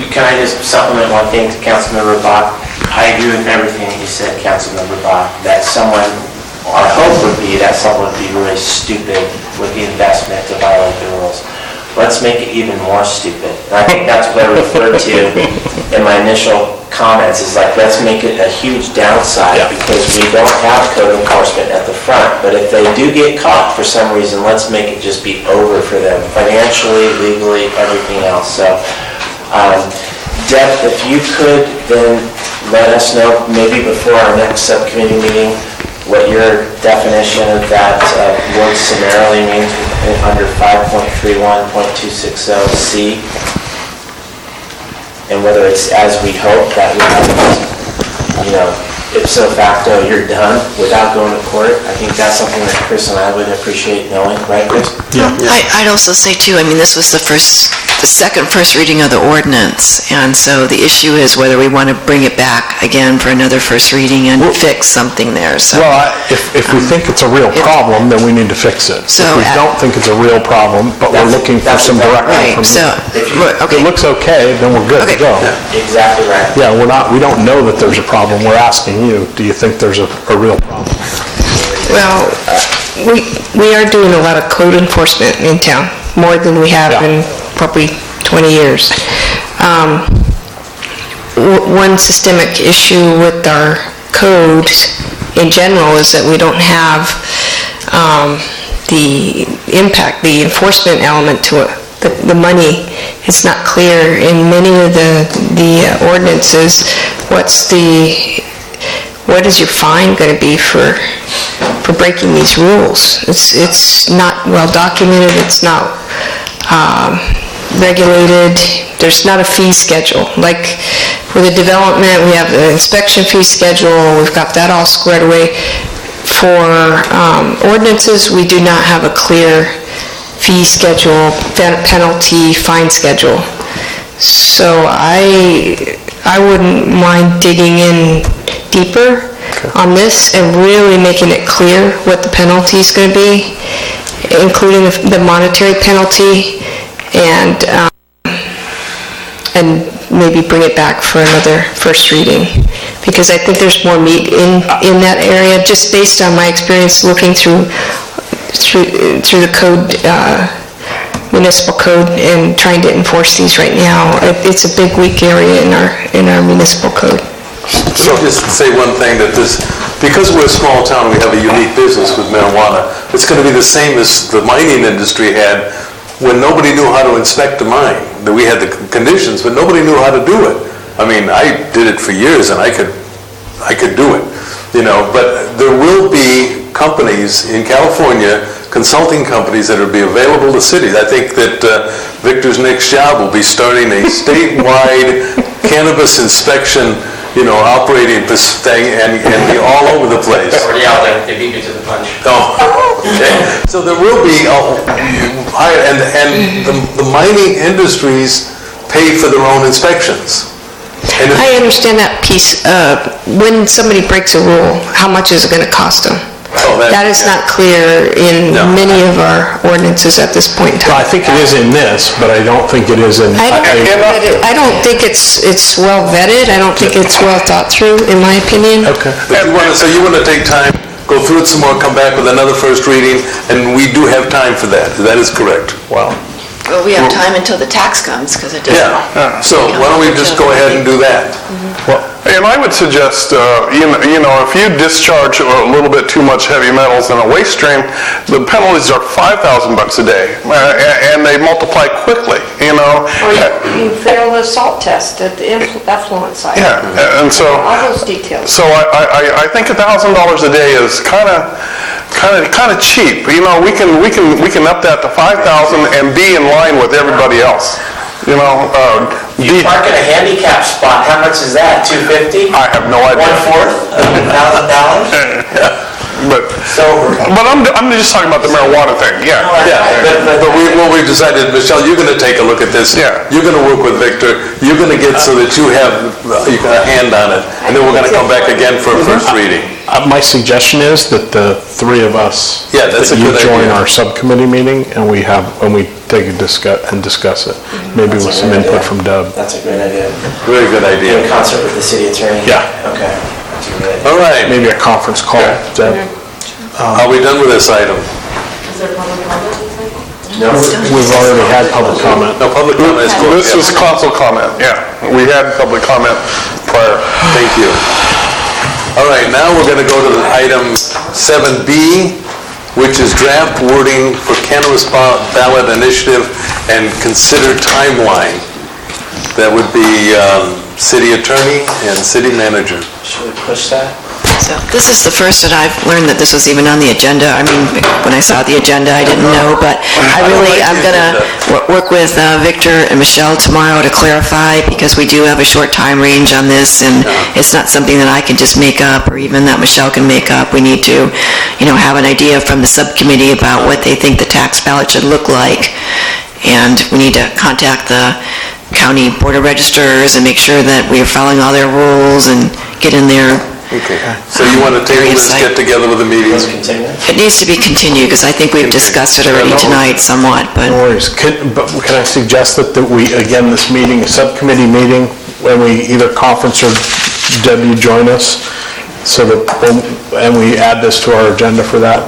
Can I just supplement one thing to Councilmember Bach? I agree with everything you said, Councilmember Bach, that our hope would be that someone would be really stupid with the investment to violate the rules. Let's make it even more stupid. And I think that's what I referred to in my initial comments, is like, let's make it a huge downside, because we don't have code enforcement at the front. But if they do get caught for some reason, let's make it just be over for them, financially, legally, everything else. So, Deb, if you could then let us know, maybe before our next subcommittee meeting, what your definition of that word summarily means under 5.31.260C, and whether it's as we hope that we have, you know, ipso facto, you're done without going to court. I think that's something that Chris and I would appreciate knowing, right, Chris? Yeah. I'd also say too, I mean, this was the second first reading of the ordinance, and so the issue is whether we want to bring it back again for another first reading and fix something there. So, well, if we think it's a real problem, then we need to fix it. So if we don't think it's a real problem, but we're looking for some direction from if it looks okay, then we're good to go. Exactly right. Yeah, we don't know that there's a problem. We're asking you, do you think there's a real problem? Well, we are doing a lot of code enforcement in town, more than we have in probably 20 years. one systemic issue with our codes in general is that we don't have the impact, the enforcement element to it. The money is not clear in many of the ordinances. What is your fine going to be for breaking these rules? It's not well documented. It's not regulated. There's not a fee schedule. Like for the development, we have the inspection fee schedule. We've got that all squared away. For ordinances, we do not have a clear fee schedule, penalty, fine schedule. So I wouldn't mind digging in deeper on this and really making it clear what the penalty is going to be, including the monetary penalty, and maybe bring it back for another first reading. Because I think there's more meat in that area, just based on my experience looking through the code, municipal code, and trying to enforce these right now. It's a big weak area in our municipal code. So just say one thing, that because we're a small town, we have a unique business with marijuana. It's going to be the same as the mining industry had when nobody knew how to inspect a mine. That we had the conditions, but nobody knew how to do it. I mean, I did it for years, and I could do it, But there will be companies in California, consulting companies that will be available to cities. I think that Victor's next job will be starting a statewide cannabis inspection, operating this thing and be all over the place. Already out there, they beat me to the punch. Oh, okay. So there will be, and the mining industries pay for their own inspections. I understand that piece. When somebody breaks a rule, how much is it going to cost them? That is not clear in many of our ordinances at this point in time. Well, I think it is in this, but I don't think it is in... I don't think it's well vetted. I don't think it's well thought through, in my opinion. Okay. So you want to take time, go through it some more, come back with another first reading, and we do have time for that. That is correct. Wow. Well, we have time until the tax comes, because it doesn't... Yeah, so why don't we just go ahead and do that? And I would suggest, if you discharge a little bit too much heavy metals in a waste stream, the penalties are $5,000 a day, and they multiply quickly, Or you fail the salt test at the effluent site. Yeah, and so... All those details. So I think $1,000 a day is kind of cheap. We can up that to $5,000 and be in line with everybody else. You park in a handicap spot, how much is that, $250? I have no idea. 1/4 of $1,000? But I'm just talking about the marijuana thing, yeah. But what we've decided, Michelle, you're going to take a look at this. Yeah. You're going to work with Victor. You're going to get so that you got a hand on it, and then we're going to come back again for a first reading. My suggestion is that the three of us, that's a good join idea. our subcommittee meeting, and we take a discuss it, maybe with some input from Deb. That's a great idea. Very good idea. In concert with the city attorney? Yeah. Okay. That's a great idea. All right. Maybe a conference call, Deb. Are we done with this item? Is there public comment? No. We've already had public comment. No, public comment is closed. This is council comment, yeah. We had public comment prior. Thank you. All right, now we're going to go to item 7B, which is draft wording for cannabis ballot initiative and consider timeline. That would be city attorney and city manager. Should we push that? So this is the first that I've learned that this was even on the agenda. I mean, when I saw the agenda, I didn't know, but I'm going to work with Victor and Michelle tomorrow to clarify, because we do have a short time range on this, and it's not something that I can just make up, or even that Michelle can make up. We need to, have an idea from the subcommittee about what they think the tax ballot should look like, and we need to contact the county board of registers and make sure that we are following all their rules and get in there. Okay, so you want to table this, get together with the meetings? It needs to be continued, because I think we've discussed it already tonight somewhat, but... No worries. But can I suggest that we, again, this meeting, a subcommittee meeting, when we either conference or Deb, you join us, so that, and we add this to our agenda for that?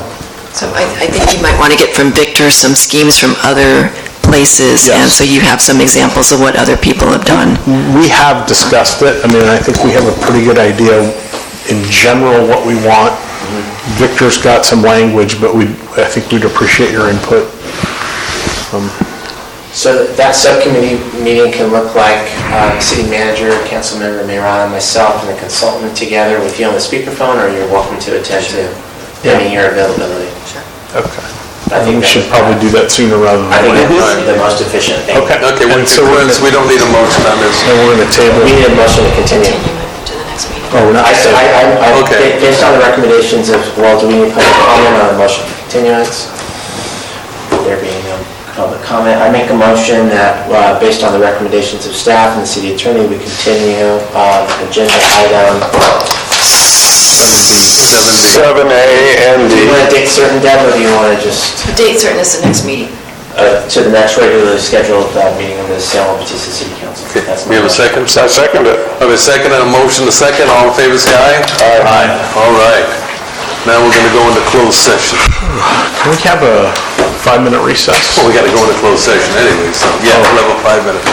So I think you might want to get from Victor some schemes from other places, and so you have some examples of what other people have done. We have discussed it. I mean, I think we have a pretty good idea in general what we want. Victor's got some language, but I think we'd appreciate your input. So that subcommittee meeting can look like the city manager, council member, Mayor Ryan, myself, and the consultant together with you on the speakerphone, or you're welcome to attend to pending your availability. Okay. I think we should probably do that sooner rather than I think later. that's the most efficient thing. Okay. Okay, And so we don't need a motion on this. And we're going to table. We need a motion to continue. Oh, we're not. Okay. Based on the recommendations of, well, do we need public comment on a motion for continuance? There being no public comment, I make a motion that, based on the recommendations of staff and the city attorney, we continue agenda item 7A and Do you D. want a date certain, Deb, or do you want to just, The date certain is the next meeting. to the next regularly scheduled meeting of the San Juan Bautista City Council? Okay, That's we my have a motion. second? I second it. I have a second and a motion, a second. All in favor, say aye. Aye. All right. Now we're going to go into closed session. Can we have a 5-minute recess? Well, we got to go into closed session anyway, so yeah, we'll have a 5-minute.